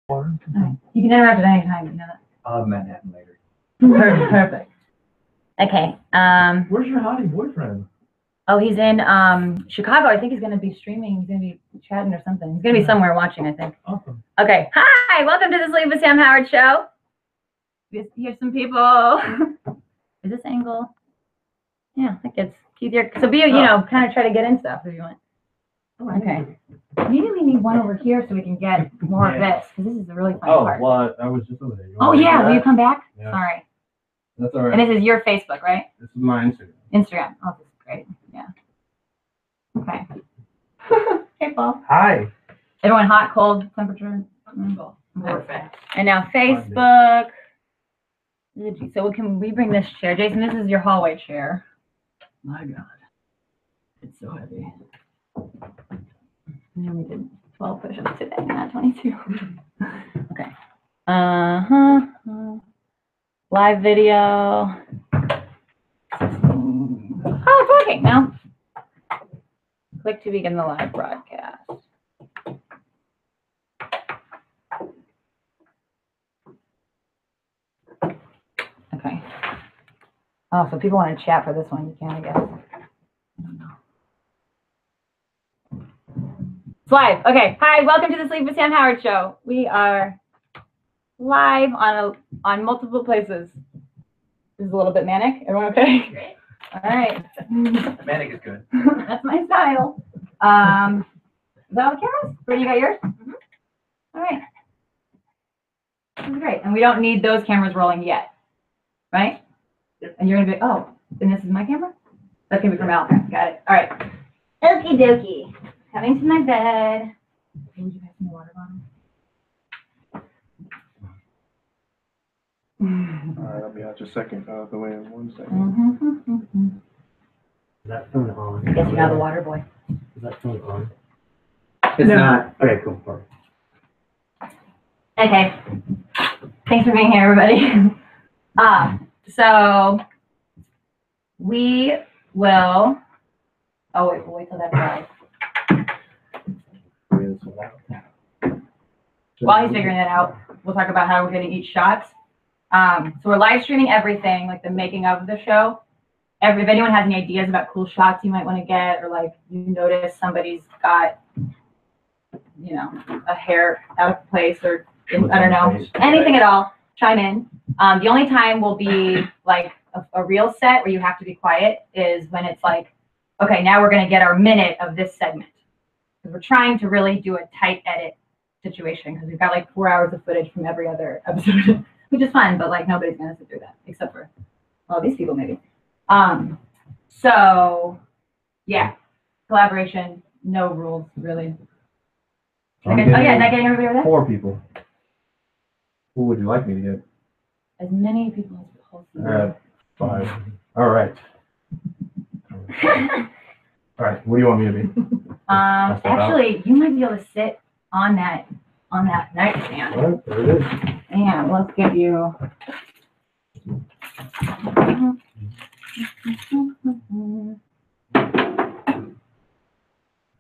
Right. You can interrupt at any time, you know that. Manhattan later. Perfect. Okay. Where's your hottie boyfriend? Oh, he's in Chicago. I think he's gonna be streaming. He's gonna be chatting or something. He's gonna be somewhere watching, I think. Awesome. Okay. Hi, welcome to the Sleep with Sam Howard show. Here's some people. Is this angle? Yeah, I think it's keep your so be kind of try to get in stuff if you want. Okay. We really need one over here so we can get more of this because this is the really fun part. Oh, well, I was just over there. Oh yeah, will you come back? Yeah. Sorry. That's all right. And this is your Facebook, right? This is my Instagram. Instagram. Oh, this is great. Yeah. Okay. Hey, Paul. Hi. Everyone hot, cold, temperature? Comfortable. Perfect. And now Facebook. So can we bring this chair? Jason, this is your hallway chair. My God. It's so heavy. And then we did 12 push-ups today, not 22. Okay. Live video. Oh, it's working now. Click to begin the live broadcast. Okay. Oh, so people want to chat for this one. You can, I guess. I don't know. It's live. Okay. Hi, welcome to the Sleep with Sam Howard show. We are live on multiple places. This is a little bit manic. Everyone okay? Great. All right. Manic is good. That's my style. Is that all the cameras? Brittany, you got yours? Mm-hmm. All right. This is great. And we don't need those cameras rolling yet, right? Yep. And you're going to be, oh, and this is my camera? That's going to be from Al. Got it. All right. Okie dokie. Coming to my bed. Would you pass me a water bottle? All right, I'll be out your second out of the way in 1 second. Is that phone on? Yes, you're now the water boy. Is that phone on? It's not. Okay, cool. Perfect. Okay. Thanks for being here, everybody. So we will. Oh wait, we'll wait till that's live. While he's figuring that out, we'll talk about how we're going to eat shots. So we're live streaming everything, like the making of the show. If anyone has any ideas about cool shots you might want to get, or like you notice somebody's got, a hair out of place, or I don't know, anything at all, chime in. The only time will be like a real set where you have to be quiet is when it's like, okay, now we're going to get our minute of this segment. Because we're trying to really do a tight edit situation because we've got like 4 hours of footage from every other episode, which is fun, but like nobody's going to sit through that except for, well, these people maybe. So yeah, collaboration, no rules really. Oh yeah, is that getting everybody over there? 4 people. Who would you like me to get? As many people as possible. 5. All right. All right. What do you want me to be? Actually, you might be able to sit on that nightstand. All right, there it is. And let's get you.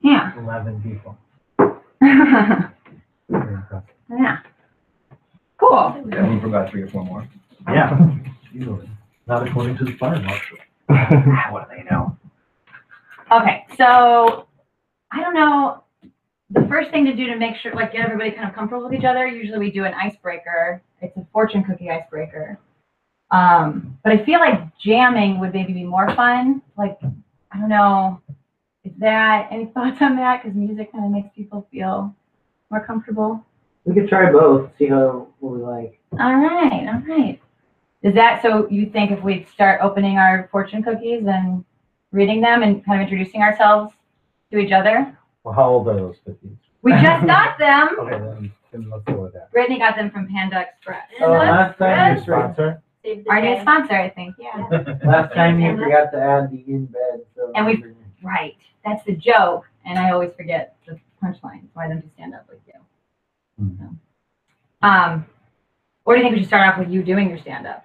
Yeah. 11 people. Yeah. Cool. Yeah, we forgot 3 or 4 more. Yeah. Not according to the fire marshal. What do they know? Okay, so I don't know. The first thing to do to make sure, like, get everybody kind of comfortable with each other, usually we do an icebreaker. It's a fortune cookie icebreaker. But I feel like jamming would maybe be more fun. Like, I don't know. Any thoughts on that? Because music kind of makes people feel more comfortable. We could try both, see what we like. All right. Is that so you think if we start opening our fortune cookies and reading them and kind of introducing ourselves to each other? Well, how old are those cookies? We just got them. Okay, then let's go with that. Brittany got them from Panda Express. Oh, last time you Sponsor? Our new sponsor, I think. Yeah. Last time you forgot to add the in bed. So And right. That's the joke. And I always forget the punchline. That's why I don't do stand up like you. Mm-hmm. Or do you think we should start off with you doing your stand up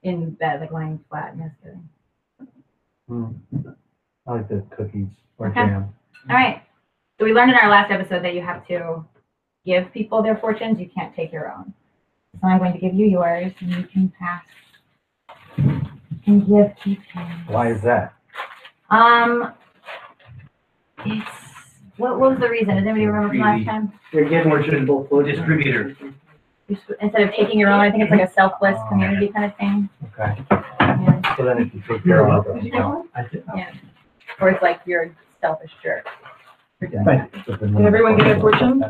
in bed, like lying flat? No, just kidding. I like the cookies or Okay. jam. All right. So we learned in our last episode that you have to give people their fortunes. You can't take your own. So I'm going to give you yours, and you can pass and give to him. Why is that? It's what was the reason? Does anybody remember from last time? You're getting multiple fortunes. Distributor. Instead of taking your own, I think it's like a selfless community kind of thing. Okay. Yeah. So then if you take care of it, Yeah. Or it's like you're a selfish jerk for doing that. Did everyone get a fortune?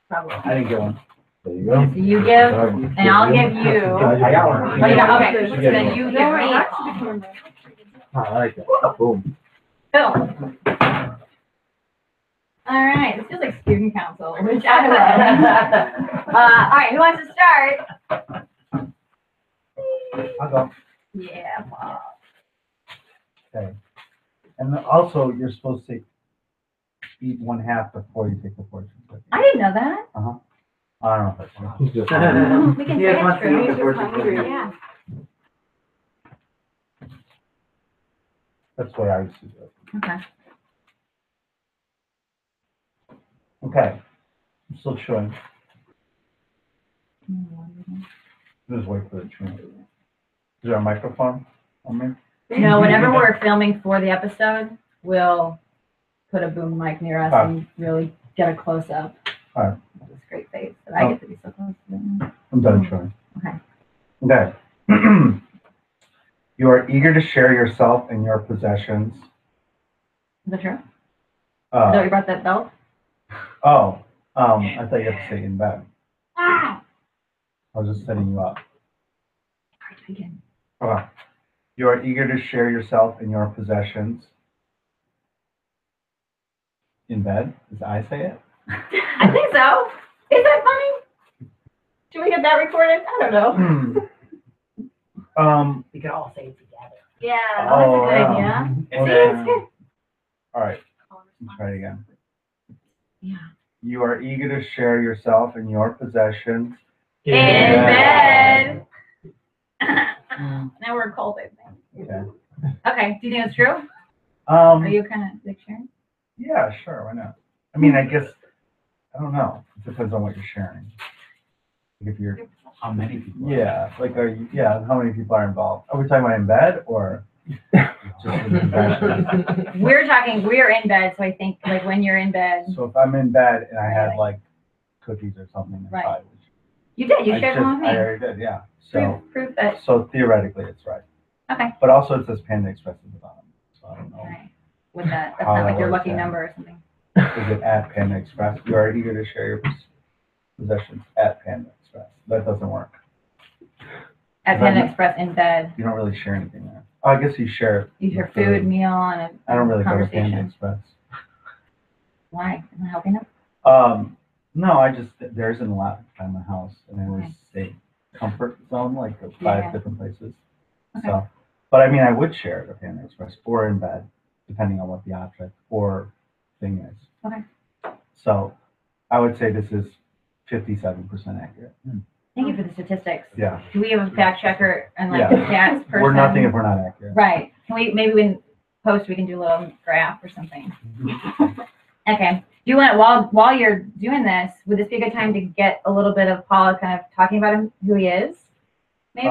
Probably. I didn't get one. There you go. So you give, and I'll give you. I got one. Oh, you got, okay. So then you give No, me. I actually become I like that. Boom. Boom. All right, this feels like student council, which I love. All right, who wants to start? I'll go. Yeah, Bob. Okay. And also, you're supposed to eat 1/2 before you take the fortune. I didn't know that. I don't know if that's true. We can He say wants it's to eat true. the fortune cookie. Yeah. That's the way I used to do it. Okay. Okay. I'm still showing. Just wait for the tune. Is there a microphone on me? No, whenever we're filming for the episode, we'll put a boom mic near us and really get a close up. All right. This great face that I get to be so close to them. I'm done showing. Okay. Okay. You are eager to share yourself and your possessions. Is that true? Is that why you brought that belt? I thought you had to say in bed. Ah! I was just setting you up. All right, begin. Okay. You are eager to share yourself and your possessions. In bed? Did I say it? I think so. Is that funny? Should we get that recorded? I don't know. We can all say it together. Yeah, Oh, that's a good yeah. idea. See, Okay. it's good. All right. Let's try it again. Yeah. You are eager to share yourself and your possessions. In bed. Now we're cold, I think. Okay. Okay, do you think it's true? Are Um, you kind of like sharing? yeah, sure, why not? I mean, I guess, I don't know. It depends on what you're sharing. Like if you're, How many people? yeah, like, how many people are involved? Are we talking about in bed or just in the bed? We're in bed, so I think like when you're in bed, So if I'm in bed and I had like cookies or something Right. inside, which you did, you I shared just- one with I me. already did, yeah. So, Proof that, so theoretically it's right. okay. But also it says Panda Express at the bottom, so I don't know. All right. With that, that's How not that like your works, lucky yeah. number or something. Is it at Panda Express? You are eager to share your possessions at Panda Express. That doesn't work. At Panda Express in bed, You don't really share anything there. Oh, I guess you share. use your the food, meal, and I don't a really go to Panda conversation. Express. Why? Am I helping them? No, I just, there isn't a lot by my house, and I always stay comfort zone, like the 5 Yeah. different places. Okay. So, but I mean, I would share it at Panda Express or in bed, depending on what the object or thing is. Okay. So, I would say this is 57% accurate. Thank you for the statistics. Yeah. Do we have a fact checker and like Yeah. a stats person? We're nothing if we're not accurate. Right. Can we, maybe when post, we can do a little graph or something. Okay. Do you want, while you're doing this, would this be a good time to get a little bit of Paul kind of talking about him, who he is? Maybe?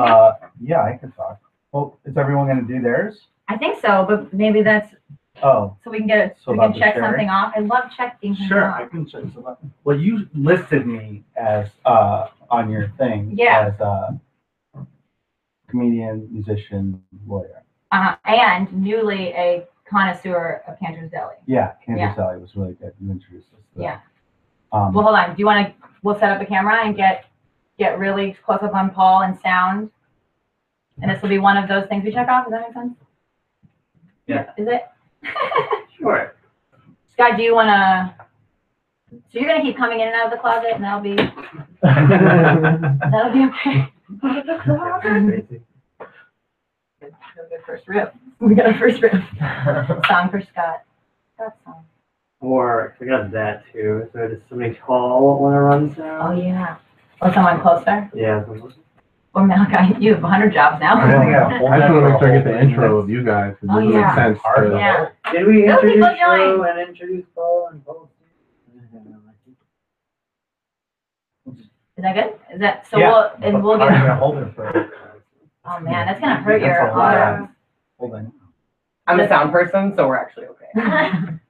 Yeah, I could talk. Well, is everyone going to do theirs? I think so, but maybe that's, Oh, so we can get it, So we can about the check sharing? something off. I love checking things sure. I off. can check some out. Well, you listed me as on your thing Yeah. as a comedian, musician, lawyer. And newly a connoisseur of Cantor's Deli. Yeah, Kansas Yeah. Sally was really good. You introduced us to that. Yeah. Um, Well, hold on. Do you want to, we'll set up a camera and get really close up on Paul and sound. And this will be one of those things we check off. Does that make sense? Yeah. Is it? Sure. Scott, do you want to, so you're going to keep coming in and out of the closet and that'll be okay. Good first riff. We got a first riff. Song for Scott. Scott's song. Or, I forgot that too. So does somebody tall want to run sound? Oh, yeah. Or someone closer. Yeah. Or Malachi, you have 100 jobs now. Yeah. I just want to make sure I get the intro of you guys. It Oh, doesn't yeah. make sense. Hard. to- Yeah. Did we Those introduce people join. Joe and introduce Paul and Paul? Is that good? Is that, so Yeah. we'll How are you get, gonna hold it for? oh man, that's gonna hurt your That's a lot. arms. Holding. I'm a sound person, so we're actually okay. I'm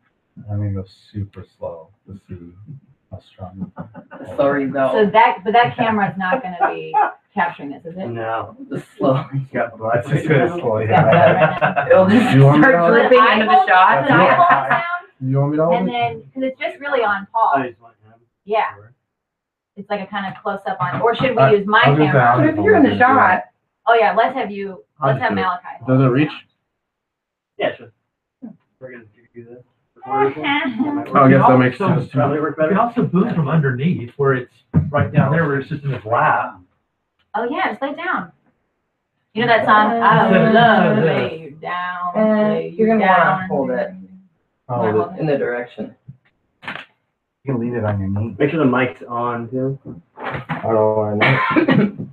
gonna go super slow to see how strong. Sorry, So though. that camera's not gonna be capturing this, is it? No, Just slowly. it's got blood. It's just gonna slow you Yeah, down. It'll just You want me to start hold it? dripping into the shot. Should I hold the sound? You want me to hold And it? then, because it's just really on I Paul. just want him. Yeah, it's like a kind of close up on, or should we use my I was gonna say, camera? But if you're in the shot, Oh yeah, let's have you, I'll let's just have do it. Malachi. hold Does it the reach? sound. Yeah, sure. We're gonna do this. Record this one. That might Oh, work. I guess that makes So- sense. Probably work You can better. also boot from underneath where it's right down there where it's just in his lap. Oh yeah, just lay down. You know that song, I would love to lay you down, lay you're you gonna wanna down. hold it. Hold it. in the direction. You can leave it on your knee. Make sure the mic's on too. I don't know.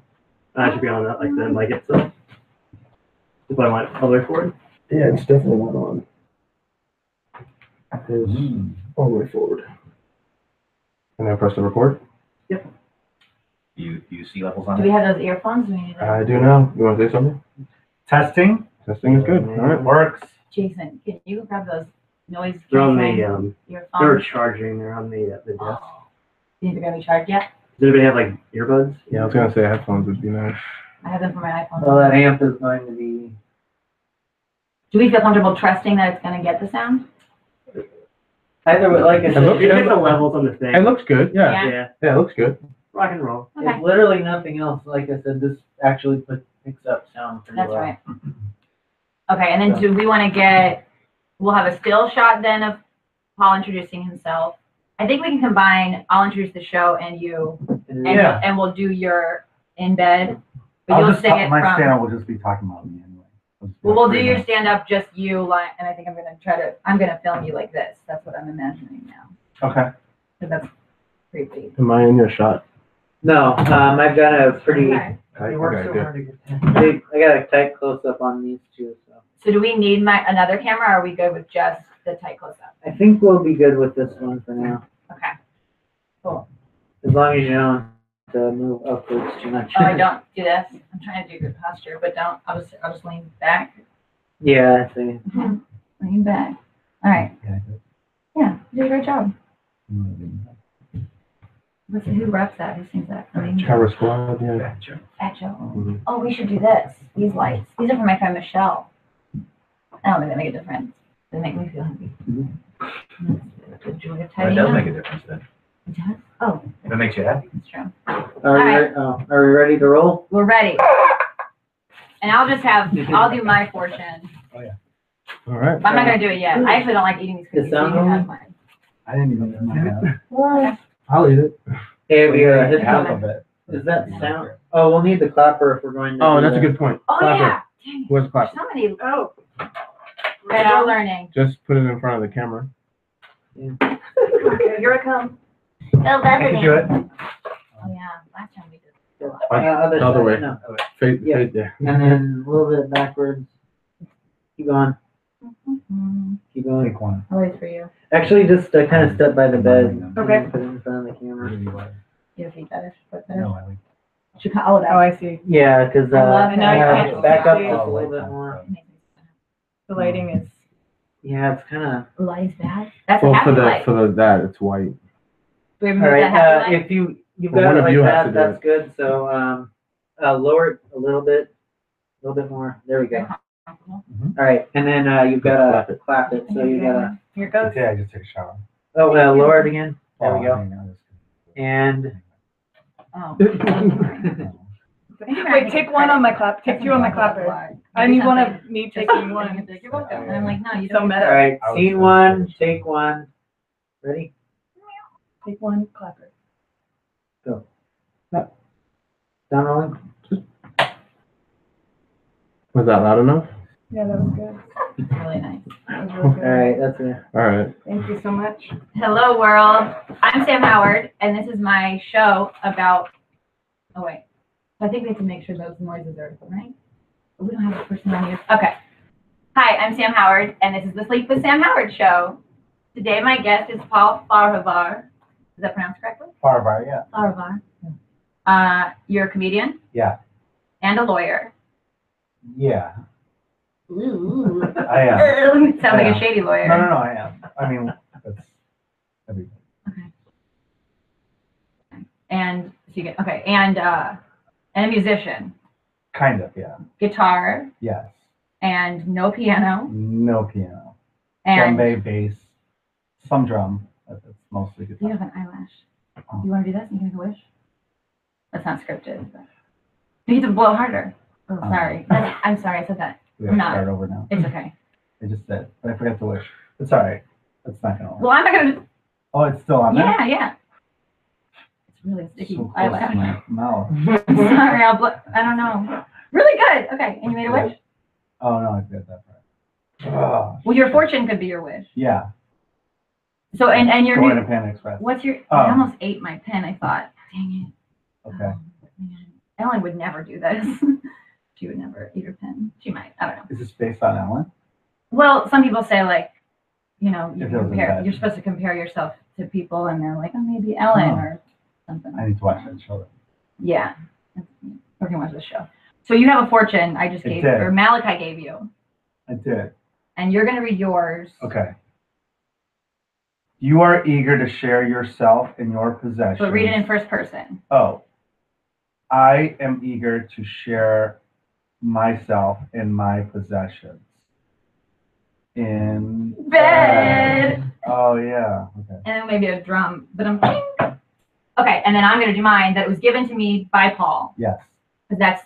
That should be on that, like the mic itself. If I want it all the way forward. Yeah, it's definitely not on. It's all the way forward. And then press the record. You see levels Do on we it? have those earphones? We need I do now. You want to say something? Testing. Testing is good. All right. Works. Jason, can you grab those noise They're on the, canceling they're earphones? charging, they're on the desk. Oh. You think they're gonna be charged yet? Does anybody have like earbuds? Yeah, I was gonna say headphones would be nice. I have them for my iPhone. Well, that amp is going to be. Do we feel comfortable trusting that it's gonna get the sound? Either way, like I It said, looks- You get the levels on the thing. It looks good. Yeah. Yeah. Yeah, Yeah, it looks good. rock and roll. Okay, If literally nothing else, like I said, this actually picks up sound pretty that's well. right. Okay, and then do we wanna get, we'll have a still shot then of Paul introducing himself. I think we can combine, I'll introduce the show and you, and, Yeah. and we'll do your in bed. But I'll you'll just say talk, it my from, stand will just be talking about me anyway. well, we'll do Pretty your much. stand up, just you, like, and I think I'm gonna film you like this. That's what I'm imagining now. Okay. So that's creepy. Am I in your shot? No, I've got a pretty Okay. You work Okay, so good. hard to get that. Big, I got a tight close up on these two, so So do we need another camera, or are we good with just the tight close up? I think we'll be good with this one for now. Okay. Cool. As long as you don't move upwards too much. Oh, I don't do this. I'm trying to do good posture, but don't. I'll just lean back. Yeah, I see. Lean back. All right. Yeah. Yeah, you did a great job. Mm. Who reps that? Who sings that? I mean, Terror Squad. Yeah. Fat Joe. Mhm. Oh, we should do this. These lights. These are for my friend Michelle. I don't think they make a difference. They make me feel happy. Good joy of Well, it tidying does up. make a difference then. It does? Oh, If it makes you happy. that's true. Are we ready to roll? We're ready. And I'll do my portion. All right. But I'm not gonna do it yet. I actually don't like eating these cookies. The sound so you can have rolling? mine. I didn't even know that. I'll eat it. Hey, we Yeah. Half of it. is that sound? Oh, we'll need the clapper if we're going to. Oh, do that's a that. good point. Oh, Clap yeah. it. Dang it. Where's the clap? So many. Oh. We're learning. Just put it in front of the camera. Here it comes. Oh, I can do it. Oh, yeah. Last time we did. Other Other side, way. no. Face, Yeah. face there. And then a little bit backwards. Keep going. Keep going. Take one. I'll wait for you. Actually, just kind of step by the bed. Okay. And put it in front of the camera. You feet better. Foot better. No, I like. Oh, that's. I see. Yeah, because I love it. Now you can't back up see. just a little bit more. The lighting is. Yeah, it's kind of. Light is bad. That's a Well, happy for light. that, it's white. Do we All remove right. that happy light? If you've Well, got one it of like you has to that, do that's good. So lower it a little bit more. There we go. Comfortable. All right, and then you've got to clap it. So you gotta. Here it goes. Okay, I just took a shower. Oh, lower it again. There we Oh, go. I mean, I was- And. Oh. Wait, take one on my clap. Take two on my clapper. I need one of me taking one. You're welcome. And I'm like, no, you So don't. meta. All right, I was scene gonna one, say- take one. Ready? Take one clapper. Down rolling. Was that loud enough? Yeah, that was good. Really nice. That was really All good. right, that's it. All right. Thank you so much. Hello, world. I'm Sam Howard, and this is my show about. Oh wait, I think we have to make sure those noises are right. We don't have a person on here. Okay. Hi, I'm Sam Howard, and this is the Sleep with Sam Howard show. Today, my guest is Paul Farahvar. Is that pronounced correctly? Farahvar, yeah. Farahvar. You're a comedian Yeah. and a lawyer. Yeah, Ooh. I am. Sounds like I a am. shady lawyer. No, I am. I mean, that's everything. And so you get and a musician, Kind of, yeah. guitar, Yes. and no piano, No piano. and Djembe, bass, some drum. That's mostly you guitar. have an eyelash. Do you want to do this? You can make a wish. That's not scripted. But... You have to blow harder. Oh, sorry. I'm sorry. I said that. We have to not. start over now. It's okay. I just said, but I forgot to wish. It's all right. That's not gonna work. Well, I'm not gonna. Oh, it's still on there? Yeah. It's really sticky So close eyelash. to my mouth. Sorry, I don't know. Really good. Okay, and you made a wish? Oh, no, I forgot that part. Oh, Well, your fortune could be your wish. yeah. So, and your Going to new, Panda Express. what's your, I almost ate my pen, I thought. Dang it. Okay. Oh, man. Ellen would never do this. She would never eat her pen. She might, I don't know. Is this based on Ellen? Well, some people say like, you know, If it was in bed. you're supposed to compare yourself to people and they're like, oh, maybe Ellen or something. I need to watch that show. Yeah. We're gonna watch this show. So you have a fortune I just I gave did. or Malachi gave you. I did. And you're gonna read yours. Okay. You are eager to share yourself and your possessions. But read it in first person. Oh. I am eager to share myself and my possessions. In Bed. Oh, yeah. Okay. And then maybe a drum. But I'm okay, and then I'm gonna do mine that was given to me by Paul. Yes. Because that's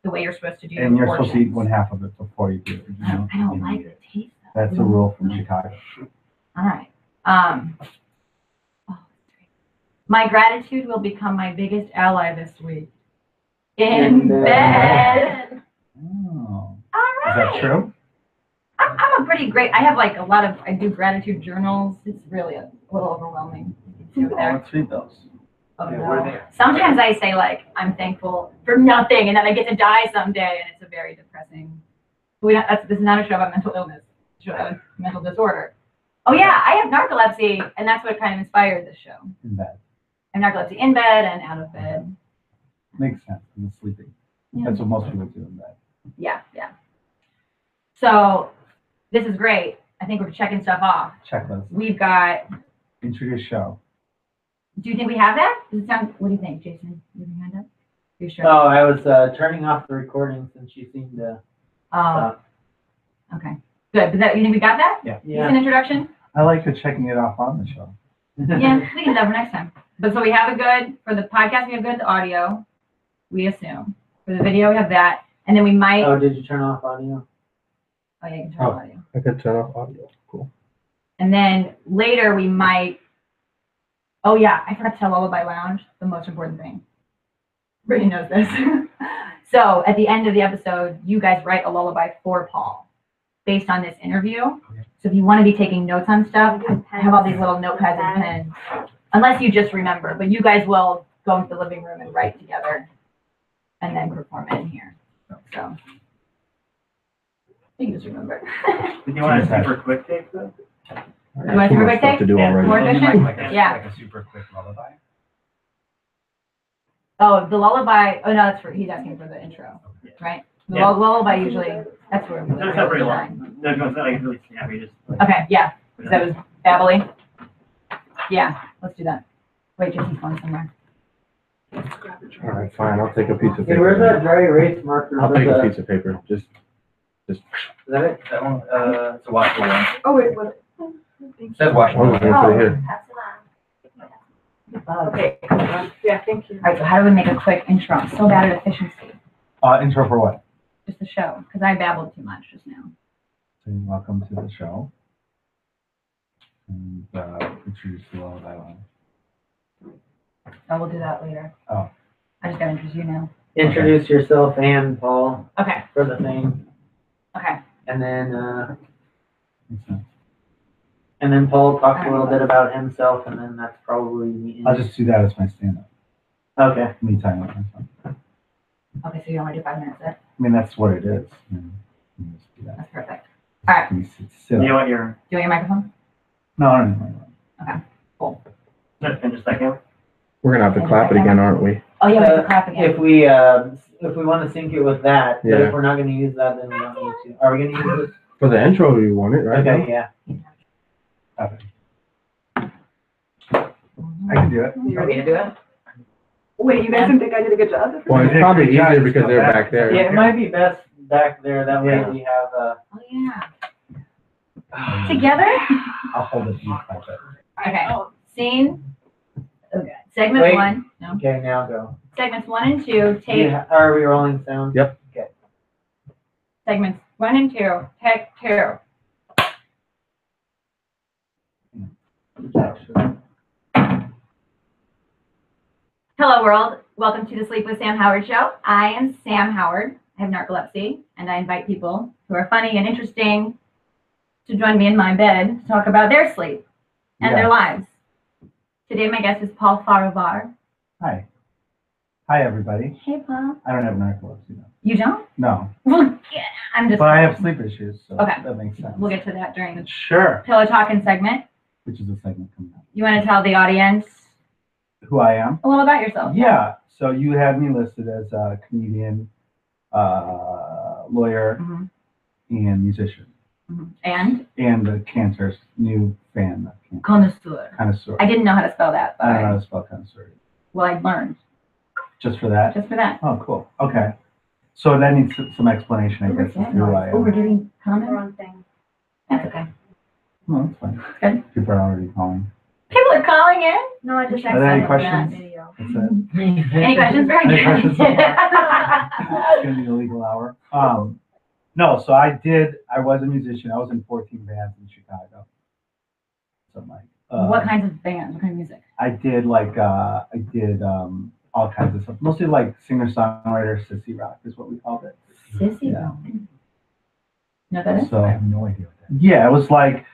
the way you're supposed to do And you're supposed to eat fortunes. one half of it before you do it. You know? I don't like the taste of it. That's a rule from Chicago. All right. My gratitude will become my biggest ally this week. In bed. Oh. All Is right. that true? I'm a pretty great. I have like I do gratitude journals. It's really a little overwhelming. Oh, let's read those. Oh, Yeah, no. where are they? Sometimes I say like I'm thankful for nothing, and then I get to die someday, and it's a very depressing. This is not a show about mental illness. It's a show about mental disorder. Oh yeah, I have narcolepsy, and that's what kind of inspired this show. In bed. I have narcolepsy in bed and out of bed. Makes sense because it's sleeping. Yeah. That's what most people do in bed. Yeah. So this is great. I think we're checking stuff off. Checklist. We've got. Introduce show. Do you think we have that? Does it sound? What do you think, Jason? You have your hand up? You sure? Oh, I was turning off the recording since she seemed to Oh, stop. okay. Good. But you think we got that? Yeah. It's an introduction? I like the checking it off on the show. Yeah, we can do that for next time. But so we have a good, for the podcast, we have good audio, we assume. For the video, we have that. And then we might, Oh, did you turn off audio? oh yeah, you can turn on audio. I can turn off audio. Cool. And then later we might, oh yeah, I forgot to tell Lullaby Lounge, the most important thing. Brittany knows this. So at the end of the episode, you guys write a lullaby for Paul based on this interview. So if you want to be taking notes on stuff, I have all these little notepads and pens. Unless you just remember, but you guys will go into the living room and write together and then perform it in here. So you can just remember. Did you want a super quick take though? You want a super quick take? To do already. More efficient? Yeah. Like a super quick lullaby. Oh, the lullaby, oh no, that's for, he's asking for the intro, right? The Yeah. lullaby usually, that's where. No, it's not very long. No, it's not like really snappy, just. like- Okay, yeah, because that was babbly. Yeah, let's do that. Wait, Jason's going somewhere. All right, fine. I'll take a piece of Hey, where's paper. that dry erase marker? I'll for take the- a piece of paper. Just. Is that it? That one, it's a washable one. Oh, wait, what? It says washable. Oh, we'll put it here. Okay. Yeah, thank you. All right, so how do we make a quick intro? I'm so bad at efficiency, Intro for what? just the show, because I babbled too much just now. So welcome to the show. And introduce the lullaby line. Oh, we'll do that later. Oh. I just gotta introduce you now. Introduce yourself and Paul Okay, for the thing, okay. and then Makes sense. Paul talks a little bit about himself, and then that's probably the end. I'll just do that as my stand-up. Okay. Me time with myself. Okay, so you only do 5 minutes, I mean, that's what it is. You know, you just do that. that's perfect. All right. You sit You up. want your, Do you want your microphone? No, I don't know. finish a second? We're gonna have to clap it again, aren't we? Oh, yeah, we have to clap again. If we want to sync it with that, but Yeah. if we're not going to use that, then we don't need to. Are we going to use this? For the intro, you want it, right? Okay, yeah. I can do it. You ready to do it? Wait, you guys didn't think I did a good job? Well, it's probably easier because they're back there. Yeah, it might be best back there. That way we have. Oh, yeah. Together? I'll hold it. You clap it. Okay. Scene. Okay. Segment Wait. 1. No. Okay, now go. Segments 1 and 2. Take. Are we rolling sound? Yep. Okay. Segments 1 and 2. Take 2. Hello, world. Welcome to the Sleep with Sam Howard show. I am Sam Howard. I have narcolepsy, and I invite people who are funny and interesting to join me in my bed to talk about their sleep and their lives. Today, my guest is Paul Farahvar. Hi. Hi, everybody. Hey, Paul. I don't have narcolepsy, though. You don't? No. Well, yeah, I'm just. But I have sleep issues, so Okay. that makes sense. We'll get to that during the Sure. pillow talking segment. Which is a segment coming up. You want to tell the audience Who I am? a little about yourself? Yeah. So you had me listed as a comedian, lawyer, Mhm. and musician, Mhm. And and a cancer's new fan of cancer. connoisseur. Connoisseur. I didn't know how to spell that, but I don't know how to spell connoisseur. well, I learned Just for that? just for that. Oh, cool. Okay. So that needs some explanation, I guess, as to who I Oh, we're am. getting comments? Wrong thing. That's okay. No, that's fine. Good. People are already calling. People are calling in. No, I just Are there any accidentally questions? that video. That's it. Any questions? Very Any good. questions so It's gonna be a legal hour. No, so I was a musician. I was in 14 bands in Chicago. So like, What kinds of bands? What kind of music? I did all kinds of stuff. Mostly like singer-songwriter, sissy rock is what we called it. Sissy. Yeah. No, that is. So I have no idea what that is. yeah, it was like,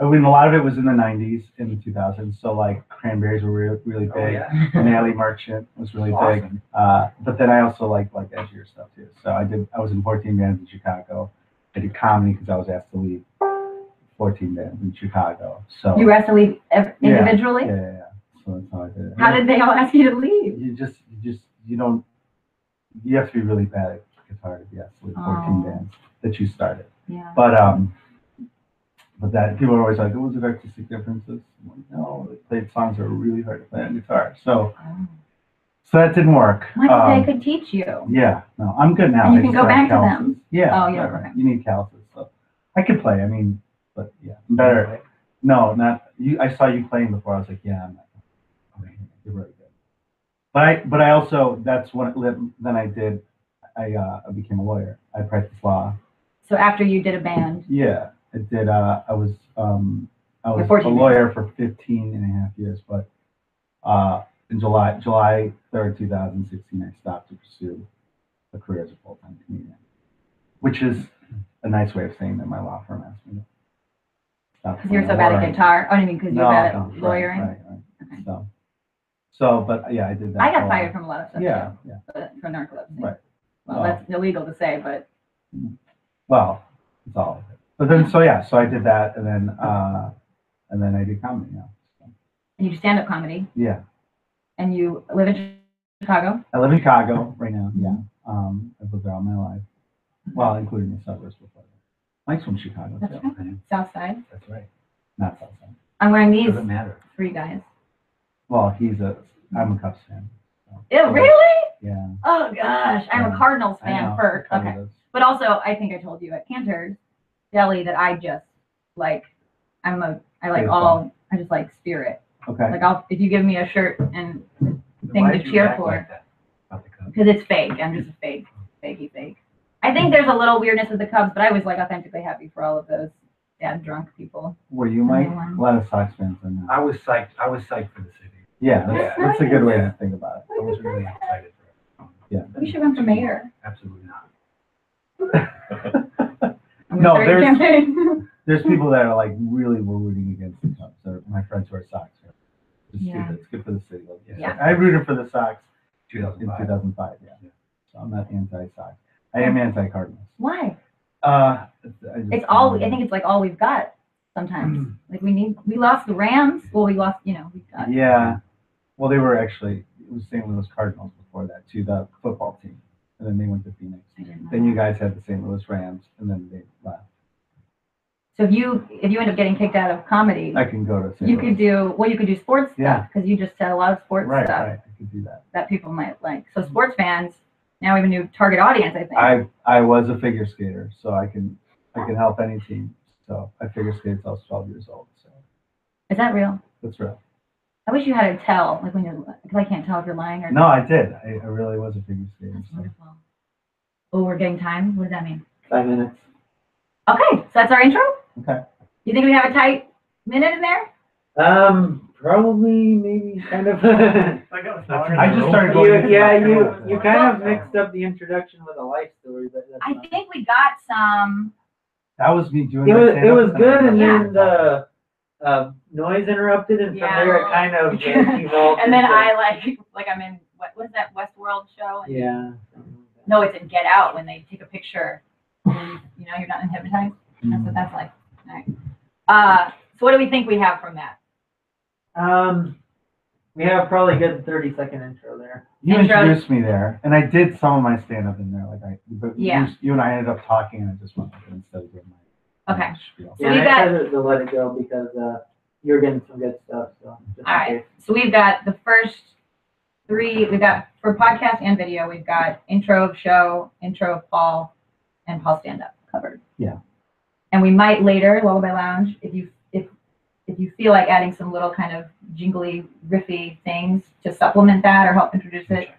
I mean, a lot of it was in the 90s, in the 2000s. So like Cranberries were really big. Oh, yeah. Natalie Merchant was really big. Awesome. But then I also like edgier stuff too. So I was in 14 bands in Chicago. I did comedy because I was asked to lead 14 bands in Chicago. So You were asked to leave individually? Yeah. So that's how I did it. How did they all ask you to leave? You have to be really bad at guitar to be asked to lead 14 Oh. bands that you started. Yeah. But that people are always like, "Was it artistic differences?" I'm like, no, they played songs that were really hard to play on guitar. So that didn't work. Like they could teach you. Yeah, no, I'm good now. And you I can just go have back to calluses. them. Yeah. Oh, yeah, right. okay. You need calluses, so I could play. I mean, but yeah, I'm better. No, not you. I saw you playing before. I was like, yeah, I'm not. Okay, you're very good. But I also that's what then I did. I became a lawyer. I practiced law. So after you did a band. Yeah, I did. I was a 14 lawyer for 15 and a half years, but in July 3rd, 2016, I stopped to pursue a career as a full-time comedian, which is a nice way of saying that my law firm asked me to stop. Because you're so bad at guitar. Oh, I mean, because you're bad at lawyering. Right. Okay. So, but yeah, I did that. I for a got while. fired from a lot of stuff. Yeah, too, yeah. but for narcolepsy. Right. Well, that's illegal to say, but Well, it's all of it. But then, so I did that, and then I did comedy now. So, and you do stand-up comedy, yeah, and you live in Chicago. I live in Chicago right now. Yeah, I've lived there all my life. Well, including the suburbs before that. Mike's from Chicago That's too. right. South Side. That's right. Not Southside. I'm wearing these Doesn't matter. 3 guys. Well, I'm a Cubs fan. So. Ew, really? Yeah. Oh gosh, I'm a Yeah. Cardinals I fan know. first. Kind of Okay, is. but also I think I told you at Cantor's Deli that I just like I like Baseball. I just like spirit. Okay. Like if you give me a shirt and thing to cheer for, because it's fake. I'm just a fakey fake. I think there's a little weirdness with the Cubs, but I was like authentically happy for all of those dad drunk people. Were you, Mike? Everyone. A lot of Sox fans are now. I was psyched for the city. Yeah, That's that's a good way to think about it. I was really excited for it. Yeah. We should run for mayor. Absolutely not. I'm No, gonna start your campaign. There's people that are like really were rooting against the Cubs. Or my friends who are Sox fans. It's Yeah. stupid. It's good for the city. Like, Yeah. I rooted for the Sox in 2005. 2005. Yeah. So I'm not anti-Sox. I am anti-Cardinals. Why? I It's all. I think it's like all we've got. Sometimes, like we lost the Rams. Well, we got. Yeah. Well, they were actually. It was the same with those Cardinals before. before that to the football team, and then they went to Phoenix. I didn't know Then you that. guys had the St. Louis Rams, and then they left. So if you end up getting kicked out of comedy, I can go to St. you Louis. could do sports Yeah. stuff because you just said a lot of sports Right, stuff right. I could do that. that people might like. So sports fans now we have a new target audience, I think. I was a figure skater, so I can help any team. So I figure skated till I was 12 years old. So Is that real? that's real. I wish you had to tell, like when you're, because I can't tell if you're lying or. No, I did. I really was a figure skater. That's So. wonderful. Oh, we're getting time. What does that mean? 5 minutes. Okay, so that's our intro. Okay. You think we have a tight minute in there? Probably, maybe, kind of. I just started going. into my phone. you kind of mixed up the introduction with a life story, but that's I fine. think we got some. That was me doing. It my was stand-up good, and Yeah. then the noise interrupted, and from there it kind of evolved. And then into- I like I'm in what's that Westworld show? Yeah. No, it's in Get Out when they take a picture. And, you're not hypnotized. That's what that's like. All right. So what do we think we have from that? We have probably a good 30-second intro there. You Intro. introduced me there, and I did some of my stand-up in there. But Yeah. you and I ended up talking, and I just went with it instead of doing my Okay. spiel. So Yeah, we I got- decided to let it go because you're getting some good stuff. So just All in right. case. So we've got the first three. We've got for podcast and video. We've got intro of show, intro of Paul, and Paul stand up covered. Yeah. And we might later, Lullaby Lounge, if you feel like adding some little kind of jingly, riffy things to supplement that or help introduce it.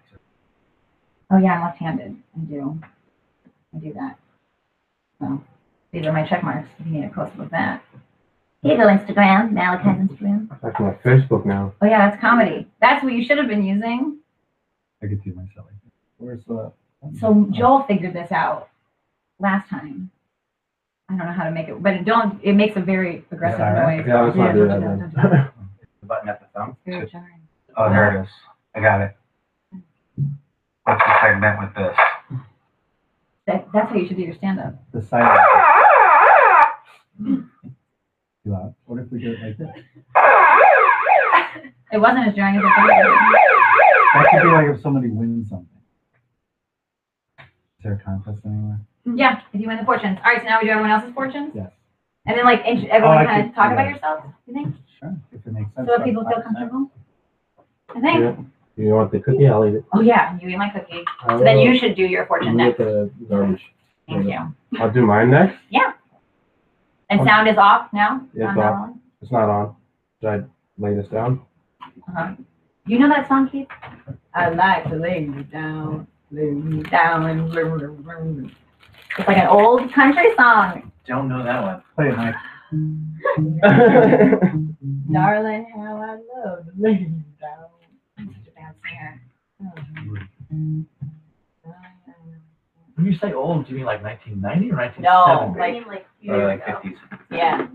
Oh yeah, I'm left-handed. I do that. So these are my check marks. If you need a close-up of that. Hey, go Instagram. Malik has Instagram. That's my Facebook now. Oh yeah, that's comedy. That's what you should have been using. I could do myself. Where's the? So Joel figured this out last time. I don't know how to make it, but it makes a very aggressive Sorry. noise. Yeah, let's not do that don't then. do that. The button at the thumb. It's very jarring. Oh, there it is. I got it. What's the segment with this? That's how you should do your stand-up. The silent. Too loud. What if we do it like this? It wasn't as jarring as I thought it would That could be like if somebody wins something. Is there a contest anywhere? be. Yeah, if you win the fortunes. All right, so now we do everyone else's fortunes? Yes. And then everyone I kind of could- talk about yeah. yourself, you think? Sure, if it makes sense. So that people feel comfortable? I think. Yeah. You want the cookie? I'll eat it. Oh yeah, you eat my cookie. So then you should do your fortune Let me next. get the garbage. Thank you. I'll do mine next. And sound is off now? Yeah, Sound it's not off. on? It's not on. Should I lay this down? Uh-huh. Do you know that song, Keith? I like to lay you down, and it's like an old country song. Don't know that one. Play it, Mike. Darling, how I love to lay you down. I'm such a bad singer. When you say old, do you mean like 1990 or 1970? No, like, Or like 50s. yeah.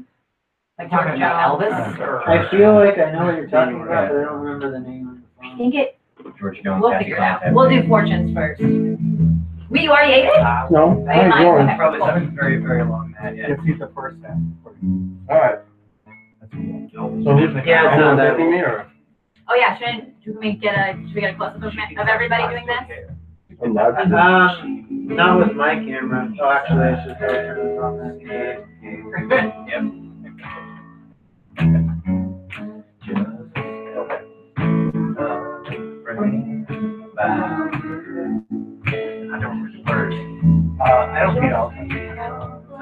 Like Talking George about Jones. Elvis? Or- I feel like I know what you're talking about, but I don't remember the name of the I song. think George Jones. we'll figure it out. We'll do fortunes first. You already ate it? No, I ate mine. yours. Okay, Probably cool. something very, very long, man. Yeah. Let's eat the first half. All right. That's cool. So who's Yeah, it's not that picking me or? Oh yeah, should we get a close-up of everybody doing this? And now Not with my camera. Oh, actually, I should probably turn this on then. I don't read the words. I don't read all of them.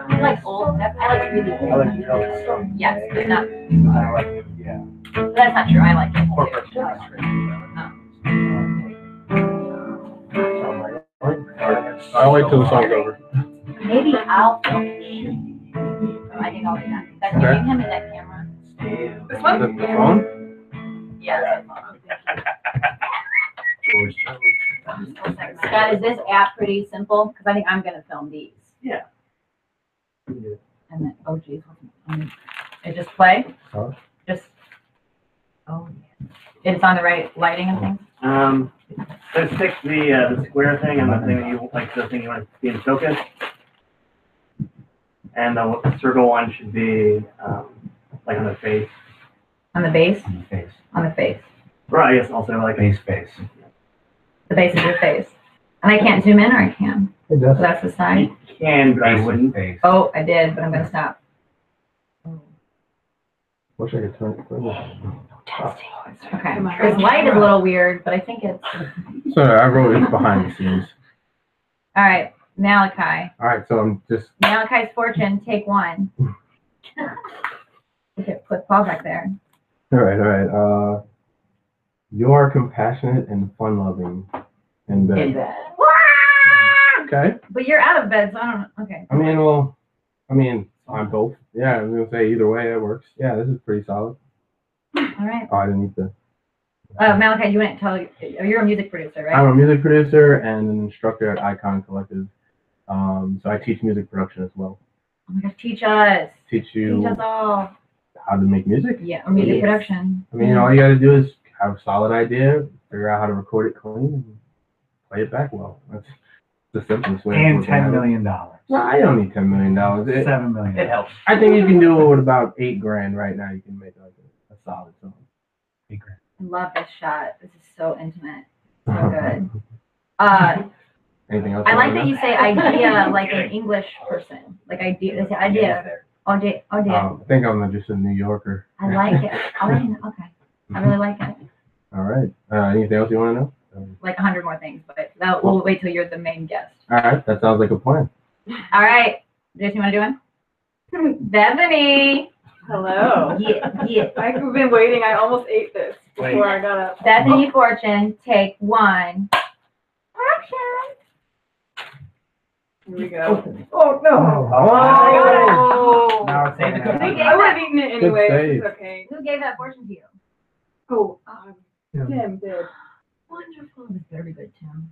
I like old, I like really I old. like to tell Yes, but not, I like, yeah. that's not true, I like it Corporate too. I'll wait till the song's over. Maybe I'll film it. I think I'll do that. That's Okay. giving him in that camera. This The one? phone? Yeah. Scott, is this app pretty simple? Because I think I'm gonna film these. Yeah. And then, oh geez, it just play? Huh? Just, oh, yeah. It's on the right lighting and things? Just pick the square thing and the thing that you like, the thing you want to be in focus. And the circle one should be like on the face. On the base? On the face. On the face. Or I guess also like Face face. the base of your face. And I can't zoom in, or I can. It So does. that's the side. You can, but I wouldn't. Face. Oh, I did, but I'm gonna stop. Wish I could turn it further. Okay. This light is a little weird, but I think it's Sorry, I wrote it behind the scenes. all right. Malachi. All right, so I'm just. Malachi's fortune. Take one. Okay, put Paul back there. All right. You are compassionate and fun-loving in bed. In bed. Okay. But you're out of bed, so I don't know. Okay. I mean, I'm both. Yeah, I'm gonna say either way it works. Yeah, this is pretty solid. All right. Oh, I didn't need to. Malachi, you want to tell? You're a music producer, right? I'm a music producer and an instructor at Icon Collective. So I teach music production as well. Oh my gosh, teach us. Teach Teach you us all. how to make music. Yeah, or music Yes. production. I mean, all you gotta do is have a solid idea, figure out how to record it clean, and play it back well. That's the simplest way. of And looking at $10 it. million. No, I don't need $10 million. $7 million. It helps. I think you can do it with about $8,000 right now. You can make like a solid song. $8 grand. I love this shot. This is so intimate. So good. Anything else? I like wanna that you say idea like an English person. Like idea. They say idea. Idea. Idea. know? I think I'm just a New Yorker. I like it. Okay. I really like it. All right. Anything else you want to know? Like 100 more things, but we'll wait till you're the main guest. All right. That sounds like a plan. All right. Jason, you want to do one? Bethany. Hello. Yeah. I've been waiting. I almost ate this before I got up. Bethany Fortune, take one. Action. Here we go. Oh no! Oh. Now it's taking Who gave I would that? have eaten it anyway. save. It's okay. Who gave that fortune to you? Oh, Tim did. Wonderful. This better be good, Tim.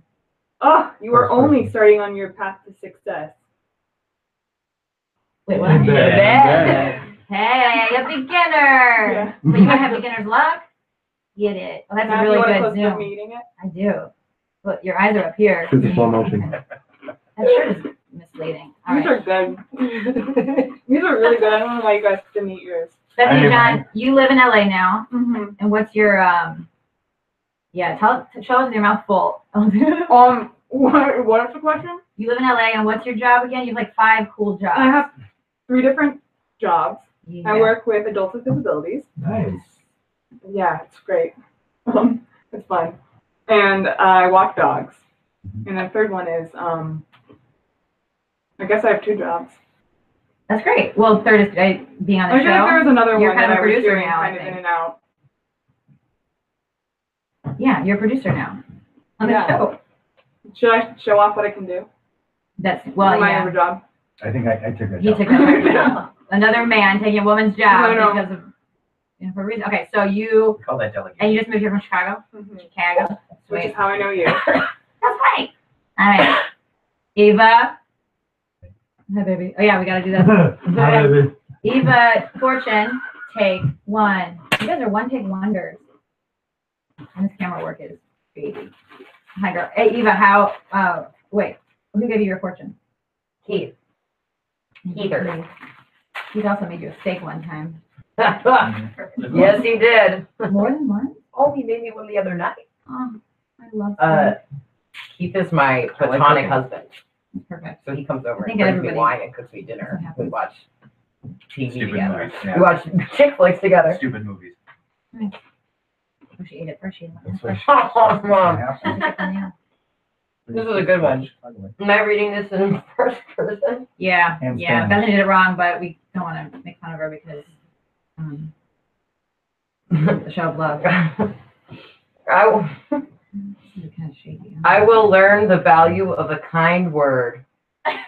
Oh, you are only starting on your path to success. Wait, what? In bed. Hey, a beginner. Yeah. But you want to have beginner's luck? Get it. Oh, that's Now, a really you wanna good close to zoom. me eating it? I do. Look, your eyes are up here. This is slow motion. That shirt is misleading. All These right. are good. These are really good. I don't know why you guys didn't eat yours. Bethany John, you live in LA now. Mm-hmm. And what's your show us with your mouth full. What's the question? You live in LA and what's your job again? You have like 5 cool jobs. I have 3 different jobs. Yeah. I work with adults with disabilities. Nice. Yeah, it's great. It's fun. And I walk dogs. And the third one is, I guess I have 2 jobs. That's great. Well, third is being on the I feel like there show. was another You're one kind that of I a was producer doing now, I kind of think. in and out. Yeah, you're a producer now on the Yeah. show. Should I show off what I can do? That's well, my yeah. other job. I think I took a He job. took another man taking a woman's job No. because of for a reason. Okay, so you Call that delegate. and you just moved here from Chicago. Mhm. Chicago. Which is Sweet. how I know you. That's right. All right, Eva. Hi, baby. Oh yeah, we gotta do that. Hi, baby. Eva Fortune, take one. You guys are one take wonders. And this camera work is baby. Hi, girl. Hey, Eva, how? Wait, who gave you your fortune? Keith. Keither. Keith also made you a steak one time. Yes, he did. More than one? Oh, he made me one the other night. Oh, I love Keith is my platonic husband. steak. Perfect. So he comes over I think and brings me everybody- wine and cooks me dinner. That's what happens. We watch TV Stupid together. movies, yeah. We watch chick flicks together. Stupid movies. Oh, she ate it first. She ate it That's first. what Oh, Mom. Yeah. This is a good one. Am I reading this in first person? Yeah, And yeah. Spanish. Bethany did it wrong, but we don't want to make fun of her because the show of love. This is kind of shaky. I will learn the value of a kind word.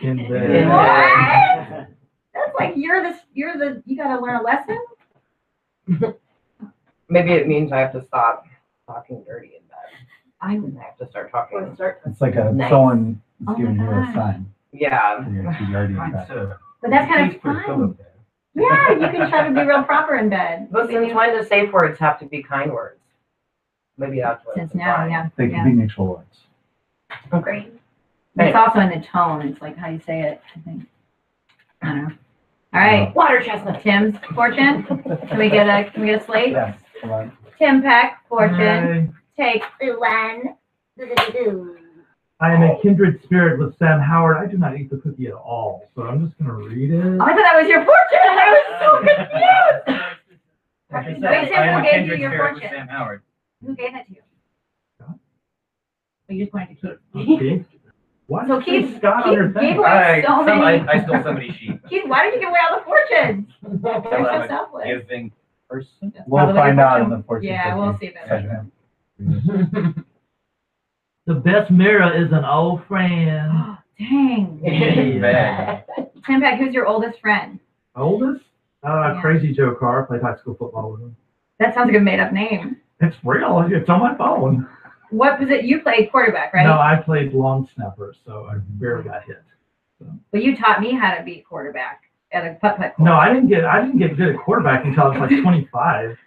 In In bed. What? That's like you gotta learn a lesson. Maybe it means I have to stop talking dirty in bed. I And I have to start talking. Let's start. It's like Nice. someone Oh is giving my you a gosh. sign. Yeah. You're already in bed. But that's kind of fun. Yeah, you can try to be real proper in bed. But since when do safe words have to be kind words? Maybe that's what Since it's now, implying. yeah. They can be neutral words. Okay. But it's also in the tone. It's like how you say it, I think. I don't know. All right. Water chestnut. Tim's fortune. Can we get a slate? Yes. Come on. Tim Peck, fortune. Hi. Take one. I am a kindred spirit with Sam Howard. I do not eat the cookie at all, so I'm just gonna read it. Oh, I thought that was your fortune. I was so confused. Wait, Sam, who gave you your fortune? Sam Howard. Who gave that to you? Scott. Oh, you just wanted to keep. Keith? Why So did you say Keith Scott on your gave thing? away so many. I stole somebody's sheep. Keith, why did you give away all the fortunes? You're so I'm a selfless. giving person. That's We'll probably find your out in fortune. the fortune. Yeah, we'll cookie see that. segment. The best mirror is an old friend. Dang. Man. Tim Peck, who's your oldest friend? Oldest? Yeah. Crazy Joe Carr. Played high school football with him. That sounds like a made-up name. It's real. It's on my phone. What was it? You played quarterback, right? No, I played long snapper, so I barely got hit. But you taught me how to be quarterback at a putt-putt course. No, I didn't get good at quarterback until I was like 25.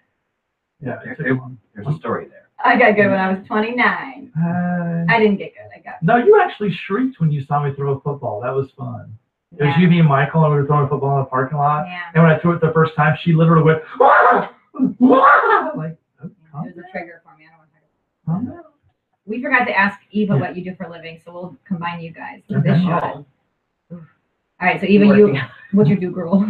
Yeah, it took a long. There's a story there. I got good when I was 29. I didn't get good. I got No, you actually shrieked when you saw me throw a football. That was fun. It was Yeah. you, me, and Michael, and we were throwing a football in the parking lot. Yeah. And when I threw it the first time, she literally went, "Wah! Wah!" Like, It was a trigger for me. I don't want to talk calm down. We forgot to ask Eva what you do for a living, so we'll combine you guys for Okay. this shot. All right, so Eva, you, what you do, girl?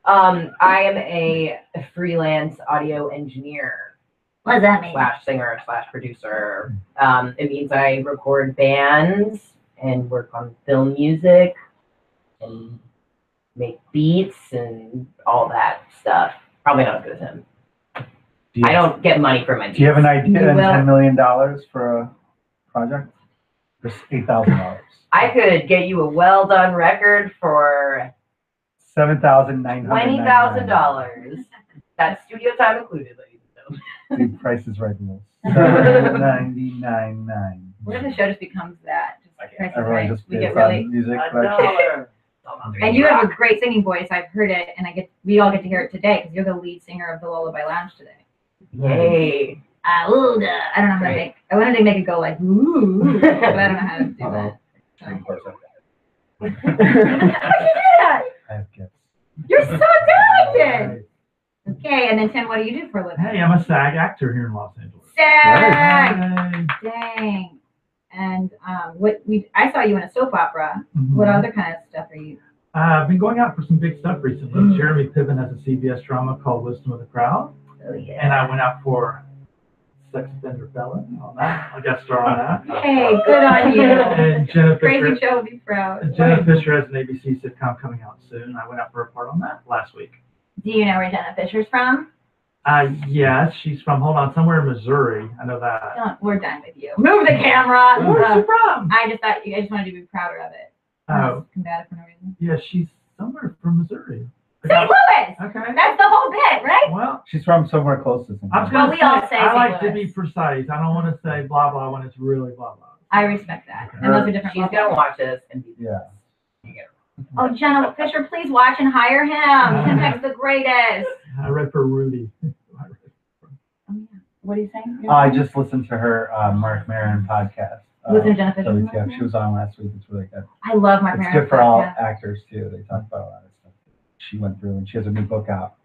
I am a freelance audio engineer What does that mean? / singer / producer. It means I record bands and work on film music and make beats and all that stuff. Probably not as good as him. I don't get money for my beats. Do you have an idea You and will. $10 million for a project? There's $8,000. I could get you a well done record for $7,999. $20,000. That's studio time included, ladies and gentlemen. The price is right below. $7,999. What if the show just becomes that? Just Price is Everyone Right. just We bids get really. on music. $1. But And you have a great singing voice. I've heard it, and we all get to hear it today because you're the lead singer of the Lullaby Lounge today. Yay. I don't know how to make. I wanted to make it go like ooh, but I don't know how to do that. How do you do that? I have gifts. You're so talented. Okay, and then Tim, what do you do for a living? Hey, I'm a SAG actor here in Los Angeles. Dang, Hey. dang. And I saw you in a soap opera. Mhm. What other kind of stuff are you? I've been going out for some big stuff recently. Jeremy Piven has a CBS drama called Wisdom of the Crowd. Oh yeah. And I went out for Sex Offender Felon on that. I got started on that. Hey, good on you. And Jenna Crazy Fisher, show would be proud. Jenna Fisher has an ABC sitcom coming out soon. I went out for a part on that last week. Do you know where Jenna Fisher's from? Yes, she's from, hold on, somewhere in Missouri. I know that. We're done with you. Move the camera. Where's she from? I just wanted to be prouder of it. Oh, Combative for no reason. yeah, she's somewhere from Missouri. St. Louis. Okay. That's the whole bit, right? Well, She's from somewhere close to I was something. gonna Well, we all say I like St. to Louis. be precise. I don't want to say blah blah when it's really blah blah. I respect that. And those are different She's levels. gonna watch this and be Yeah. Oh, Jenna Fisher, please watch and hire him. Tim Peck's the greatest. I read for Rudy. Oh, yeah. What are you saying? I just listened to her Mark Maron podcast. Listen to Jenna Fisher. WTF. She was on last week. It's really good. I love Mark It's Maron's good for all podcast. actors too. They talk about a lot of stuff she went through, and she has a new book out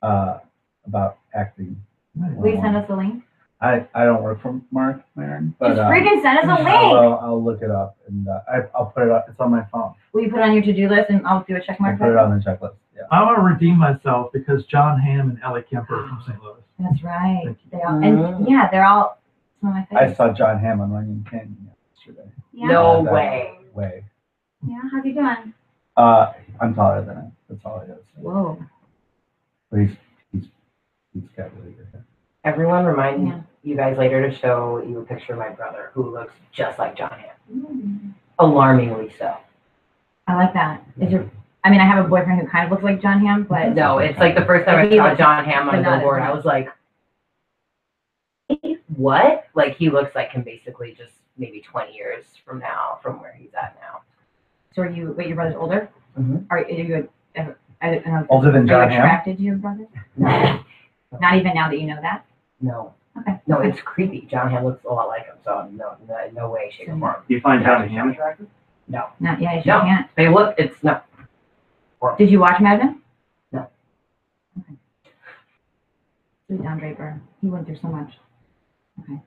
about acting. Will you send us a link? I don't work for Mark Maron, but Just freaking send us a link. I'll look it up and I'll put it up. It's on my phone. Will you put it on your to-do list and I'll do a check I'll mark? put it on the checklist. Yeah. I want to redeem myself because John Hamm and Ellie Kemper are from St. Louis. That's right. Thank you. They all, and yeah, they're all some of my I favorites. saw John Hamm on Runyon Canyon yesterday. Yeah. No That way. Way. Yeah. How's he doing? I'm taller than him. That's all I gotta say. Whoa. But he's got really good hair. Everyone remind Yeah. you guys later to show you a picture of my brother who looks just like John Hamm. Mm. Alarmingly so. I like that. I mean, I have a boyfriend who kind of looks like John Hamm, but No, it's like the first time I He saw looks- John Hamm on but a not as billboard, I much. was like, what? Like he looks like him basically just maybe 20 years from now, from where he's at now. so are you? Wait, your brother's older? Mhm. Are you? I don't know. Older than Are John you Hamm? attracted to your brother? No, Not even now that you know that. no, Okay. no, it's creepy. John Hamm looks a lot like him, so no way, shape, or form. Do you find John Hamm attractive? No, Not yet. No. You can't. they look. It's no. Did you watch Mad Men? No. Okay. Who's Don Draper? He went through so much. Okay.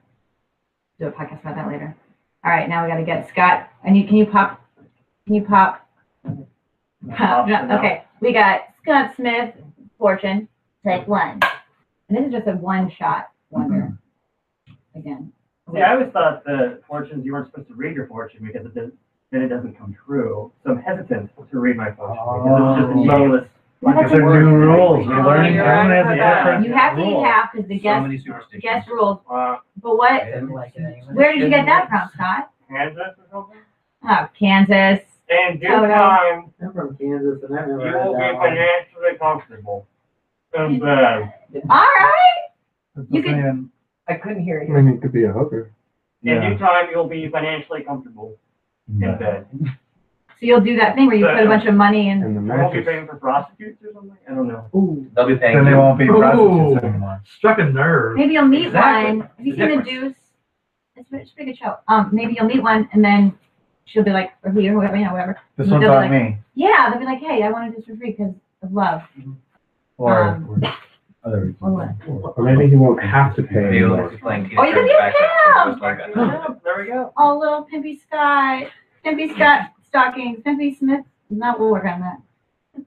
do a podcast about that later. All right, now we got to get Scott. Can you pop? No, okay, we got Scott Smith, Fortune, take 1. And this is just a one-shot wonder. Again. Yeah, I always thought the fortunes, you weren't supposed to read your fortune because then it doesn't come true. So I'm hesitant to read my fortune because it's just a boneless. Because they're new rules. We're learning everyone has a different You have to eat rule. half because the So many guest superstitions. rules. Uh, But what? I didn't like it anyway. Where did you get that from, Scott? Kansas or something? Oh, Kansas. And due Oh, no. time, I'm from Kansas, and I've you never will be had that one. financially comfortable. And bed. All right. This You doesn't could- even- I couldn't hear I you. mean, it could be a hooker. In Yeah. due time, you'll be financially comfortable in Yeah. bed. So you'll do that thing where you put a bunch of money in. And the I won't be mattress. paying for prostitutes or something? I don't know. Ooh, They'll be paying Then they you. won't be prostitutes Ooh. anymore. Struck a nerve. Maybe you'll meet Exactly. one. Have you The seen the difference. Deuce? It's a pretty good show. Maybe you'll meet one and then she'll be like, or he or whoever, whatever. This They'll one's be on like, me. Yeah, they'll be like, hey, I wanted this for free because of love. Or Um, other reasons. or what? Or maybe he won't have to pay Maybe anymore. you'll be playing Oh, you can be a pimp! Just like that. There we go. Oh, little Pimpy Scott stockings, Pimpy Smith. No, we'll work on that.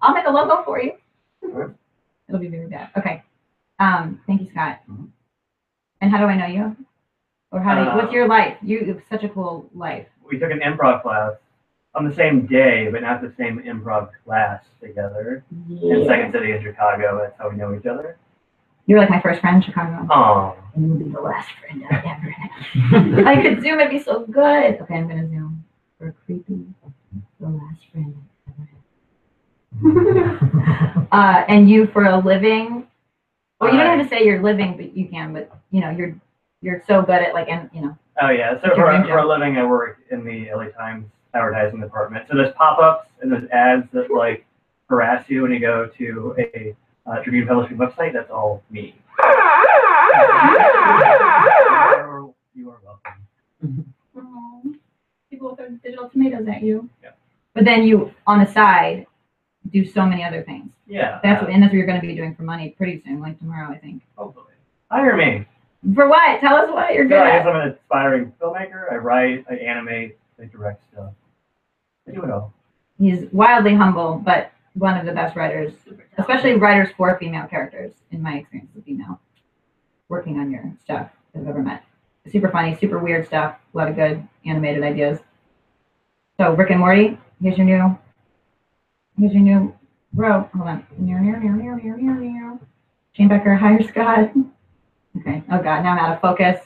I'll make a logo for you. It'll be very bad. Okay. Thank you, Scott. And how do I know you? Or how do you, what's your life? You have such a cool life. We took an improv class on the same day, but not the same improv class together. In Second City in Chicago. That's how we know each other. You're like my first friend in Chicago. Oh. And you'll be the last friend I ever had. If I could zoom, it'd be so good. Okay, I'm gonna zoom. For creepy, the last friend I ever had. And you for a living. Well, you don't have to say you're living, but you can. But you know, you're so good at like, and you know. Oh yeah. So What's your for dream a job? living, I work in the LA Times advertising department. So there's pop-ups and there's ads that like harass you when you go to a Tribune Publishing website. That's all me. You are welcome. People throw digital tomatoes at you. Yeah. But then you, on the side, do so many other things. Yeah. That's what, and that's what you're going to be doing for money pretty soon, like tomorrow, I think. Hopefully. Hire me. For what? Tell us what you're good So I guess at. I'm an aspiring filmmaker. I write, I animate, I direct stuff. I do it all. He's wildly humble, but one of the best writers, especially writers for female characters, in my experience with female, working on your stuff that I've ever met. Super funny, super weird stuff, a lot of good animated ideas. So Rick and Morty, here's your new row. Hold on. Shane Becker, hire Scott. Okay. Oh God, now I'm out of focus.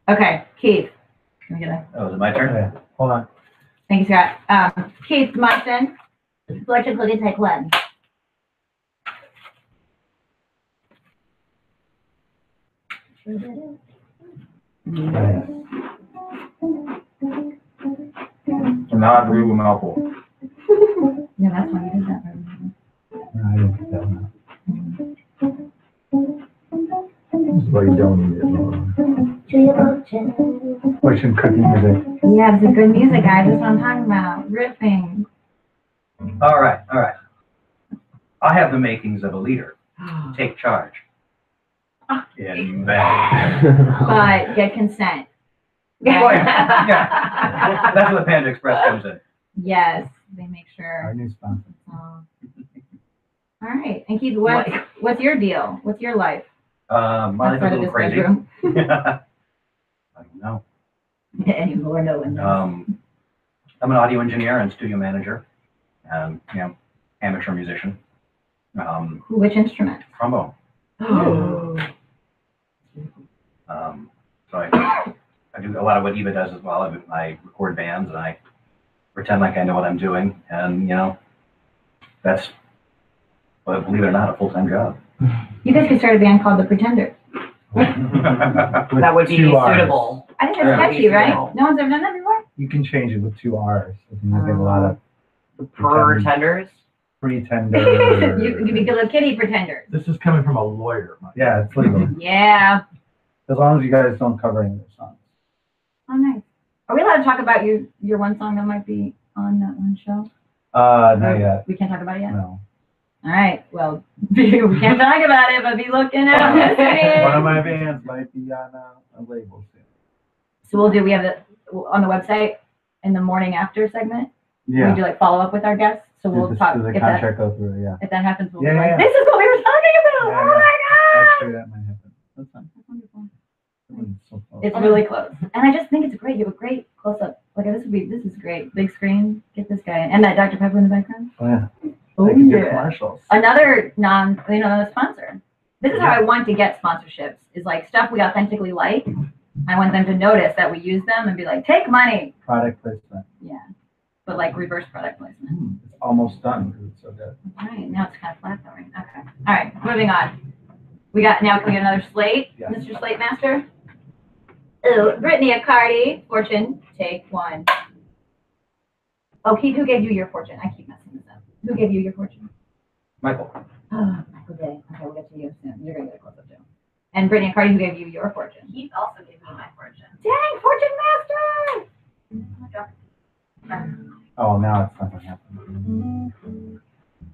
Okay, Keith. Can we get a Oh, is it my turn? Okay, hold on. thank you, Scott. Keith Munson. Fortune cookie take 1. Non-Rue mouthful. Yeah, that's why you did that. No, I didn't pick that one up. This is why you don't need it. Fortune cookie music. Yeah, this is good music, guys. That's what I'm talking about. Riffing. All right. I have the makings of a leader. Take charge. In bed. But get consent. Oh, yeah. That's where the Panda Express comes in. Yes, they make Our sure. new sponsor. All right. And Keith, what's your deal? What's your life? My life is a Outside of little this crazy. bedroom? I don't know. Anymore, no one knows. I'm an audio engineer and studio manager, and amateur musician. Which instrument? Trombone. Oh. So I do a lot of what Eva does as well. I record bands and I pretend like I know what I'm doing, and that's, well, believe it or not, a full-time job. You guys could start a band called The Pretenders. That would be 2 Rs. suitable. I think that's Yeah. catchy, right? Yeah. No one's ever done that before? You can change it with 2 R's. I think you'll get a lot of Pretenders. pretender. You could be Hello Kitty Pretenders. This is coming from a lawyer. Mike. Yeah, it's legal. Yeah. As long as you guys don't cover any of their songs. Oh, nice. Are we allowed to talk about your one song that might be on that one show? Not yet. We can't talk about it yet? No. All right. Well, we can't talk about it, but be looking at One of it. my bands might be on a label soon. So we have it on the website in the morning after segment. Yeah. We do like follow up with our guests. So we'll talk. Does the If contract go through? Yeah. that happens, we'll Yeah, be like, yeah. this is what we were talking about. Yeah, Oh my God. Actually, that might happen. That's fine. It's so close. It's really close. And I just think it's great. You have a great close up. Like this is great. Big screen. Get this guy in. And that Dr. Pepper in the background. Oh, yeah. Oh, I can do yeah. commercials. Another sponsor. This is how I want to get sponsorships, is like stuff we authentically like. I want them to notice that we use them and be like, take money. Product placement. Yeah. But like reverse product placement. It's almost done because it's so good. All right. Now it's kind of flat though, right? Okay. All right. Moving on. Can we get another slate? Yes. Mr. Slate Master? Oh, Brittany Accardi, fortune, take one. Oh, Keith, who gave you your fortune? I keep messing this up. Who gave you your fortune? Michael. Oh, Michael Day. Okay, we'll get to you soon. You're going to get a close up too. And Brittany Accardi, who gave you your fortune? Keith also gave me my fortune. Dang, fortune master! Oh, now it's not going to happen.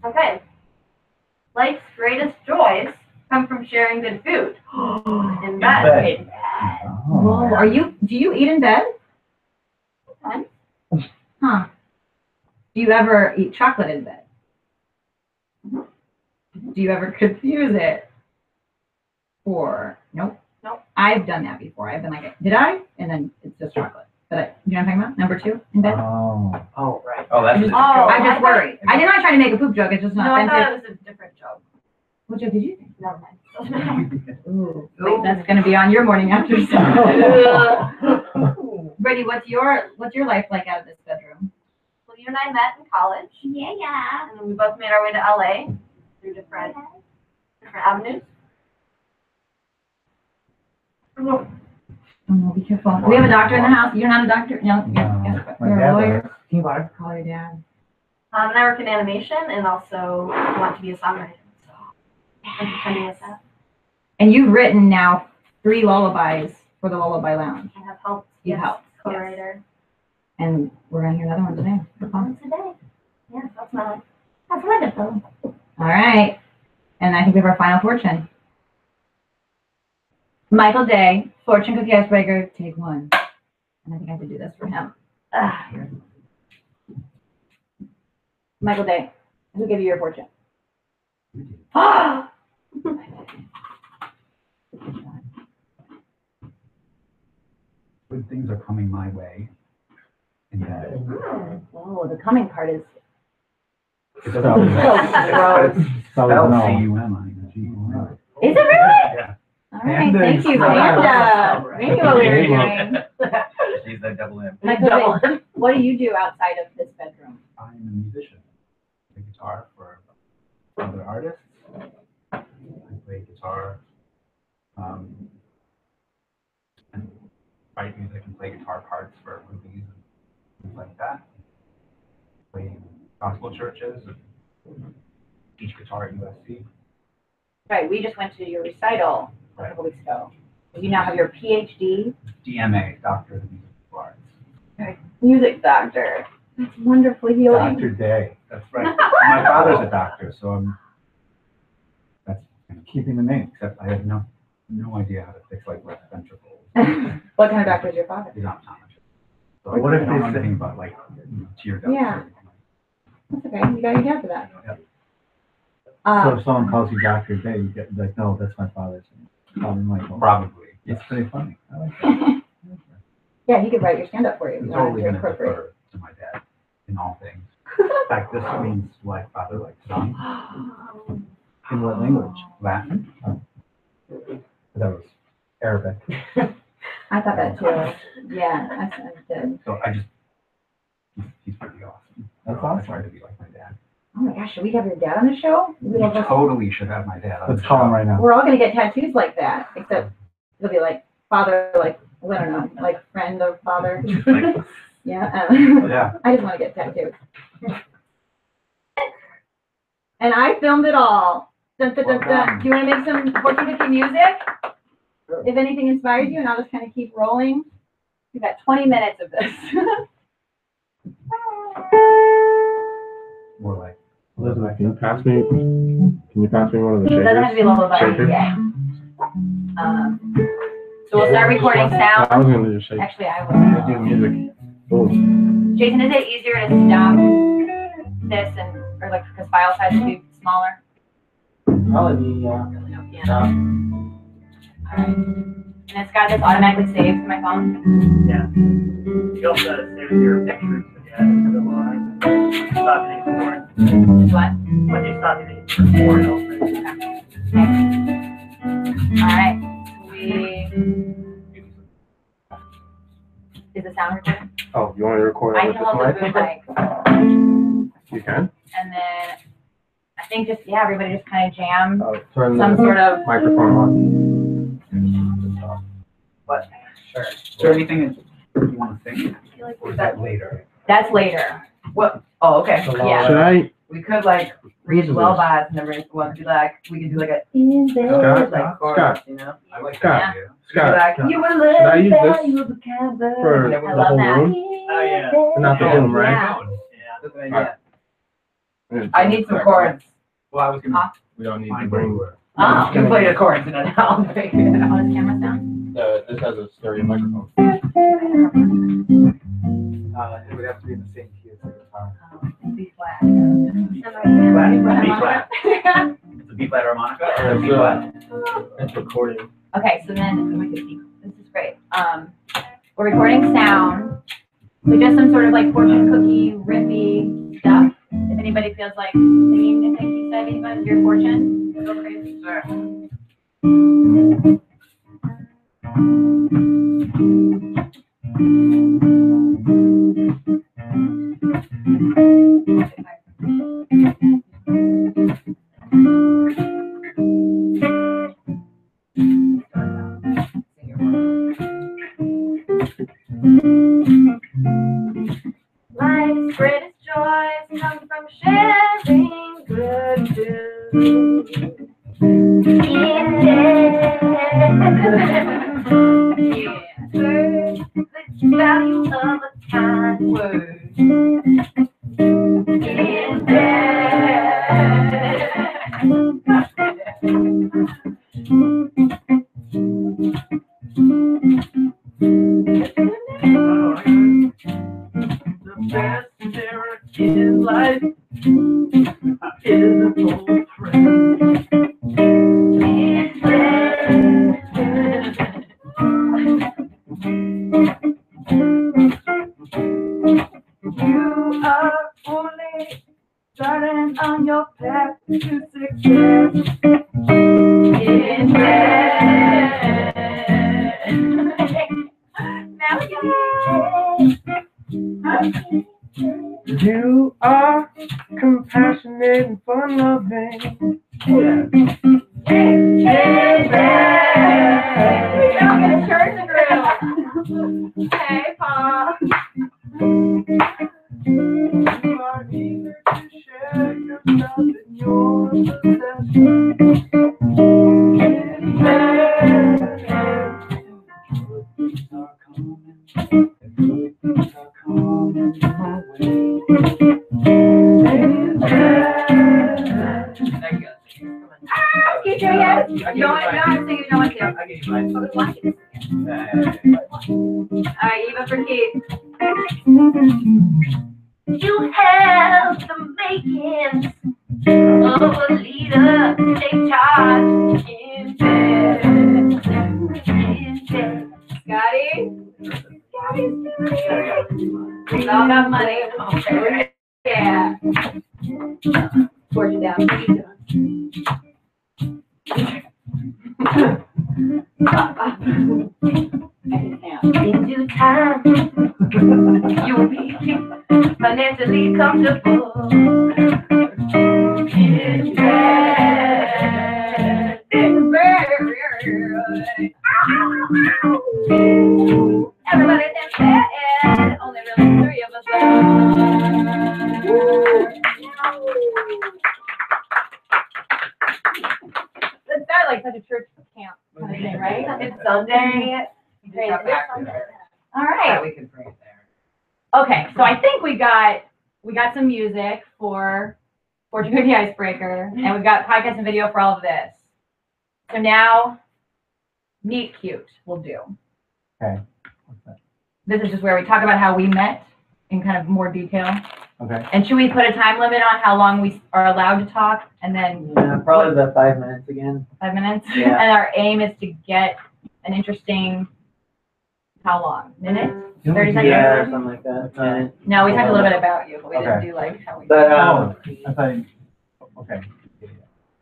Okay. Life's greatest joys come from sharing good food. In bed. Whoa, do you eat in bed? Sometimes. Huh. Do you ever eat chocolate in bed? Do you ever confuse it? Or, nope. I've done that before. I've been like, did I? And then it's just chocolate. But you know what I'm talking about? Number 2 in bed? Oh, right. Oh, that's I'm just worried. I did not try to make a poop joke. It's just not No, I authentic. thought it was a different joke. What joke did you think? Never mind. Ooh, wait, that's going to be on your morning after. Brittany, what's your life like out of this bedroom? Well, you and I met in college. Yeah. And then we both made our way to LA through different avenues. Oh no, be careful. Do we have a doctor in the house? You're not a doctor? No, my you're dad a lawyer. was. You are. Call your dad. And I work in animation and also want to be a songwriter. So I'm pretending with that. And you've written now 3 lullabies for the Lullaby Lounge. I have helped. You helped. Co-writer. And we're going to hear another one today. Once a day. Yeah, that's wonderful. All right. And I think we have our final fortune. Michael Day, fortune cookie icebreaker, take one. And I think I have to do this for him. Here. Michael Day, who gave you your fortune? Good things are coming my way. And Oh, the coming part is it's so gross. C-U-M-I-N-G. Is it really? Yeah. All right, thank you, Amanda. We knew what we were doing. She's that double M. Michael Day, what do you do outside of this bedroom? I'm a musician. I play guitar for other artists. I play guitar and write music and play guitar parts for movies and things like that. I play in gospel churches and teach guitar at USC. Right, we just went to your recital a couple weeks ago. You now have your PhD. DMA, Doctor of Music Arts. Music doctor. That's wonderfully healing. Dr. Day. That's right. My father's a doctor, so that's keeping the name. Except I have no idea how to fix like left ventricles. What kind of doctor is your father? He's an optometrist. So what if I don't know anything about like tear ducts? Yeah. That's okay. You got your dad for that. Yeah. So if someone calls you Dr. Day, you get like, no, that's my father's name. Probably Michael. Probably. It's pretty funny. I like that. Yeah, he could write your stand up for you. He's totally going to defer to my dad in all things. In fact, this means like father, like son. In what language? Latin? That was Arabic. I thought that too. Yeah, I did. So he's pretty awesome. That's awesome. I try to be like my dad. Oh my gosh, should we have your dad on the show? You totally should have my dad on the show. Let's call him right now. We're all going to get tattoos like that, except it'll be like father, like, I don't know, like friend of father. Yeah. Yeah. I just want to get tattooed. And I filmed it all. Dun, dun, dun, dun. Do you want to make some fortune cookie music? Sure. If anything inspires you, and I'll just kind of keep rolling. We've got 20 minutes of this. More like Elizabeth, can you pass me one of the It doesn't have to be lullaby. Shakers? Yeah. So we'll start recording sound. I was gonna just shake. Actually, I I do will. music. Boom. Jason, is it easier to stop this or like because file size would be smaller? Probably be, Yeah. Alright. And it's got this automatically saved to my phone. Yeah. You also have to save your pictures, but yeah, it's a line. Stop hitting record. What? When you stop hitting record, it'll say. Alright. Is the sound recording? Oh, you want me to record I it with can hold the this boom mic? mic. You can? And then I think just, yeah, everybody just kind of jam Turn some the sort of. microphone on. But, sure. Is there anything that you want to think? Or is that later? That's later. What? Oh, okay. Yeah. Should I? We could like read the lullabies and then we could do like we could do like a like chorus, Scott. you know? I like Scott. that idea. Scott, Like, you were should I use this you were covered. for And then the we're love whole that. room? Oh, yeah. Not the room, right? Yeah. That's an idea. I need some chords. Well, I was gonna. We don't need to Find bring. Oh. You can play the chords and then I'll make it. Oh, this camera's down. This has a stereo microphone. It would have to be in the same key as the guitar. B flat. B flat. It's a B flat harmonica or a B flat? It's recording. Okay, so then this is great. We're recording sound. So just some sort of like fortune cookie, riffy stuff. If anybody feels like singing, I think you said anybody your fortune. Go crazy. Sure. Life's greatest joys come from sharing good food. The value of a kind word. The best there in life is an old friend. You are only starting on your path to success. Now we go. You are compassionate and fun-loving. Yeah. We don't get a church grill. Hey, Paul. You are eager to share yourself and your possessions. Keep doing it. You don't have to sing if you don't want to. I gave you mine. All right, Eva for Keith. You have the makings of a leader. Take charge in bed. In bed. Scotty? We all got money. Okay. Yeah. Forge it down. In due time, you'll be financially comfortable. In bed. In bed. Everybody's in bed. Only really 3 of us It's not like such a church camp kind of thing, right? It's Sunday. Crazy. All right. We can bring it there. Okay, so I think we got some music for Fortune Cookie Icebreaker, and we've got podcast and video for all of this. So now, Meet Cute will do. Okay. What's that? This is just where we talk about how we met in kind of more detail. Okay. And should we put a time limit on how long we are allowed to talk? And then Yeah, probably the 5 minutes again. 5 minutes? Yeah. And our aim is to get an interesting, how long? Minute? 30 seconds? Yeah, or something like that. Minute. No, we talked a little bit about you, but we didn't Okay. do like how we. But, Oh, I thought, okay.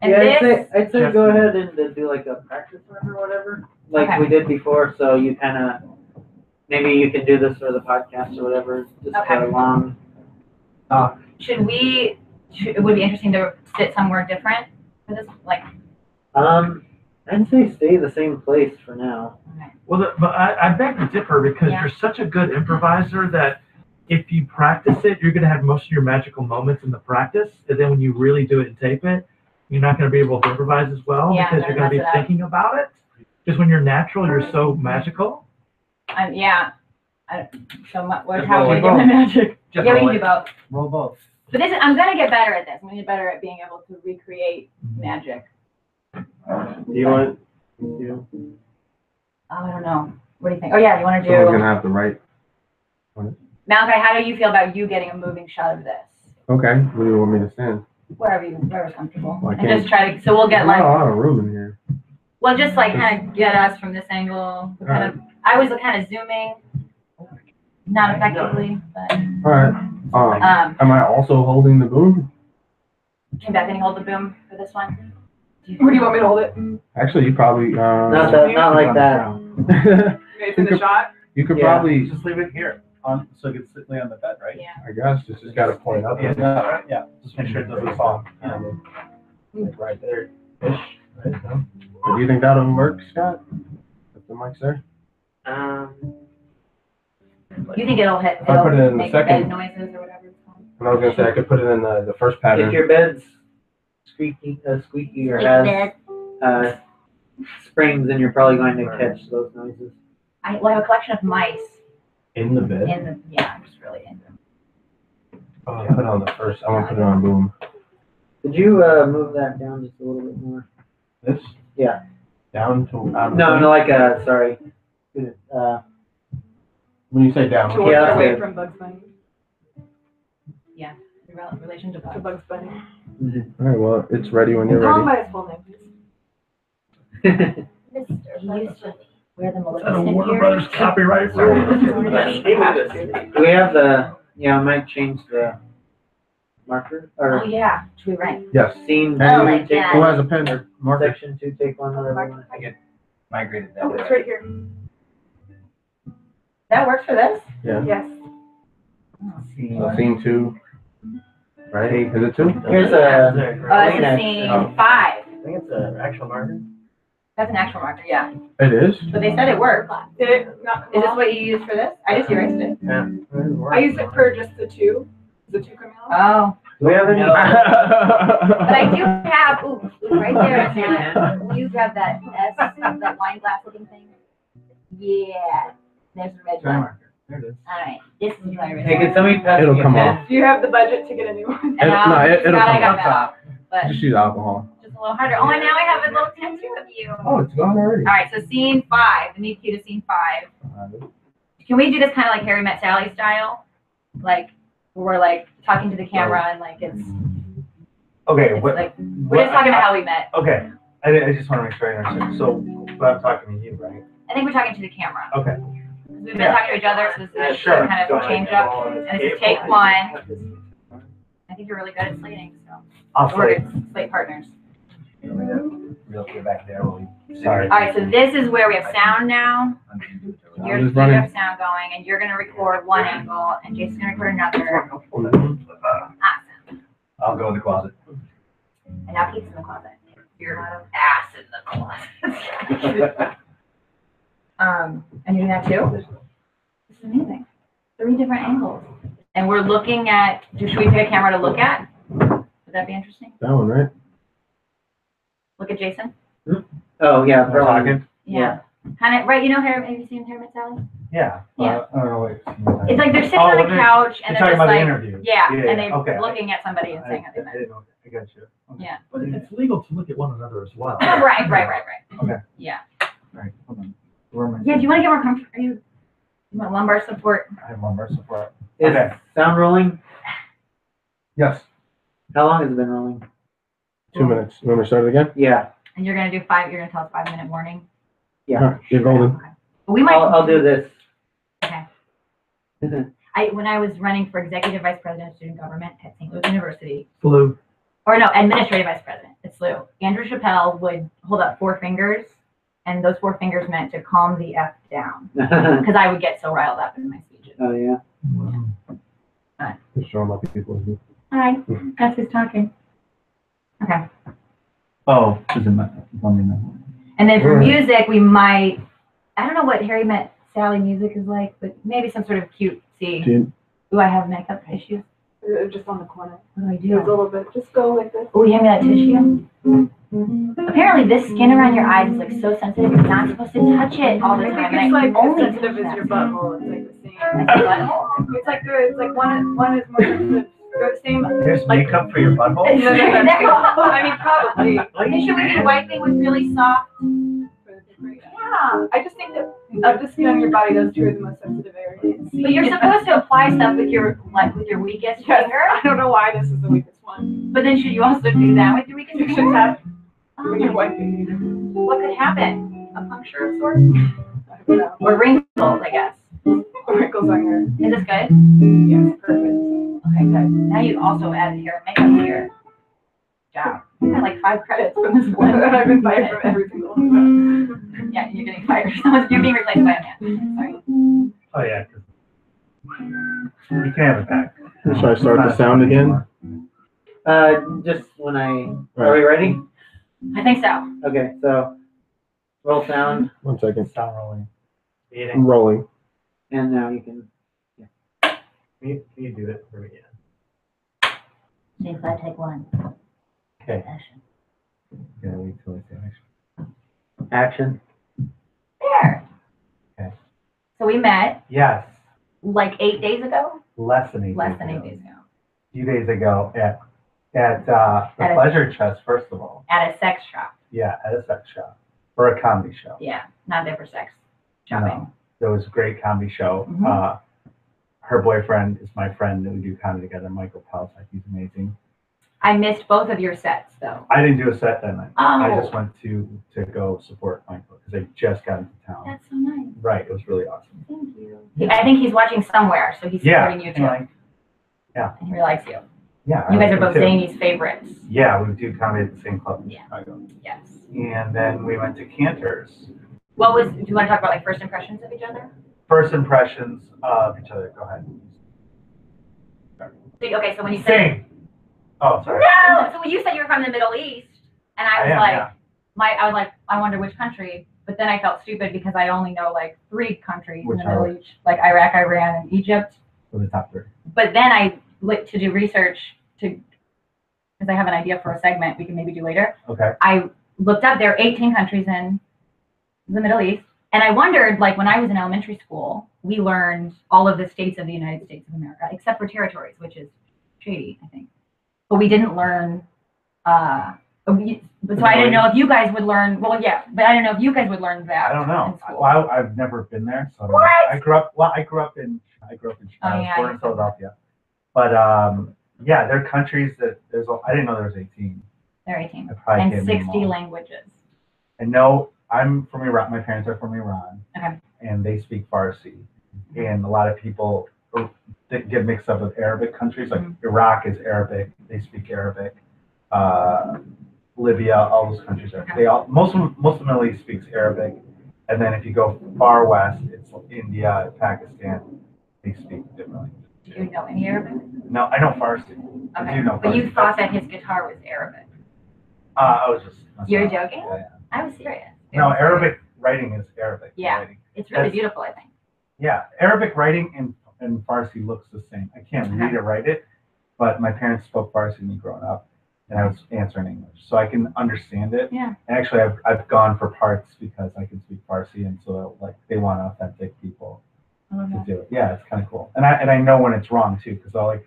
And yeah, this, I'd say go ahead and do like a practice run or whatever, like Okay. we did before. So you kind of, maybe you can do this for the podcast or whatever, just Okay. for a long talk. it would be interesting to sit somewhere different for this, like, I'd say stay the same place for now. Well, but I beg to differ because Yeah. you're such a good improviser that if you practice it, you're going to have most of your magical moments in the practice. And then when you really do it and tape it, you're not going to be able to improvise as well Yeah, because you're going to be mess it up. thinking about it. Because when you're natural, you're so magical. yeah. So much, Just how roll we it. do my magic. Just Yeah, we roll can it. do both. Roll both. But this, I'm gonna get better at this. I'm gonna get better at being able to recreate magic. Do you want? You Oh, I don't know. What do you think? Oh yeah, you want to Someone's do? gonna have to write. Malachi, how do you feel about you getting a moving shot of this? Okay, where do you want me to stand? Wherever's comfortable. Well, I And can't- just try to. So we'll get There's not a like, lot of room in here. well, just like kind of get us from this angle. Kind of. I was kind of zooming, not effectively, but. All right. Am I also holding the boom? Can Bethany hold the boom for this one? Where do you want me to hold it? Actually, you probably. Not like that. It's in the shot? You could Yeah. probably. Just leave it here on, so it can lay on the bed, right? Yeah. I guess just got to point up. Yeah, yeah. Just make sure it doesn't fall. Like right there, ish. Right, no? But do you think that'll work, Scott? If the mic's there. You think it'll hit? If I put it in the make second- bed noises or whatever it's called. And I was gonna say I could put it in the first If pattern. your bed's squeaky or has springs, then you're probably going to catch those noises. I have a collection of mice In the bed. in the, yeah, I'm just really into them. Oh, I put it on the first. I want to put it on boom. Could you move that down just a little bit more? This. Yeah. Down to. No, like sorry. When you say down. Towards Yeah, away okay. from Bugs Bunny. Yeah, in relation to To bugs. Bugs Bunny. All right. Well, it's ready when you're Call him ready. by his full name, please. He used to wear the Is that a Maleficent Warner ears. Brothers copyright? Do we have the? Yeah, I might change the marker Oh or yeah, should we write? Yes. scene. Oh, two, like take that. Who one, has a pen or marker? Section 2, take one, whatever. you want. Migrated that Oh, way. it's right here. That works for this? Yeah. Yes. So scene 2. Right? Is it 2? Here's Oh, that's Kleenex. a scene Oh. 5. I think it's an actual marker. That's an actual marker, yeah. It is. But they said it worked. Did it not come Is this off? what you used for this? I just erased it. Yeah. I used it for just the two. The two coming off. Oh, Do we have any? but I do have, right there. is that- Will you grab that S, that wine glass looking thing? Yeah. There's the red one. There it is. Alright, this is my red Hey, one. could somebody pass It'll me a come pen? off. Do you have the budget to get a new one? And It'll- no, it'll God, I come got up that off, but Just use alcohol. just a little harder. Oh, and now I have a little tattoo of you. Oh, it's gone already. Alright, so scene 5, the meet cute is scene 5. Can we do this kind of like Harry Met Sally style? Like, where we're like talking to the camera and like it's Okay, It's what? like, we're just talking about how we met. Okay, I just want to make sure I understand. So, but I'm talking to you, right? I think we're talking to the camera. Okay. We've been talking to each other, so this is Sure. kind of a change up. And this is take 1. I think you're really good at slating, so I'll we're say. good slate partners. We'll get back there. Sorry. All right, so this is where we have sound now. You're just you running. have sound going, and you're gonna record one angle, and Jason's gonna record another. Awesome. I'll go in the closet. And now Pete's in the closet. You're a lot of ass in the closet. And you're doing that too? This is amazing. 3 different angles. And we're looking at, should we pick a camera to look at? Would that be interesting? That one, right? Look at Jason? Oh, yeah, We're probably. talking? Yeah. Kind of, right, you know, have you seen Harry Met Sally? Yeah. Yeah. I don't know what. It's like they're sitting Oh, on a when couch and you're they're talking just about the like, interview. yeah, Yeah, and they're okay. looking at somebody and saying I something. didn't know. I got you. Okay. Yeah. But it's legal to look at one another as well. Right. Okay. Yeah. All right. Hold on. Where am I? Yeah, do you want to get more comfortable? You want lumbar support? I have lumbar support. Is Okay. sound rolling? Yes. How long has it been rolling? 2 minutes. You want me to start it again? Yeah. And you're gonna do 5. You're gonna tell us 5-minute warning. Yeah. You're golden. But we might. I'll do this. Okay. When I was running for executive vice president of student government at St. Louis University, Flu. or no, administrative vice president at SLU, Andrew Chappelle would hold up 4 fingers, and those 4 fingers meant to calm the F down, because I would get so riled up in my speeches. Oh yeah. Just showing my people. All right, that's who's talking. Okay. Oh, is it let me know. And then for Right. music, we might, I don't know what Harry Met Sally music is like, but maybe some sort of cutesy. Do I have makeup issues? Just on the corner. What do I Just do? a little bit. Just go like this. Oh, you hand me that tissue? Apparently this skin around your eyes is like so sensitive, you're not supposed to touch it all the I time. think and it's like only as sensitive touch as your that. butthole. It's like the same. Butthole? It's like one is more sensitive. They're the same. Here's makeup for your butthole. No. I mean, probably. Okay, should we be wiping with really soft? Yeah. I just think that of the skin on your body, those two are the most sensitive areas. But you're supposed to apply stuff with your weakest finger. I don't know why this is the weakest one. But then should you also do that with your weakest You should finger? tap when you're wiping. What could happen? A puncture of sorts? I don't know. Or wrinkles, I guess. Wrinkles on your. Is this good? Yes, perfect. Okay, good. Now you also added hair and makeup here. Good job. You got like 5 credits from this one. I've been fired from every single one. Yeah, you're getting fired. You're being replaced by a man. Sorry. Oh yeah. You can have it back. Should I start the sound again? Just when are we ready? I think so. Okay, so roll sound, 1 second. Sound rolling. I'm rolling. and now you can. Can you do that for me? See if I take 1. Okay. Action. Yeah, wait till I say action. Action. There. Okay. So we met Yes. like 8 days ago? Less than 8 Less days than 8 ago. days ago. A few days ago at the At a- Pleasure Chest, first of all. At a sex shop. Yeah, at a sex shop. For a comedy show. Yeah, not there for sex shopping. No, there was a great comedy show. Mhm. Her boyfriend is my friend that we do comedy together, Michael Pelsack. He's amazing. I missed both of your sets though. I didn't do a set that night. Oh. I just went to go support Michael because I just got into town. That's so nice. Right, it was really awesome. Thank you. I think he's watching somewhere, so he's supporting you too. Like, And he really likes you. yeah. You I guys are like both him too. Zany's favorites. Yeah, we do comedy at the same club in Yeah. Chicago. Yes. And then we went to Cantor's. What was, do you want to talk about like first impressions of each other? First impressions of each other. Go ahead. Okay, so when you said, Sing. Oh, sorry. no, so when you said you were from the Middle East, and I was like, yeah. I was like, I wonder which country, but then I felt stupid because I only know like 3 countries Which in the Middle are? East, like Iraq, Iran, and Egypt. For the top 3. But then I went to do research because I have an idea for a segment we can maybe do later. Okay. I looked up, there are 18 countries in the Middle East. And I wondered, like when I was in elementary school, we learned all of the states of the United States of America, except for territories, which is shady, I think. But we didn't learn, so I didn't know if you guys would learn, well, yeah, but I didn't know if you guys would learn that. I don't know. in school. Well, I've never been there, so What? I grew up in I grew up in Chicago. Oh, I was yeah, born you in said Philadelphia. But yeah, there are countries that I didn't know there was 18. There are 18. I probably And can't name them 60 all. languages. And no, I'm from Iran. My parents are from Iran. Okay. And they speak Farsi. And a lot of people get mixed up with Arabic countries. Like Iraq is Arabic. They speak Arabic. Libya, all those countries are. They all most of the Middle East speaks Arabic. And then if you go far west, it's India, Pakistan. They speak differently. Do you know any Arabic? No, I know Farsi. I Okay. do know But you Farsi. thought that his guitar was Arabic. I was just. You're joking? Yeah, yeah. I was serious. No, Arabic writing is Arabic Yeah. writing. It's really That's- beautiful, I think. Yeah, Arabic writing and Farsi looks the same. I can't read or write it, but my parents spoke Farsi to me growing up, and I was answering English, so I can understand it. Yeah. And actually, I've gone for parts because I can speak Farsi, and so like they want authentic people to do it. Yeah, it's kind of cool. And I know when it's wrong too, because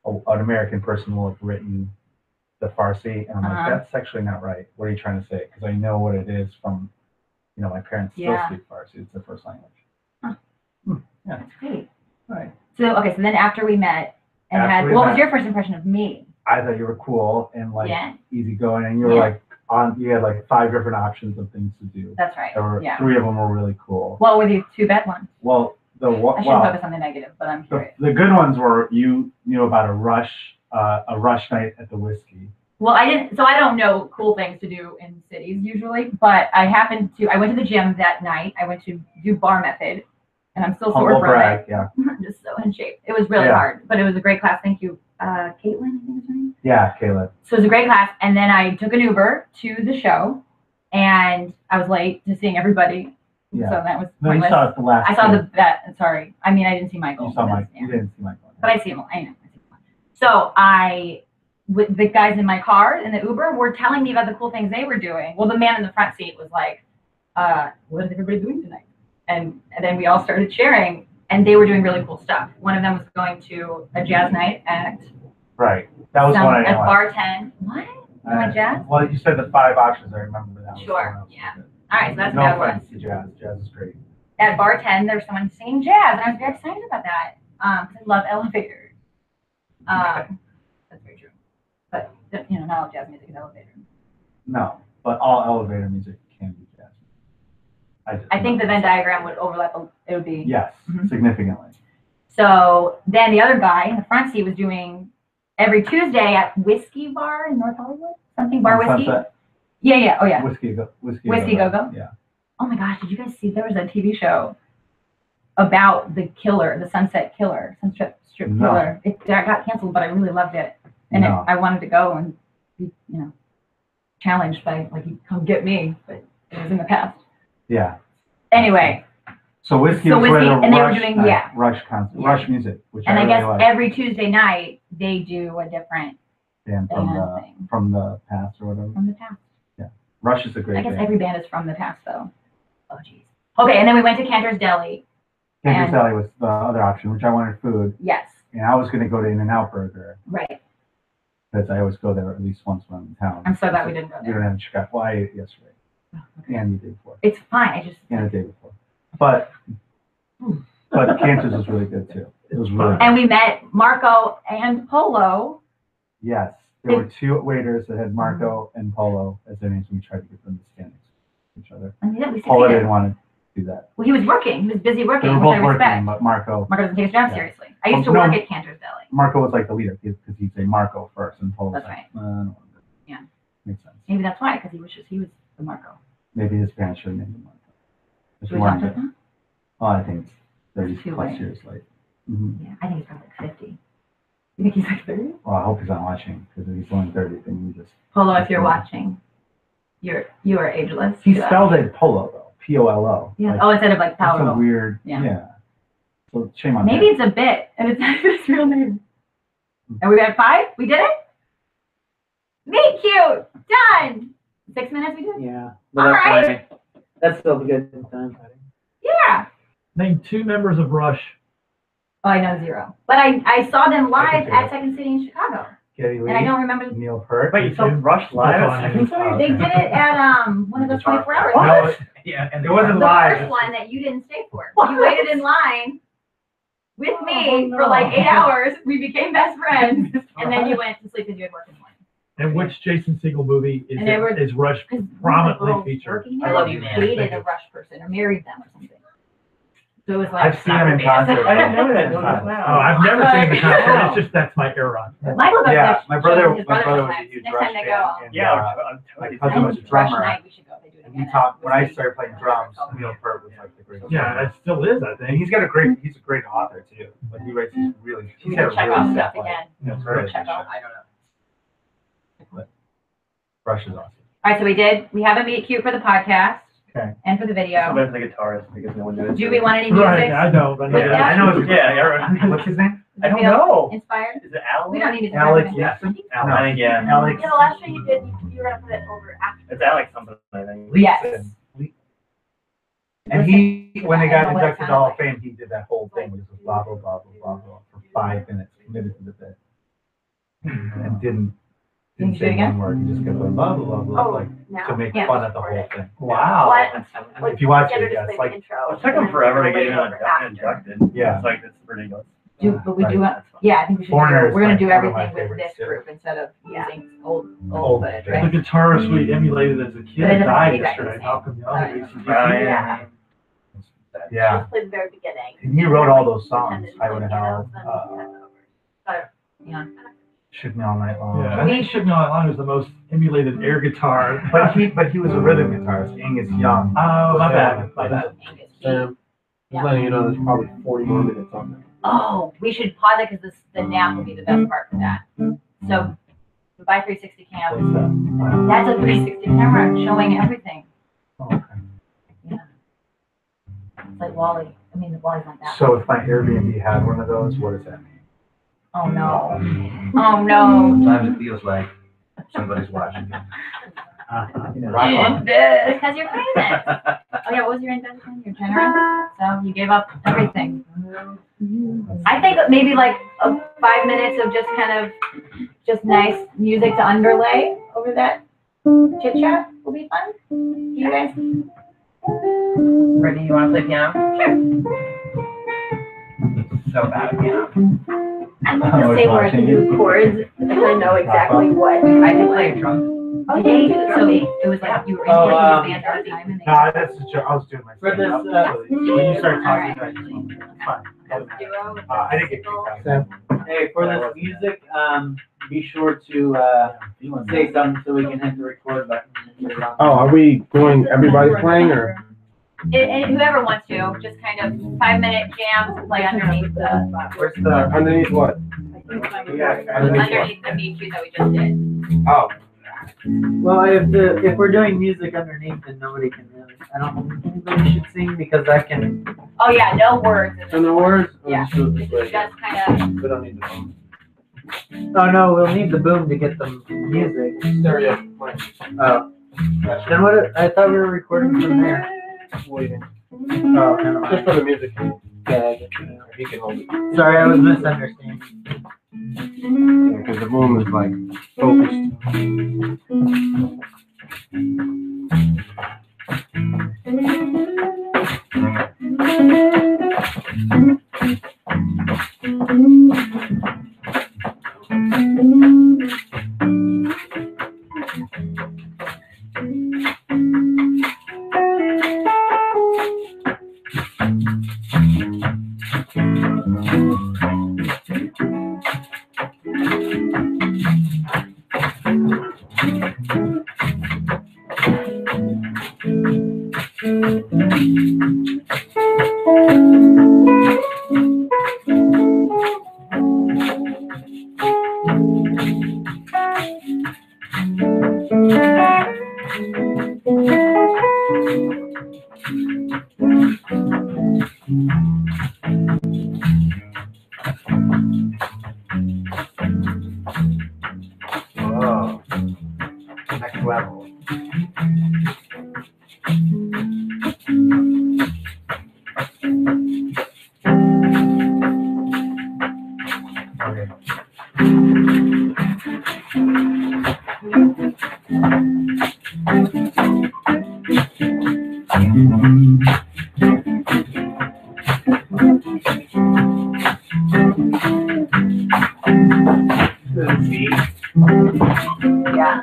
an American person will have written the Farsi, and I'm like, that's actually not right. What are you trying to say? Because I know what it is from, my parents still speak Farsi. It's their first language. Huh. Yeah. That's great. Right. So, okay, so then after we met and what was your first impression of me? I thought you were cool and easygoing, and you were you had like 5 different options of things to do. That's right. There were 3 of them were really cool. What were the 2 bad ones? Well, I shouldn't focus on the negative, but I'm curious. The good ones were you knew about a rush night at the whiskey. Well, I don't know cool things to do in cities usually, but I went to the gym that night. I went to do bar method, and I'm still sore from it. Yeah. I'm just so in shape. It was really hard, but it was a great class. Thank you, Caitlin, I think is her name. Yeah, Caitlin. So it was a great class, and then I took an Uber to the show, and I was late to seeing everybody. Yeah. So that was pointless. You saw it the last. I saw the bet. Sorry, I mean I didn't see Michael. You saw Michael. You didn't see Michael. But I see him. I know. So the guys in my car in the Uber were telling me about the cool things they were doing. Well, the man in the front seat was like, "What is everybody doing tonight?" And then we all started sharing, and they were doing really cool stuff. One of them was going to a jazz night at. Right. That was one I at Bar 10. What? Jazz? Well, you said the 5 options. I remember that. Sure. Yeah. All right. So that's no bad offense one. to jazz. Jazz is great. At Bar 10, there's someone singing jazz, and I was very excited about that. I love elevators. That's very true. But not all jazz music is elevator. No, but all elevator music can be jazz. I think the Venn diagram would overlap. It would be. Yes, significantly. So then the other guy in the front seat was doing every Tuesday at Whiskey Bar in North Hollywood. Something bar whiskey. Sunset? Yeah. Oh yeah. Whiskey Go Go. Yeah. Oh my gosh! Did you guys see? There was a TV show about the killer, the Sunset Killer, Sunset Strip Killer. It got canceled, but I really loved it, and I wanted to go and be, challenged by you come get me, but it was in the past. Yeah. Anyway. So whiskey was where and they were doing Rush concert, Rush music, which and I guess really like. every Tuesday night they do a different band from the past or whatever. From the past. Yeah. Rush is a great band. I guess every band is from the past though. Oh geez. Okay, and then we went to Cantor's Deli. Cantor's Deli was the other option, which I wanted food. Yes. And I was going to go to In-N-Out Burger. Right. Because I always go there at least once when I'm in town. I'm so glad we didn't go there. We don't have Chicago. Well, I ate it yesterday. Oh, okay. And the day before. It's fine. And the day before. But Cantor's was really good too. It was really good. And we met Marco and Polo. Yes. There were 2 waiters that had Marco and Polo as their names, and we tried to get them to stand next to each other. Polo didn't want to do that. Well, he was working. He was busy working, They were which both I respect. working, but Marco doesn't take his job seriously. I used to work at Cantor's Deli. Marco was like the leader because he'd say Marco first, and Polo was That's like, right. I don't want to do it. Yeah. Makes sense. Maybe that's why, because he was the Marco. Maybe his parents should have named him Marco. Should we talk about that? Oh, I think it's 30 Too plus late. years late. Mm-hmm. Yeah, I think he's probably like 50. You think he's like 30? Well, I hope he's not watching, because if he's only 30, then you just... Polo, if you're watching, you are ageless. He spelled it Polo, though. P-O-L-O. Yeah. Instead of like Paolo. It's a weird... Yeah. So shame on Maybe that. it's a bit, and it's not his real name. And we got 5? We did it? Meet cute! Done! 6 minutes we did? Yeah. All right. That's still a good time. Yeah. Name 2 members of Rush. Oh, I know 0. But I saw them live at Second City in Chicago. Geddy Lee, And I don't remember. Neil Peart. Wait, you saw Rush live at Second City? They did it at one of those 24 hours. No, yeah, and it wasn't The live. first one that you didn't stay for. You waited in line with me for like 8 hours. We became best friends. And then you went to sleep because you had work in the morning. And which Jason Segel movie is Rush Because prominently featured? I love you, man. Dated a Rush person or married them or something. So it was like. I've seen him in concert. I didn't know that. until just Oh, now. I've never seen the concert. It's just that's my era. Michael goes Yeah, to my brother his was a sometimes. huge Next Rush time they fan. go. And, Yeah, my I'm cousin was a Rush drummer. night, we should go. They do it And he again. taught, when I started playing drums, Neil Peart was like the greatest. Yeah, it still is, I And think. he's a great author too. Like he writes these really, We he's got can a check really off sick stuff life. again. Yeah, it's really Check good off. shit. I don't know. Rush is awesome. All right, so we have a meet cute for the podcast. Okay. And for the video. Somebody's the guitarist because no one knew it. Do we want any music? Right, I know. But Yeah. I know. Yeah. What's his name? I don't know. Inspired? Is it Alex? We don't need to. Alex Yeah. Nixon? Alex. I think yeah. Alex. Yeah, the last show you did, you were gonna put it over after. It's Alex something. I think. Yes. Leeson. And he, when they I don't got know what it inducted to the sounded Hall like. of Fame, he did that whole thing, which was blah, blah, blah, blah, blah, blah, for 5 minutes, committed to the bit. And didn't Can you do it say again? one word, he just kept going blah, blah, blah, blah, Oh, like, now. to make Yeah. fun of the whole thing. Wow. What? If you watch Sandra it, yeah, just it's played the like, intro. It took them forever to get Later after. inducted. Yeah. It's like, it's ridiculous. But we Right. do, yeah, I think we should Foreigner do, is we're gonna like do one of my everything with favorites, this too. group instead of using old Old footage, thing. right? The guitarist we emulated as a kid But it doesn't died make yesterday. sense. Malcolm Young. Alright. ACDC. Yeah. yeah. Just played the very beginning. And he wrote all those Pretended songs, to Highway to play Hell, pianos, then Yeah. Shook Me All Night Long. Yeah, I think Shook Me All Night Long was the most emulated air guitar. But he was a rhythm guitarist, Angus Young. Oh, my was bad. there. My bad. Just letting you know there's probably 40 more minutes on there. Oh, we should pause it because the nap will be the best part for that. So, the Buy 360 cam, What's that? that's a 360 camera showing everything. Oh, okay. Yeah. It's like Wally. I mean, the Wally's not that. So if my Airbnb had one of those, what does that mean? Oh no. Oh no. Sometimes it feels like somebody's watching you. Rock on. Because you're famous. Oh yeah, what was your intention? You're generous. So you gave up everything. I think that maybe like 5 minutes of just kind of just nice music to underlay over that chit chat will be fun. Do you guys? Brittany, you want to play piano? So bad at piano. I love to say where I can do chords, and I know exactly what. I can play a drum. Oh, yeah, you do the So drumming. it was like you were Oh, in the band all the time and they. No, that's a joke. I was doing my For this, stand-up, so when you start talking, Alright. I just want to, it's fine. Duo with I didn't get single. kicked out. Hey, for this music, be sure to say something so we can hit the record button. Oh, are we going, everybody's playing or? And whoever wants to, just kind of 5-minute jam to play underneath the, Where's the? Underneath what? underneath the beat sheet that we just did. Oh, Well, if we're doing music underneath, then nobody can really. I don't think anybody should sing because I can. Oh yeah, no words. in the words? Or Yeah. just do it this way? Just kind of, We don't need the phone. Oh no, we'll need the boom to get the music. Stereo. Oh. Then what? I thought we were recording from there. Waiting. Oh, never Just mind. for the music. Yeah, he can hold it. Sorry, I was misunderstanding. Because the boom is like focused. Whoa. Next level. Okay. yeah.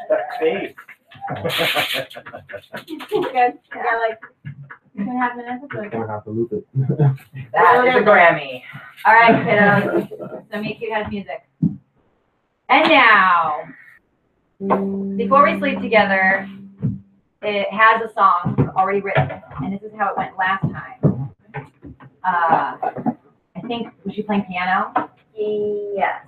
That face. Good. Yeah, like 2.5 minutes. Just gonna have to loop it. That is a Grammy. All right, kiddos. So Meet Cute has music. And now, before we sleep together, it has a song already written, and this is how it went last time. I think, was she playing piano? Yes.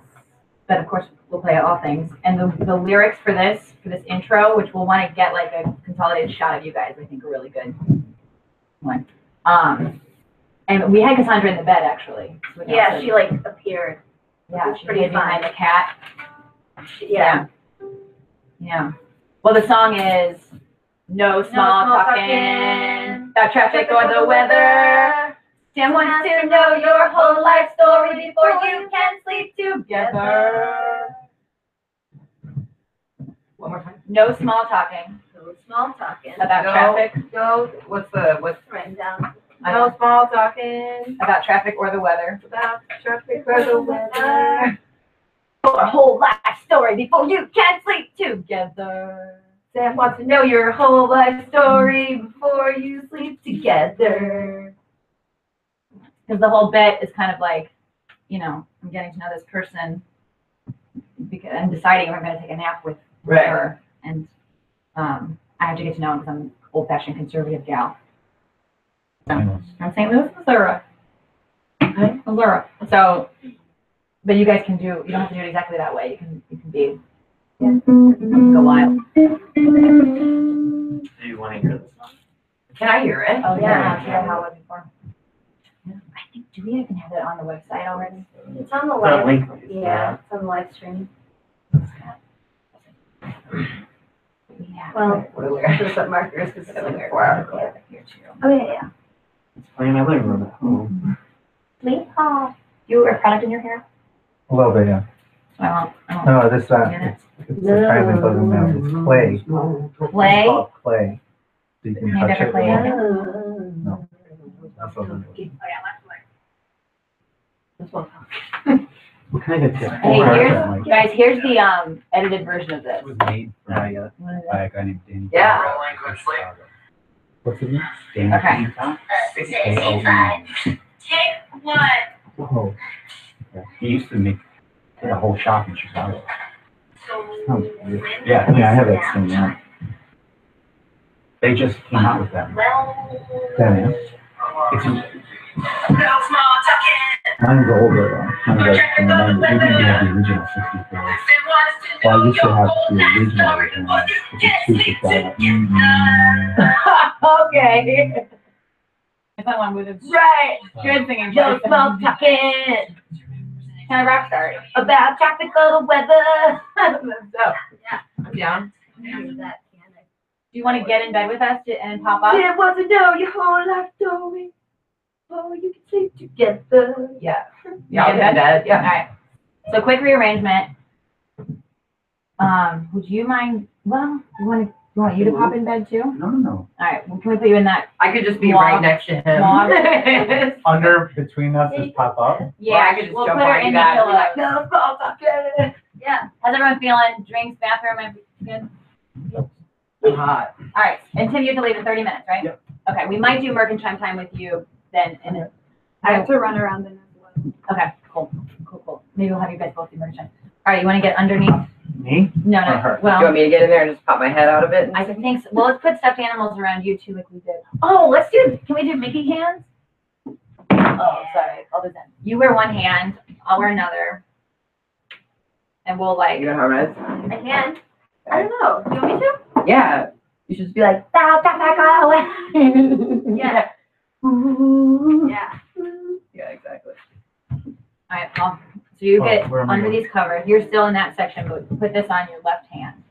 But of course, we'll play all things. And the lyrics for this intro, which we'll want to get like a consolidated shot of you guys, I think are really good one. And we had Cassandra in the bed actually. So Yeah, she like appeared. Yeah, she pretty hid behind fun. the cat. Yeah. Yeah. Well, the song is No Small Talking About Traffic or the Weather. Sam wants to know your whole life story before you can sleep together. One more time. No small talking No small talking. about traffic. No, what's Written down. no small talking About traffic or the weather. about traffic or the weather? Your whole life story before you can sleep together. Sam wants to know your whole life story before you sleep together. Because the whole bit is kind of like, you know, I'm getting to know this person because I'm deciding if I'm going to take a nap with Right. her. And I have to get to know him because I'm an old-fashioned conservative gal. So, from St. Louis, Missouri. Okay, Missouri. So, but you guys can do, you don't have to do it exactly that way. You can be, go wild. Do you want to hear this song? Can I hear it? Oh, Yeah. yeah, how was it before? I think, do we even have it on the website already? It's on the The live. link. Yeah, it's on the live stream. Yeah. Well, There's some markers because it's like a 4-hour clip. oh yeah. It's playing in my living room at home. Sleep off. You wear product in your hair? A little bit, yeah. I don't. No, this, Yeah. it's a kind of doesn't matter. It's clay. Clay? It's called clay. So you can Hand touch over it. clay. No. That's what I'm doing. What kind of tip? Hey, Alright. here's the edited version of this. It was made Oh, yeah. What is it? by a guy named Danny. Yeah. What's his name? Danny. Okay. K-O-E. Oh. Yeah. He used to make a whole shop in Chicago. Oh, yeah, I have that thing, yeah. They just came out with that. Yeah, it's mine's older though. Mine's like from the 90s. We didn't have the original 64. Well, I used to have the original one, which is super fat. Okay. If I want to move it. Right. Good singing. No voice. small talking Kind of rock star. about traffic or the weather. So, Yeah. I'm down. Use that can. Do you want to get in bed with us and pop up? Sam wants to know your whole life story before you can sleep together. Yeah. Yeah, I'll get in bed. All Yeah. right. So quick rearrangement. Would you mind? Well, you want you to pop in bed too? No. All right. Well, can we put you in that? I could just be Log- right next to him. log- Under, between us is pop up. Yeah. Or I could just we'll jump put her on you in the guys and be pillows. like, no small talking. Yeah. How's everyone feeling? Drinks, bathroom, everything good? I'm hot. All right. And Tim, you have to leave in 30 minutes, right? Yep. Okay. We might do mercantile time with you then. And I have to run around in as well. okay. Cool. Maybe we'll have you guys both do mercantile. All right. You want to get underneath? Me? No. Or her? You want Well, me to get in there and just pop my head out of it? I think so. Well, let's put stuffed animals around you too, like we did. Oh, let's do. Can we do Mickey hands? Oh, sorry. I'll do that. You wear one hand. I'll wear another. And we'll like. You know how it is? I can. I don't know. Do you want me to? Yeah. You should just be like, bow, traffic, go away. Yeah. Ooh. Yeah. Yeah, exactly. All right. Well, so you Oh, get where am I under going? these covers. You're still in that section, but put this on your left hand,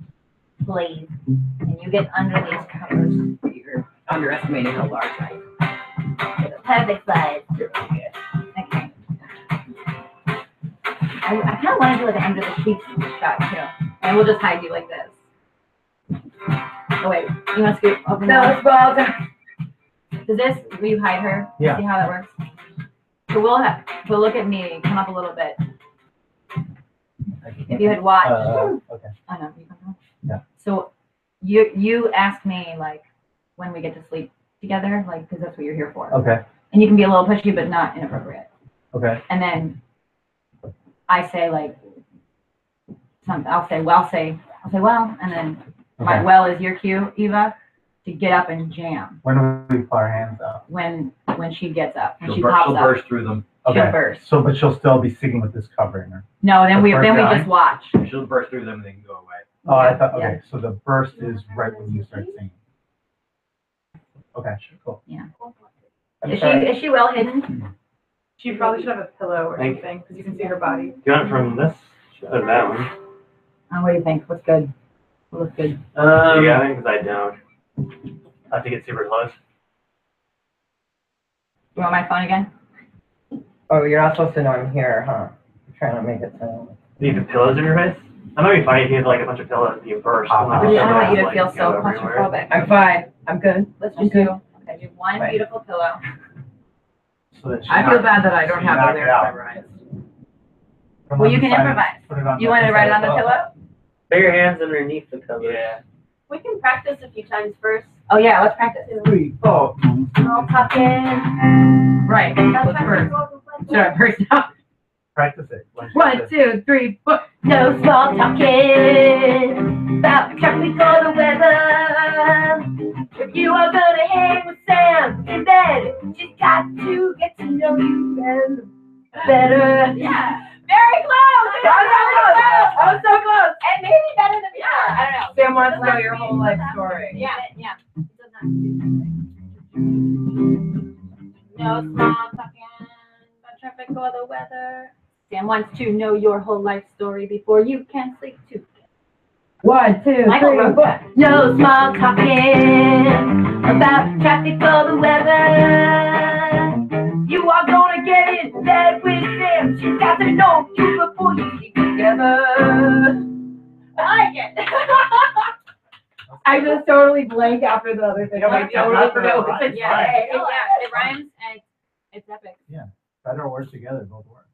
please. And you get under these covers. You're underestimating how large I am. Perfect size. Okay. I kind of want to do like an under the sheets shot too. And we'll just hide you like this. Oh wait, you want to scoot open No, it's ball. Does this, will you hide her? Yeah. See how that works? So we'll look at me, come up a little bit. If you had watched, Okay. I know, you can come. Yeah. So you ask me like when we get to sleep together, like, because that's what you're here for. Okay. And you can be a little pushy, but not inappropriate. Okay. And then I say like something. I'll say well, and then my Okay. well is your cue, Eva. to get up and jam When do we put our hands out? when she gets up, when she She'll pops up. burst through them. She'll burst. So, but she'll still be singing with this covering her. No, then The we first time? just watch. She'll burst through them and they can go away. Oh, I thought, Yeah. okay, so the burst is right when you start singing. Okay, cool. Yeah. I'm Is sorry. she well hidden? She probably should have a pillow or Thank- something, because you can see her body. You want it from this or that one? What do you think? What's good? What looks good? You got it? Because I don't. I have to get super close. You want my phone again? Oh, you're not supposed to know I'm here, huh? I'm trying to make it sound. Do you have pillows in your face? That might be funny if you have like a bunch of pillows and you burst. I and, like, I don't want you to like, feel go so everywhere. claustrophobic. I'm fine. I'm good. Let's I'm just good. do one Right. beautiful pillow. So that she I feel knock- bad that I don't she have knock it it there out. memorized. From Well, you one can side, improvise. put it on You the want to other write it side on the of pillow? Put your hands underneath the cover. Yeah. We can practice a few times first. Oh yeah, let's practice. 3, 4. Small talking. Right. Let's first. Should I first now? Practice it. 1, 2, 3, 4. No small talking about the traffic or the weather. If you are gonna hang with Sam in bed, she's got to get to know you better. Yeah. Very close. I was so close. And maybe better than before. I don't know. Sam wants to know your whole life story. Yeah, yeah. No small talking about traffic or the weather. Sam wants to know your whole life story before you can sleep too. 1, 2, Michael 3, wrote 4. that. No small talking about traffic or the weather. You are gonna get in bed with Sam. She's got to know you before you sleep together. I like it. I just totally blank after the other thing. Yeah, Like, but totally not forgot the what rhyme. to Yeah. say. Yeah, it rhymes and it's epic. Better words together, both work.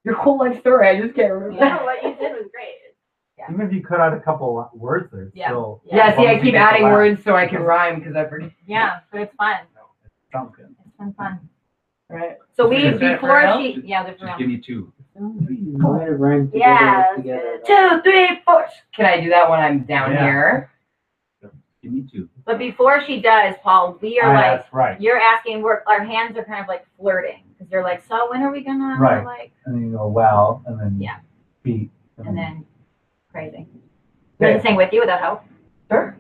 Your whole life story, I just can't remember. Yeah, what you did was great. Yeah. Even if you cut out a couple of words there, it's Yeah. still. Yeah, as see, long I as you keep get the adding laugh. words so I can rhyme because I forget. Yeah, but it's fun. Sounds good. It's fun. Right. So we, Is that before real? she, yeah, there's Just real. give me 2. Try to rhyme together. Yeah, that's together. 2, 3, 4. Can I do that when I'm down Yeah. here? Give me 2. But before she does, Paul, we are like, That's right. you're asking, our hands are kind of like flirting. Because you're like, so when are we gonna, Right. like, And then you go, well, and then Yeah. beat. and then crazy. You want to sing with you? Would that help? Sure.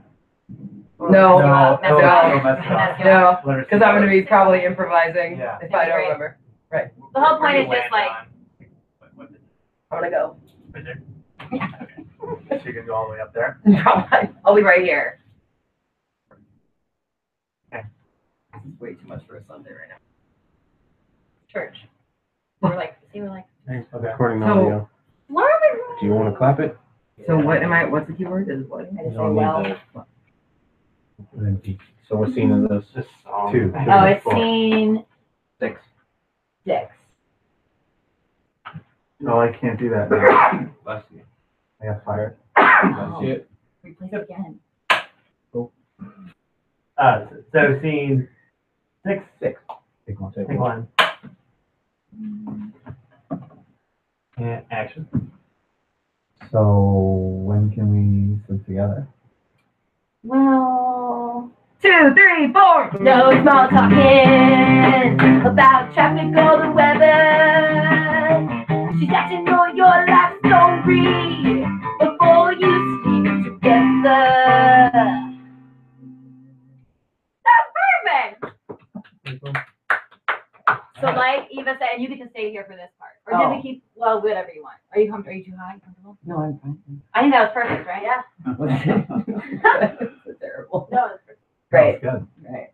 No, No, no, Mess it no, up. mess it up. no, Let her because sing I'm gonna be first. probably improvising Yeah. if I don't Great. remember. Right. The whole point is Where do you just like, land it on? What is it? I'm gonna go. Right there? So you can go all the way up there. I'll be right here. Okay. This is way too much for a Sunday right now. church. We're like, see, we're like, Okay. Recording the So- audio. Do you want to clap it? So what am I? What's the keyword? Is what? I just You say, don't need well. the- And then beat. So what scene is this? This song. 2. Oh, it's scene 6. 6. No, I can't do that now. Bless you. I got fired. Bless you. Replace it again. So scene 6. Take one. Take 1. And action. So when can we sleep together? Well, 2, 3, 4. No small talking about traffic or the weather. She's got to know your life story before you sleep together. That's perfect. So like Eva said, and you get to stay here for this part. Or did we keep, well, whatever you want. Are you comfortable? Are you too high? Comfortable? No, I'm fine. I think that was perfect, right? Yeah. That's terrible. No, it's perfect. Great. Good. Right.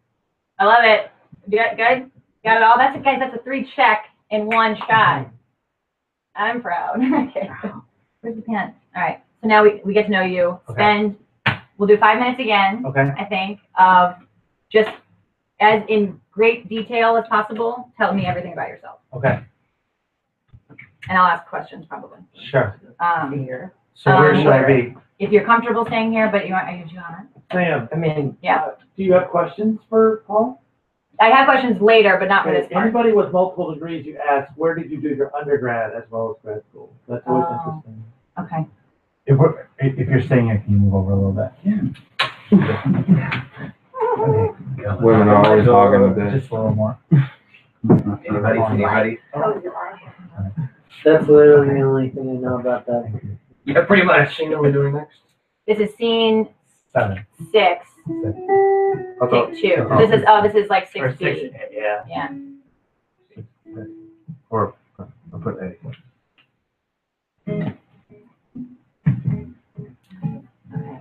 I love it. You got good? Got it all? That's it, guys. That's a 3 check in 1 shot. I'm proud. Okay. Where's the pen? All right. So now we get to know you. Okay. We'll do 5 minutes again, Okay. I think, of just as in great detail as possible. Tell me everything about yourself. Okay. And I'll ask questions probably. Sure. Here. So where should I be? If you're comfortable staying here, but you want, are you on it? Sam, I mean, Yeah. do you have questions for Paul? I have questions later, but not for this part. Anybody with multiple degrees, you ask, where did you do your undergrad as well as grad school? That's always Oh. interesting. Okay. If you're staying here, can you move over a little bit? Yeah. Women are always hogging the day. Just a little more. Anybody? That's literally the only thing I know about that. Yeah, pretty much. What are we doing next? This is scene 7. 6, I thought- take 2. This is like Or 6B. 6, yeah. Yeah. Or I'll put A. Okay.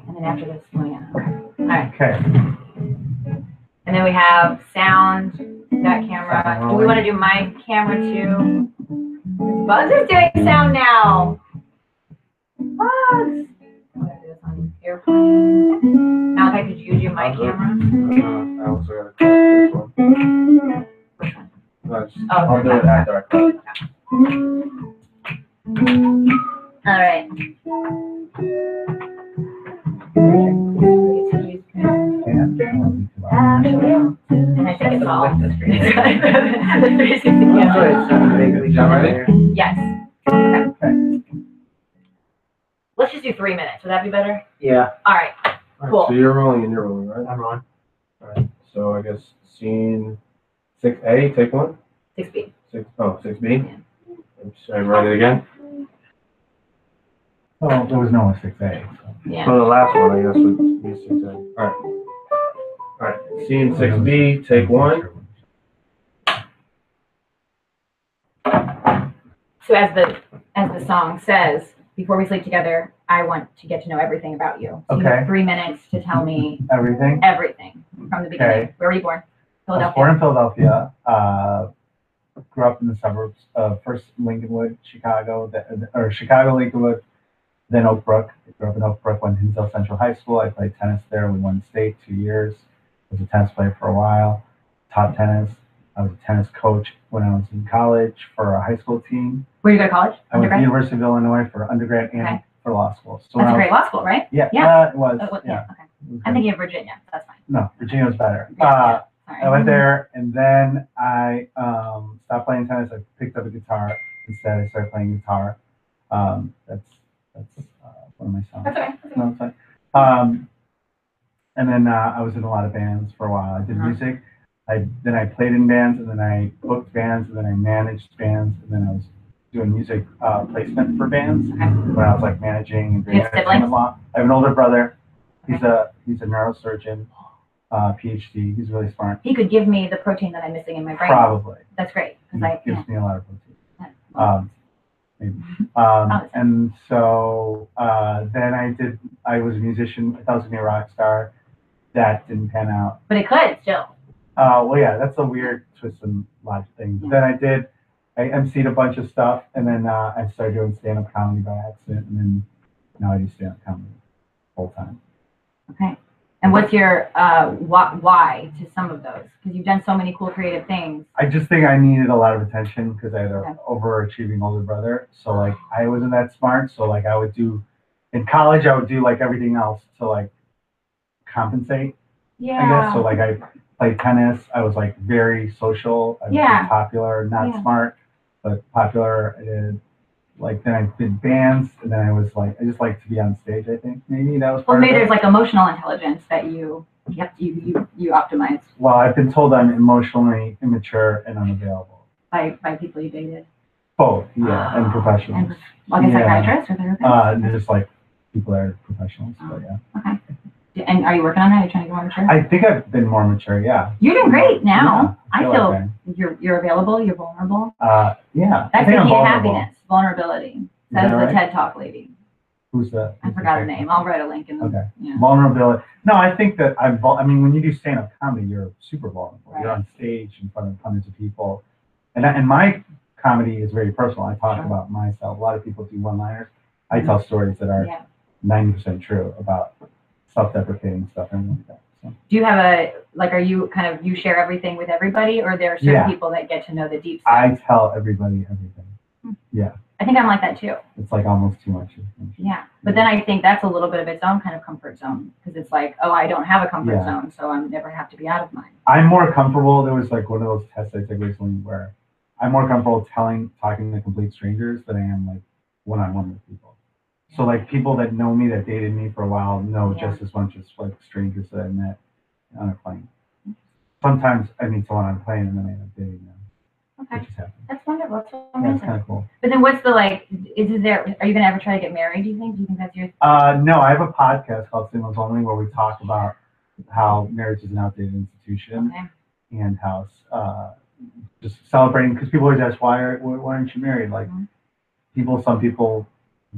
And then after this, oh yeah. Okay. All right. Okay. And then we have sound, that camera. Do we want to do my camera too? Bugs is doing sound now. Bugs. I'm gonna do this on airplane. Malachi, could you do my camera? I also gotta cut this one. No, I'll do it after I cut. All right. And I think it's all. The 360 camera. Yes. Okay. Let's just do 3 minutes. Would that be better? Yeah. All right. Cool. So you're rolling and you're rolling, right? I'm rolling. Alright, so I guess scene 6A, take 1? 6B. 6B? Should I write it again? Well, there was no 6A. So. Yeah. Oh, the last one, I guess, would be 6A. Alright, scene 6B, take 1. So as the song says, before we sleep together, I want to get to know everything about you. So you have 3 minutes to tell me Everything? everything from the beginning. Okay. Where were you born? I was Philadelphia. born in Philadelphia. Grew up in the suburbs. First Lincolnwood, Chicago, Chicago, Lincolnwood, then Oak Brook. I grew up in Oak Brook, went to Hinsdale Central High School. I played tennis there. We won state 2 years. Was a tennis player for a while. Taught tennis. I was a tennis coach when I was in college for a high school team. Where did you go to college? I went to the Undergrad? University of Illinois for undergrad and Okay. for law school. So That's a when I great law school, right? Yeah, Yeah. it was. Oh, Yeah. Okay. It was I'm good. thinking of Virginia. That's fine. No, Virginia was better. Yeah, sorry. I went there, and then I stopped playing tennis. I picked up a guitar. Instead, I started playing guitar. That's one of my songs. That's okay. No, it's fine. And then I was in a lot of bands for a while. I did music. Then I played in bands, and then I booked bands, and then I managed bands, and then I was doing music placement for bands when I was like managing and doing You have entertainment siblings? law. I have an older brother. He's a neurosurgeon, PhD. He's really smart. He could give me the protein that I'm missing in my brain. Probably. That's great. He Because gives me a lot of protein. yeah. Maybe. Oh. And so then I was a musician. I thought I was going to be a rock star. That didn't pan out. But it could still. Well, yeah, that's a weird twist in logic thing. But then I emceed a bunch of stuff, and then I started doing stand-up comedy by accident, and then now I do stand-up comedy full time. Okay. And what's your why to some of those? Because you've done so many cool creative things. I just think I needed a lot of attention because I had an overachieving older brother. So like I wasn't that smart. So like I would do in college, I would do like everything else to like compensate. Yeah. I guess so. Like I played tennis. I was like very social. I was popular, not smart, but popular. I did like then I did bands, and then I was like I just like to be on stage. I think maybe that was. Well, part maybe of there's it. like emotional intelligence that you optimize Well, I've been told I'm emotionally immature and unavailable. by people you dated. Both, yeah, and professionals. And like a psychiatrist or therapist? Just like people that are professionals, but yeah. Okay. And are you working on that? Are you trying to get more mature? I think I've been more mature, yeah. You're doing great now. Yeah, I feel like you're available. You're vulnerable. yeah. That's I the think key I'm to vulnerable. happiness. Vulnerability. Says that the right? TED Talk lady. Who's that? I forgot her name. I'll write a link in the. Okay. Yeah. Vulnerability. No, I think that I mean, when you do stand-up comedy, you're super vulnerable. Right. You're on stage in front of hundreds of people, and my comedy is very personal. I talk about myself. A lot of people do one-liners. I tell stories that are 90% true about self-deprecating stuff and like that. So. Do you have are you kind of, you share everything with everybody, or there are certain people that get to know the deep stuff? I tell everybody everything. Yeah. I think I'm like that too. It's like almost too much. Yeah. But then I think that's a little bit of its own kind of comfort zone, because it's like, oh, I don't have a comfort zone, so I never have to be out of mine. I'm more comfortable. There was like one of those tests I took recently where I'm more comfortable talking to complete strangers than I am like one-on-one with people. So like people that know me that dated me for a while know Yeah. just as much as like strangers that I met on a plane. Sometimes I meet someone on a plane and then I end up dating them. Okay. Which has happened. That's wonderful. That's so Yeah, amazing. it's kind of cool. But then what's the like, is there, are you going to ever try to get married, do you think? Do you think that's your? No, I have a podcast called Singles Only where we talk about how marriage is an outdated institution Okay. and how just celebrating, because people always ask, why aren't you married? Like some people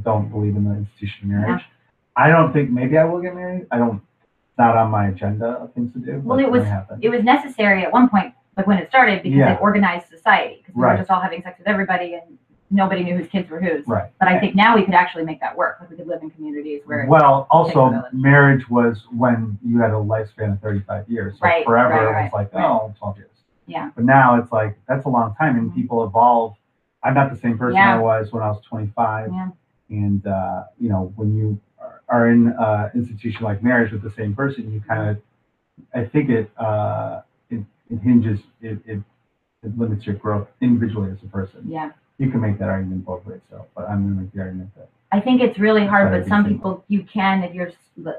don't believe in the institution of marriage. I don't think, maybe I will get married. It's not on my agenda of things to do. Well, it was necessary at one point, like when it started, because it organized society. Because we were just all having sex with everybody and nobody knew whose kids were whose. Right. But I think now we could actually make that work. Like we could live in communities where. Well, also marriage was when you had a lifespan of 35 years. So forever it was like, oh, 12 years. Yeah. But now it's like, that's a long time and people evolve. I'm not the same person I was when I was 25. Yeah. And, you know, when you are in an institution like marriage with the same person, you kind of, I think it hinges, it limits your growth individually as a person. Yeah. You can make that argument both ways, so, but I'm going to make the argument that. I think it's really hard, but some people, you can, if you're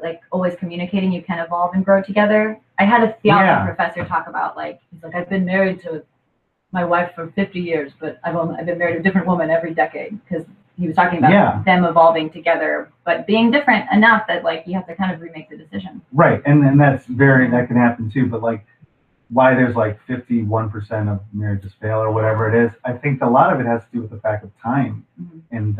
like always communicating, you can evolve and grow together. I had a theology professor talk about like, he's like, I've been married to my wife for 50 years, but I've been married to a different woman every decade, because he was talking about them evolving together, but being different enough that like you have to kind of remake the decision. Right, and that can happen too, but like why there's like 51% of marriages fail or whatever it is, I think a lot of it has to do with the fact of time. And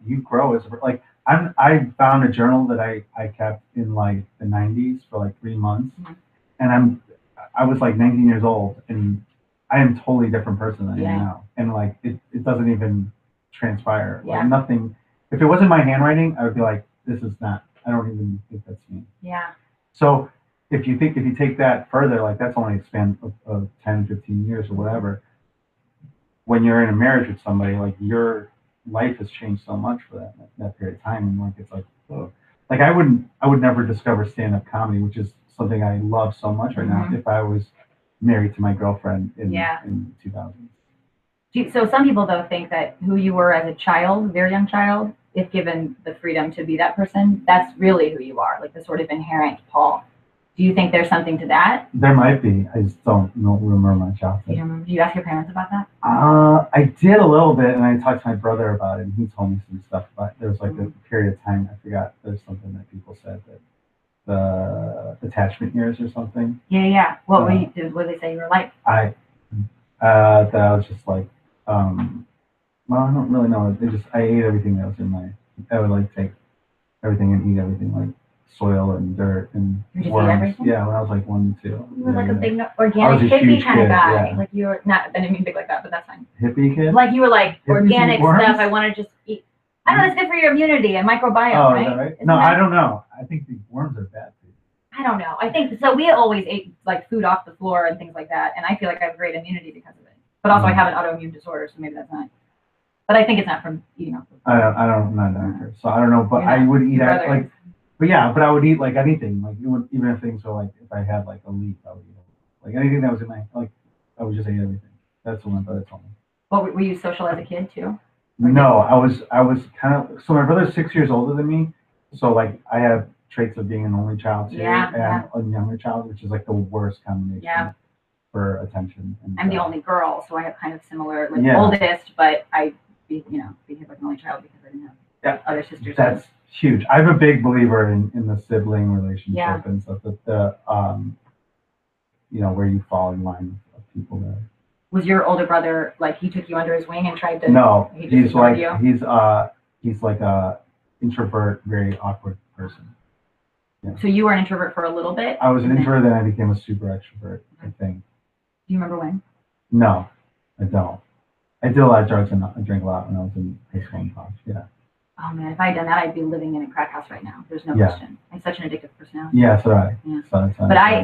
you grow as like I found a journal that I kept in like the 90s for like 3 months, and I was like 19 years old, and I am a totally different person than I am now, and like it doesn't even transpire. Like nothing. If it wasn't my handwriting, I would be like, this is not. I don't even think that's me. Yeah. So if you take that further, like that's only a span of 10, 15 years or whatever. When you're in a marriage with somebody, like your life has changed so much for that period of time, and like it's like, oh. Like I would never discover stand-up comedy, which is something I love so much right now, if I was married to my girlfriend in 2000. So some people though think that who you were as a child, very young child, if given the freedom to be that person, that's really who you are, like the sort of inherent Paul. Do you think there's something to that? There might be. I just don't remember my childhood. Do you ask your parents about that? I did a little bit, and I talked to my brother about it, and he told me some stuff about it. There was like a period of time, I forgot, there's something that people said that the attachment years or something. Yeah. What did they say you were like? That I was just like, well, I don't really know. I ate everything that was in I would like take everything and eat everything, like soil and dirt and worms. Yeah, when I was like 1 and 2. You were like a big organic hippie kind of guy. Yeah. Like you were not, I didn't mean big like that, but that's fine. Hippie kid? Like you were like organic stuff. I want to just eat. I don't know, it's good for your immunity and microbiome, right? Is that right? No, I don't know. I think the worms are bad for you. I don't know. I think so. We always ate like food off the floor and things like that, and I feel like I have great immunity because of it. But also, I have an autoimmune disorder, so maybe that's not. But I think it's not from eating off the floor. I'm not a doctor, so I don't know. But I would eat but I would eat like anything. Like even if things were like, if I had like a leaf, I would eat it. Like anything that was in my I would just eat everything. That's what my brother told me. Well, were you social as a kid too? No, I was kind of. So my brother's 6 years older than me, so like I have traits of being an only child too, and a younger child, which is like the worst combination for attention. And, I'm the only girl, so I have kind of similar, oldest, but I, behave like an only child because I didn't have other sisters. That's huge. I'm a big believer in the sibling relationship and stuff. That where you fall in line of people there. Was your older brother like he took you under his wing and tried to? No, he's like a introvert, very awkward person. Yeah. So you were an introvert for a little bit? I was an introvert, then I became a super extrovert, I think. Do you remember when? No, I don't. I did a lot of drugs and I drank a lot when I was in high school and college. Yeah. Oh man, if I had done that, I'd be living in a crack house right now. There's no question. I have such an addictive personality. Yeah, so do I. Yeah.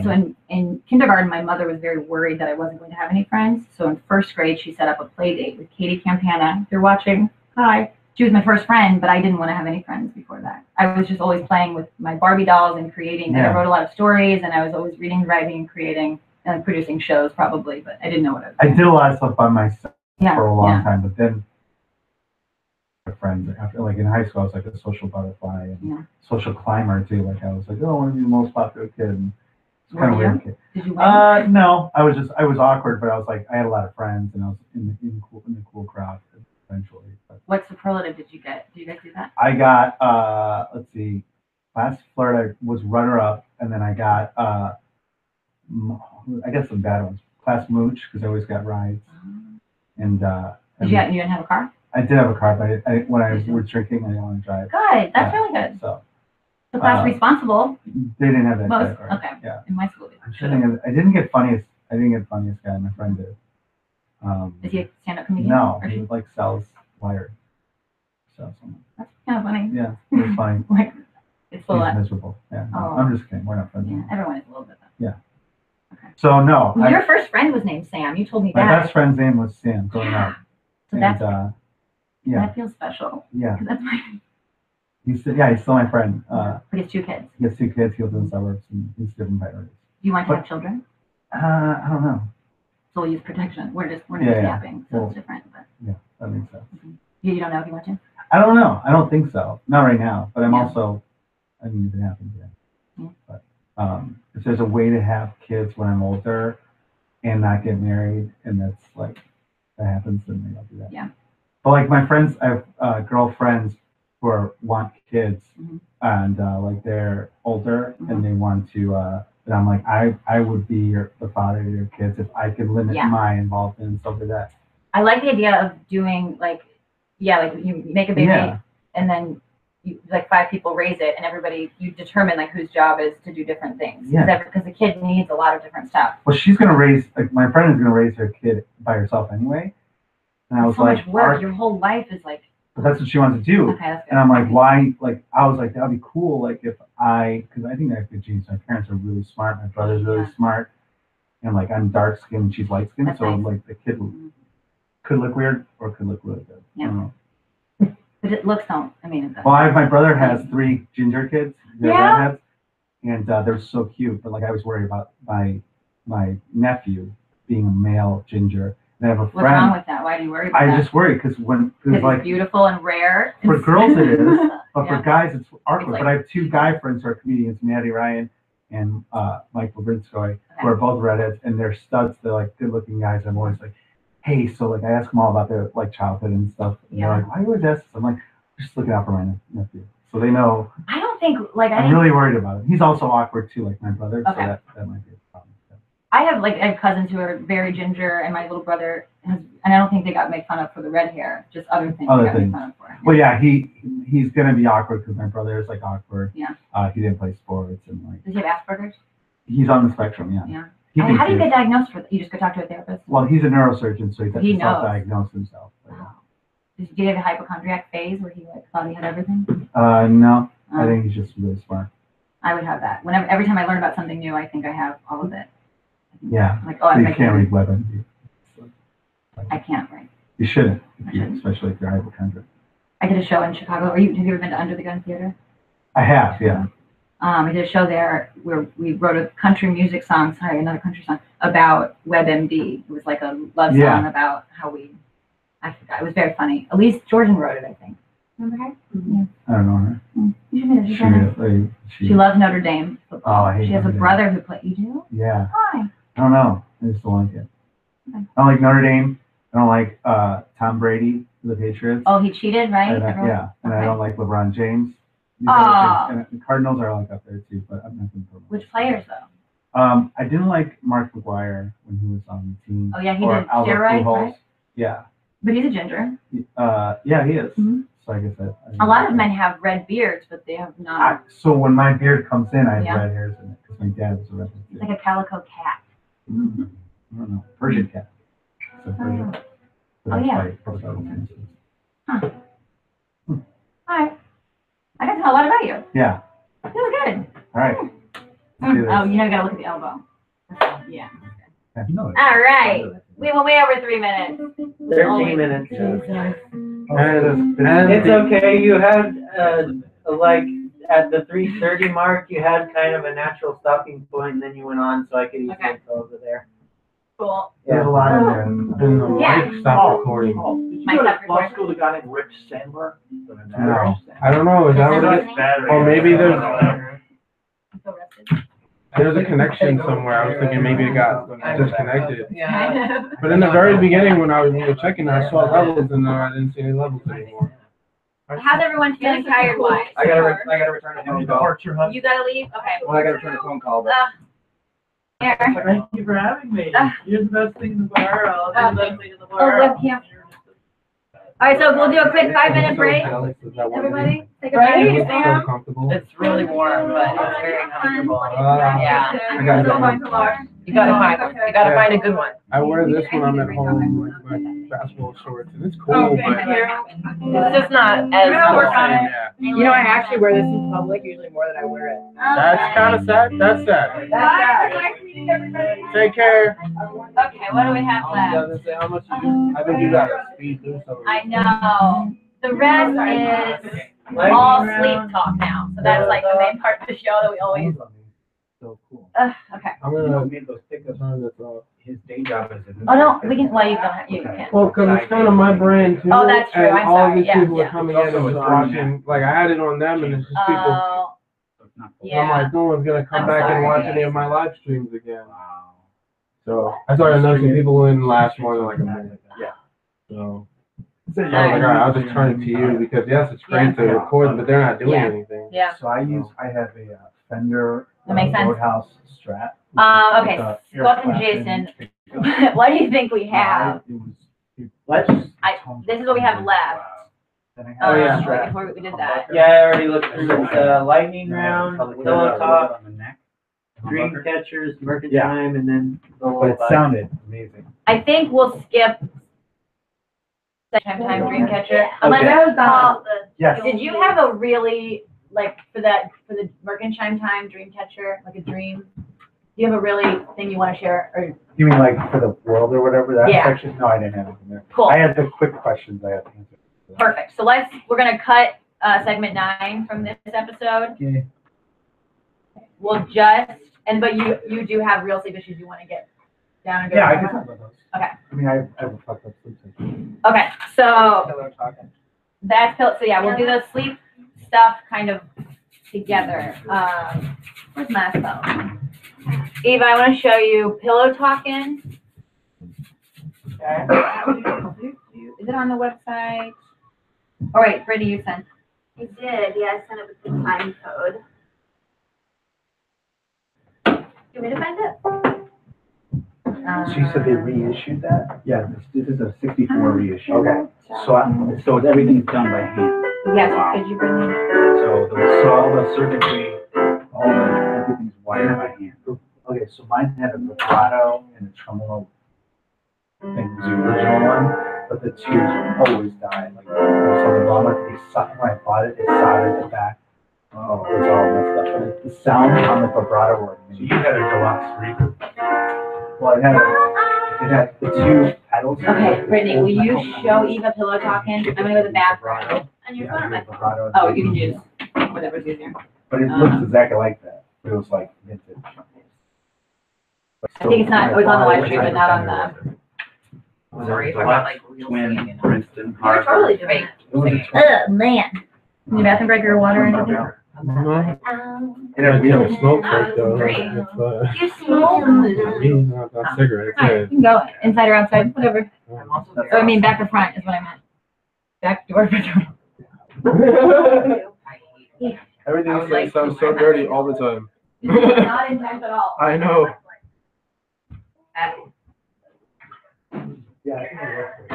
So in kindergarten, my mother was very worried that I wasn't going to have any friends. So in first grade, she set up a play date with Katie Campana. If you're watching, hi. She was my first friend, but I didn't want to have any friends before that. I was just always playing with my Barbie dolls and creating. And I wrote a lot of stories, and I was always reading, writing, and creating, and producing shows probably, but I didn't know what I was doing. I did a lot of stuff by myself for a long time, but then friends. After, like in high school, I was like a social butterfly and Yeah. social climber too. Like I was like, oh, I want to be the most popular kid. And it's kind of Were you? weird kid. Did you win? No, I was awkward, but I was like, I had a lot of friends and I was in the cool crowd eventually. But What superlative did you get? Did you guys do that? I got, let's see, class flirt, I was runner up, and then I got, I guess some bad ones. Class mooch, because I always got rides. And, You didn't have a car? I did have a car, but when I was drinking, I didn't want to drive. Good. That's really good. So So class responsible. they didn't have that Most. card. Okay. Yeah. In my school. I'm sure I didn't get funniest guy. My friend did. Is he a stand-up comedian? No, Or he she? like sells wire. Sells something. That's kind of funny. Yeah, it was funny. Like, it's full He's of. miserable. Yeah, no, Oh. I'm just kidding. We're not friends. Yeah, everyone is a little bit. Though. Yeah. Okay. So no, Your first friend was named Sam. You told me my that. best friend's name was Sam growing up. So And that's yeah, that feels special. yeah. 'Cause that's my. He's still my friend. But he has 2 kids. He has 2 kids. He lives in the suburbs and he's different priorities. Do you want to But- have children? I don't know. So we'll use protection. We're just Yeah. yapping, so Well, it's different. But Yeah, that makes sense. you don't know if you want to. I don't know. I don't think so. Not right now. But I'm Yeah. also, I mean, if it happens, yeah. Yeah. But if there's a way to have kids when I'm older and not get married, and that's like that happens, then maybe I'll do that. Yeah. But like my friends, I have girlfriends who want kids, Mhm. and like they're older Mhm. and they want to. And I'm like, I would be the father of your kids if I could limit Yeah. my involvement and stuff like that. I like the idea of doing like you make a baby Yeah. and then you, like 5 people raise it and everybody you determine like whose job is to do different things. Yeah. Because the kid needs a lot of different stuff. Well, she's gonna raise like my friend is gonna raise her kid by herself anyway. And I was so like, much work. Your whole life is like but that's what she wants to do. okay, that's good. And I'm like, why? Like, I was like, that'd be cool. Like, because I think I have good genes. My parents are really smart. My brother's really Yeah. smart. And like, I'm dark skinned, she's light skinned. That's So nice. like, the kid could look weird or could look really good. Yeah. I don't know. But it looks don't. I mean, it's Well, my brother has 3 ginger kids. They're Yeah? redheads, and they're so cute. But like, I was worried about my nephew being a male ginger. And I have a what's wrong friend. with that? Why do you worry about I that? just worry because Because like it's beautiful and rare. for girls it is, but Yeah. for guys it's awkward. It's like- But I have 2 guy friends who are comedians, Maddie Ryan and Mike Labrinskoy, who are both redheads, and they're studs. They're like good-looking guys. I'm always like, hey, so like I ask them all about their like childhood and stuff. And Yeah. they're like, why are you always ask this? I'm like, just looking out for my nephew, so they know. I don't think like I'm really worried about it. He's also awkward too, like my brother. Okay. So that might be a problem. I have cousins who are very ginger, and my little brother has, and I don't think they got made fun of for the red hair, just other things Other they got things. made fun of for. Well, yeah, he's gonna be awkward because my brother is like awkward. Yeah. He didn't play sports and like Does he have Asperger's? he's on the spectrum. Yeah. Yeah. He And thinks how do you he get is. diagnosed for that? You just go talk to a therapist? Well, he's a neurosurgeon, so he has He to knows. self-diagnose himself. But, yeah. Did he have a hypochondriac phase where he like thought he had everything? No, I Um, think he's just really smart. I would have that. Every time I learn about something new, I think I have all of it. Yeah. Like, oh, So I'm you can't read WebMD. I can't write. You shouldn't, I shouldn't. especially if you're hypochondriac. I did a show in Chicago. Have you ever been to Under the Gun Theater? I have, yeah. I did a show there where we wrote a country music song, another country song, about WebMD. It was like a love song Yeah. about how I forgot. It was very funny. Elise Jordan wrote it, I think. Remember her? Yeah. I don't know her. You should meet her. She's very nice. She loves Notre Dame football. Oh, I hate She has a Notre Dame. brother who plays. You do? Yeah. Hi. I don't know. I just don't like it. Okay. I don't like Notre Dame. I don't like Tom Brady for the Patriots. Oh, he cheated, right? And Everyone- yeah, and I Okay. don't like LeBron James. These Oh. other things. And the Cardinals are like up there too, but I'm not going to. Which players though? I didn't like Mark McGuire when he was on the team. Oh yeah, he or did Albert steroids, Pujols. right? Yeah. But he's a ginger. Yeah, he is. Mhm. So I guess I A lot of men have red beards, but they have not. So when my beard comes in, I have Yeah. red hairs in it because my dad was a redhead It's too. like a calico cat. I don't know. Persian cat. So Persian. So Oh, that's yeah. why it's called Persian. Huh. Hi. I got to know a lot about you. Yeah. This is good. All right. Let's do this. Oh, you know, you gotta look at the elbow. Yeah. No, All right. We went way over 3 minutes. 13 minutes. And It's okay. You had like at the 3:30 mark, you had kind of a natural stopping point, and then you went on, so I could easily Okay. go over there. Cool. There's a lot in there. And the Yeah. mic stopped recording. Did my You go stuff to law recorded. school, the guy named Rich Sandler? No, I don't know. Is that what it is? Oh, maybe there's a connection somewhere. I was thinking maybe it got disconnected. Yeah. But in the very beginning, when I was checking, I saw levels, and then I didn't see any levels anymore. How's everyone feeling tired-wise? I gotta return a phone call. Departure, huh? You gotta leave? Okay. Well, I gotta return a phone call, but. Here. Thank you for having me. You're the best thing in the world. You're the best thing in the Oh, world. webcam. All right, so we'll do a quick 5-minute break. Everybody, take a Right? break. So comfortable. It's really warm, but it's very comfortable. Yeah. I gotta You gotta find a good one. I wear this when I'm at home, like my basketball shorts, and it's cool, but It's just not as yeah. You know, I actually wear this in public usually more than I wear it. That's kind of sad. That's sad. Take care. Okay, what do we have I left? was gonna say how much I think you got to speed through some of I know. The rest is all sleep talk now. So that's like the main part of the show that we always. So cool. Okay. I'm You know, gonna made those pickups. turn this off. His day job is. Oh no, we can. Well, you don't. Have, you can't. Well, because it's kind of my brand too. Oh, that's true. And I'm all sorry. these Yeah, people yeah. are coming in and just watching. Like I had it on them, and it's just people. Oh, I'm yeah. like, no one's gonna come I'm back and watch sorry. any of my live streams again. So I started noticing people wouldn't last more than like a minute. Yeah. So I was like, all right, I'll just turn it to you because yes, it's great to record, but they're not doing Yeah. anything. Yeah. So I have a Fender That makes sense. Roadhouse Strat. Okay. Scott and Jason, what do you think we have? Let's. This is what we have left. Oh, yeah. Before we did that. Yeah, I already looked through the lightning round, pillow talk, on the neck. dream catchers, mercantile, and then the But lullaby. it sounded amazing. I think we'll skip time Dreamcatcher. Unless Okay. Paul, Yes. did you have a really like for the Mercantile Time Dreamcatcher, like a dream? Do you have a really thing you want to share? Or You mean like for the world or whatever, that Yeah. section? No, I didn't have anything there. Cool. I had the quick questions I had to answer. Perfect. So we're gonna cut segment 9 from this episode. Okay. We'll but you do have real sleep issues you want to get down and go. Yeah, I through? can talk about those. Okay. I mean, I have a fucked up sleep cycle. Okay. So Pillow talking. so yeah, we'll do the sleep stuff kind of together. Where's my phone? Eva, I want to show you Pillow Talking. Is it on the website? Oh wait, Brittany, you sent. I did, yeah, I sent it with the time code. You want me to find it? She said they reissued that? Yeah, this is a 64 reissue. Okay. So everything's done by hand. Yes, could you bring me? So all the circuitry, everything's wired by hand. Okay, so mine had a vibrato and a tremolo thing, was the original one, but the tears always died. Like, there was something wrong with it. When I bought it, it soldered it back. Oh, it was all messed up. But the sound on the vibrato was amazing. So you had a deluxe record? Well, it had the two pedals. Okay, Brittany, will you show Eva Pillow Talking? I'm gonna go to the bathroom. On your phone or my phone? Vibrato. Oh, you can use whatever's easier. But it looks exactly like that. It was like vintage. I think it's not. It was on the live stream, but not on the. Sorry if I'm not like real Twin, Princeton, You're totally doing it. It was a Oh man. Need a bathroom break or water or anything? It was a smoke break though. Great. It's, You smoke. not cigarettes. Alright, you can go inside or outside, whatever. I'm also Or I mean, back or front is what I meant. Back door, front door. Everything sounds so dirty all the time. Not intense at all. I know. Yeah, I think it worked.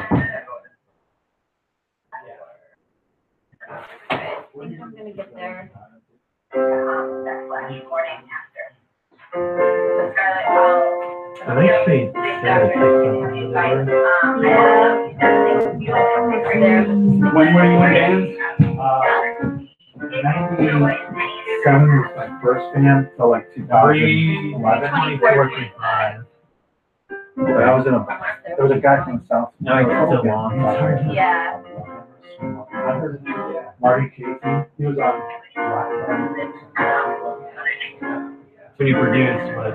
I think I'm gonna get there. That flash morning after. So Scarlett, I think she said it. I have you don't have to there. When were you in bands? 97 was my first band, so like 2011. 24, But I was in there was a guy from the South. No, it's still long. Yeah. Marty Casey, he was on Rock. When you produce, what?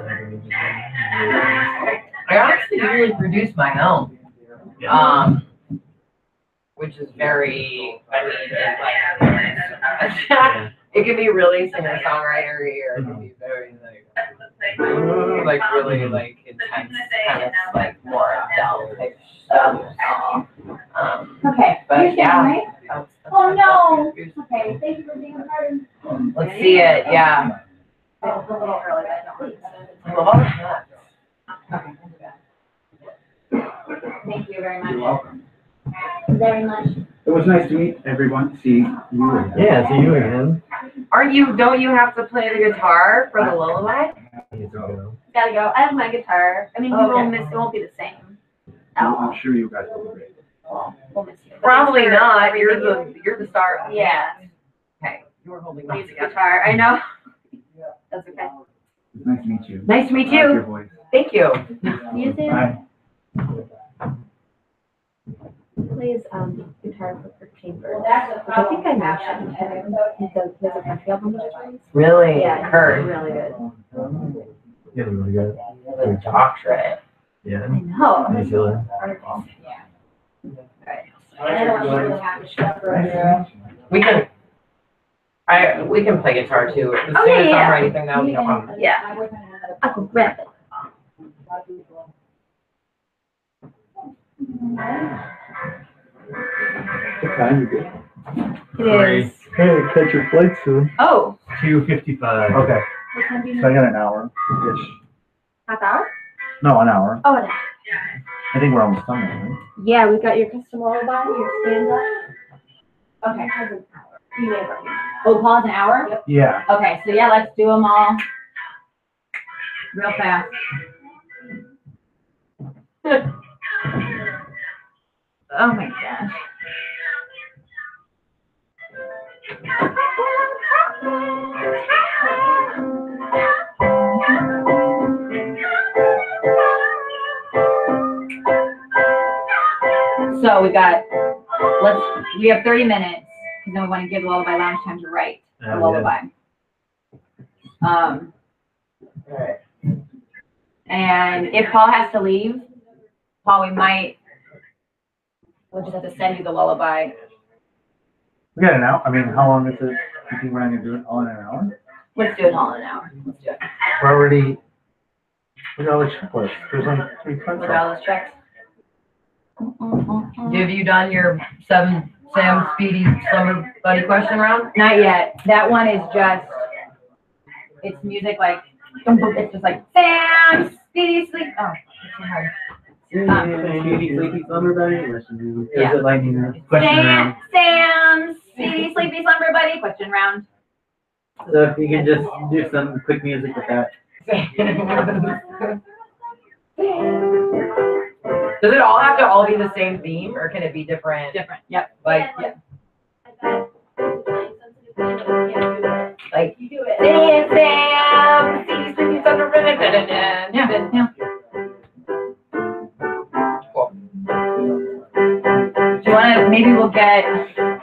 I honestly usually produce my own. which is very, I mean, it's like, it can be really singer-songwriter-y, or it can be very, like really, like, intense, kind of, like, more adult type stuff. Okay. But You're yeah. right? Oh, no. Okay, thank you for being a part of. Let's see it, yeah. Oh, it's a little early, but I don't. Thank you very much. You're welcome. Very much. It was nice to meet everyone, see you again. Yeah, see you again. Don't you have to play the guitar for the lullaby? Gotta go. I have my guitar. I mean, we Okay. won't miss. It won't be the same. I'm sure you guys will be great. We'll miss you. Probably Thanks for not, everything you're the star of the Yeah. band. Okay, you were holding you- on Use the together. guitar. I know. That's okay. It's nice to meet you. Nice to meet I like your you. voice. Thank you. You too. Bye. Plays guitar for Chamber, which I think I mentioned. He's a country album that I released. Really? Yeah, it's Kurt. really good. Yeah, really good. The doctorate. Yeah. I know. Nice feeling. Yeah. Right. I don't really have to shut for We can play guitar too. The Oh, singer yeah. songwriting thing, that would be no problem. Yeah. I can grab it. What time is it? It is. Hey, catch your flight soon. Oh. 2:55. Okay, What time do you so I know? got an hour-ish. Half hour? No, an hour. Oh, no. I think we're almost done, right? Yeah, we've got your custom lullaby, your stand-up. Okay. You may have already. Oh, pause an hour? Yep. Yeah. Okay, so yeah, let's do them all real fast. Oh my gosh. So we have 30 minutes, because then we want to give Lullaby Lounge time to write a lullaby. Alright. And if Paul has to leave, Paul, we'll just have to send you the lullaby. We got an hour. I mean, how long is it? You think we're gonna do it all in an hour? Let's do it all in an hour. Let's do it. We're already, look at all the checklists. There's like 3 cuts. Look at all those checks. Have you done your 7 Sam Speedy Summer Buddy question round? Not yet. That one is just, it's music like, it's just like, Sam, Speedy, sleep. Oh, it's so hard. Sleepy Slumber Buddy. Yeah. Is it like question around? Sam, Speedy, sleepy, slumber buddy, question round. So if you can just do some quick music with that. Does it all have to all be the same theme, or can it be different? Different, yep. Like, like You do it. Sam, Speedy, sleepy, Summer Buddy. Yeah, yeah. Cool. Do you want to, maybe we'll get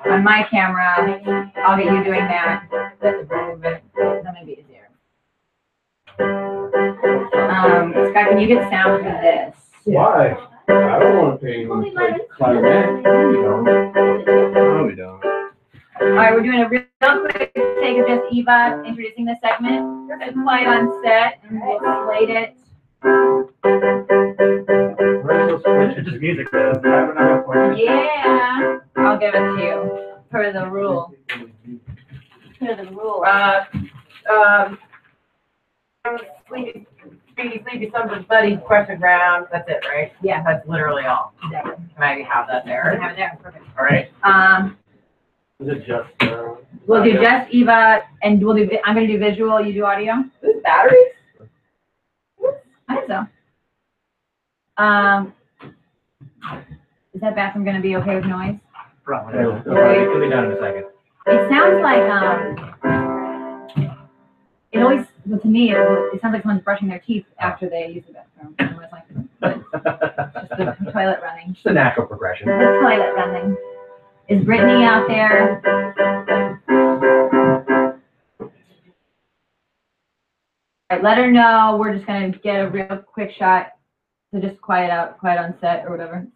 on my camera, I'll get you doing that. That may be easier. Scott, can you get sound for this? Why? I don't want to pay you to play clarinet. You don't. No, we don't. All right, we're doing a real quick take of just Eva introducing this segment. It's quiet on set, and we'll slate it. It's just music. I have another question. Yeah, I'll give it to you per the rule. Per the rule. Sleepy Summer Buddy question round. That's it, right? Yeah. That's literally all. Exactly. Can I have that there? Have it there, perfect. All right. Is it just, We'll do just Eva, and we'll do, I'm gonna do visual, you do audio? This batteries? I think so. Is that bathroom gonna be okay with noise? probably? It'll be done in a second. It sounds like, it always, well, to me, it sounds like someone's brushing their teeth after they use the bathroom. I don't know what it's like, but just the toilet running. Just a natural progression. The toilet running. Is Brittany out there? All right, let her know. We're just gonna get a real quick shot to just quiet on set or whatever.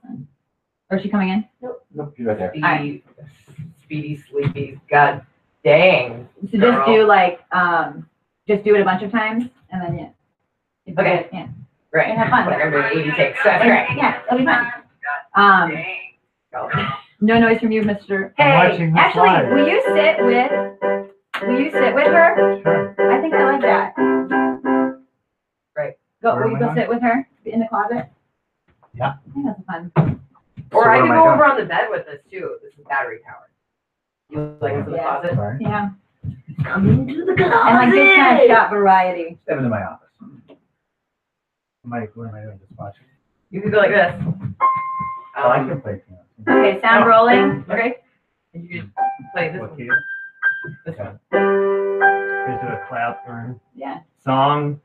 Or is she coming in? No, Nope, she's right there. Speedy Sleepy. God dang. So just do like, just do it a bunch of times and then yeah. Okay. Yeah. Right. And have fun. Like I'm doing 80 takes. That's great. Yeah, it'll be fun. Go. No noise from you, Mr. I'm Hey, watching this actually, live. will you sit with her? Sure. I think I like that. Right. Go, Where will am you I go on? sit with her in the closet? Yeah. I think that's fun. Or So I where could am go I over on the bed with this too. This is battery powered. You like into the Yeah. closet? Sorry. Yeah. Come into the closet. And like this kind of shot variety. Step into my office. Mike, what am I doing? Just watching? You could go like this. Oh, I can play piano. Okay, sound rolling. Okay. And you could play this What one. key? This one. Here's a clap or Yeah. song.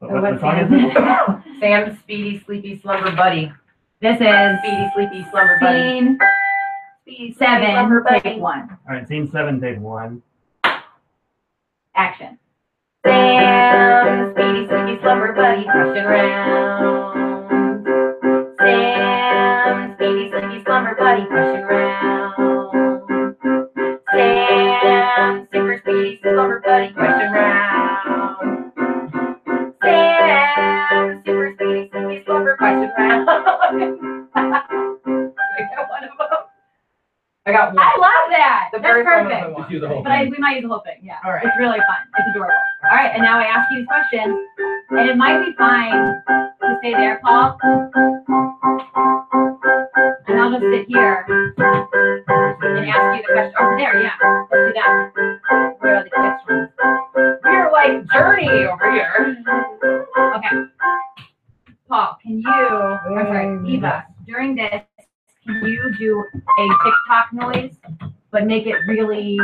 So What what's song is it? it? Sam's Speedy Sleepy Slumber Buddy. This is Speedy Sleepy Slumber Buddy. scene Speedy, slumber 7, buddy. take 1. All right, scene 7, take 1. Action. Sam's Speedy Sleepy Slumber Buddy crushing round. Sam's Speedy Sleepy Slumber Buddy crushing round. Sam's Super Speedy Slumber Buddy crushing round. Sam's Super Speedy Sleepy Slumber crushing round. I got one of them. I got one. I love that. The That's very front perfect. of the one. Just use the whole But thing. we might use the whole thing, yeah. All right. It's really fun. It's adorable. All right, and now I ask you these questions, and it might be fine to stay there, Paul. And I'll just sit here and ask you the question. Oh, there, yeah. Let's do that. Where are the questions? We're like Journey over here. Okay. Paul, can you, I'm sorry, Eva, during this, can you do a TikTok noise, but make it really,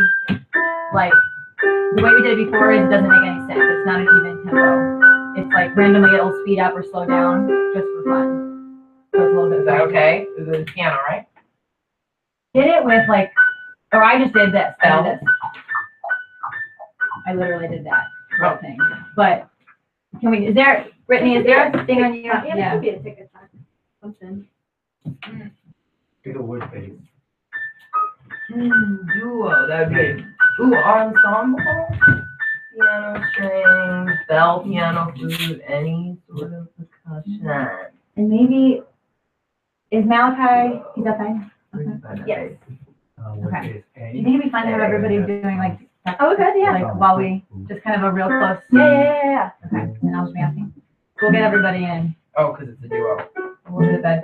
like, the way we did it before, it doesn't make any sense. It's not an even tempo. It's like randomly it'll speed up or slow down just for fun. So it's a little bit. Is that okay? Is it piano, right? Did it with like, or I just did this. I Bell. did this. I literally did that whole thing. But can we? Is there, Brittany? Is there a thing on you? Yeah, Yeah. could be a ticket time. Something. Do the wood face. Duo, that would be. Ooh, ensemble? Piano, strings, bell, piano, flute, any sort of percussion. And maybe is Malachi? He's outside. Okay. Yes. Wood Okay. face Do you A. think it'd be fun to have everybody doing like? Oh, good, yeah. Like while we just kind of a real close. Yeah. Okay. And I'll just be asking. We'll get everybody in. Oh, because it's a duo. We'll do the bed.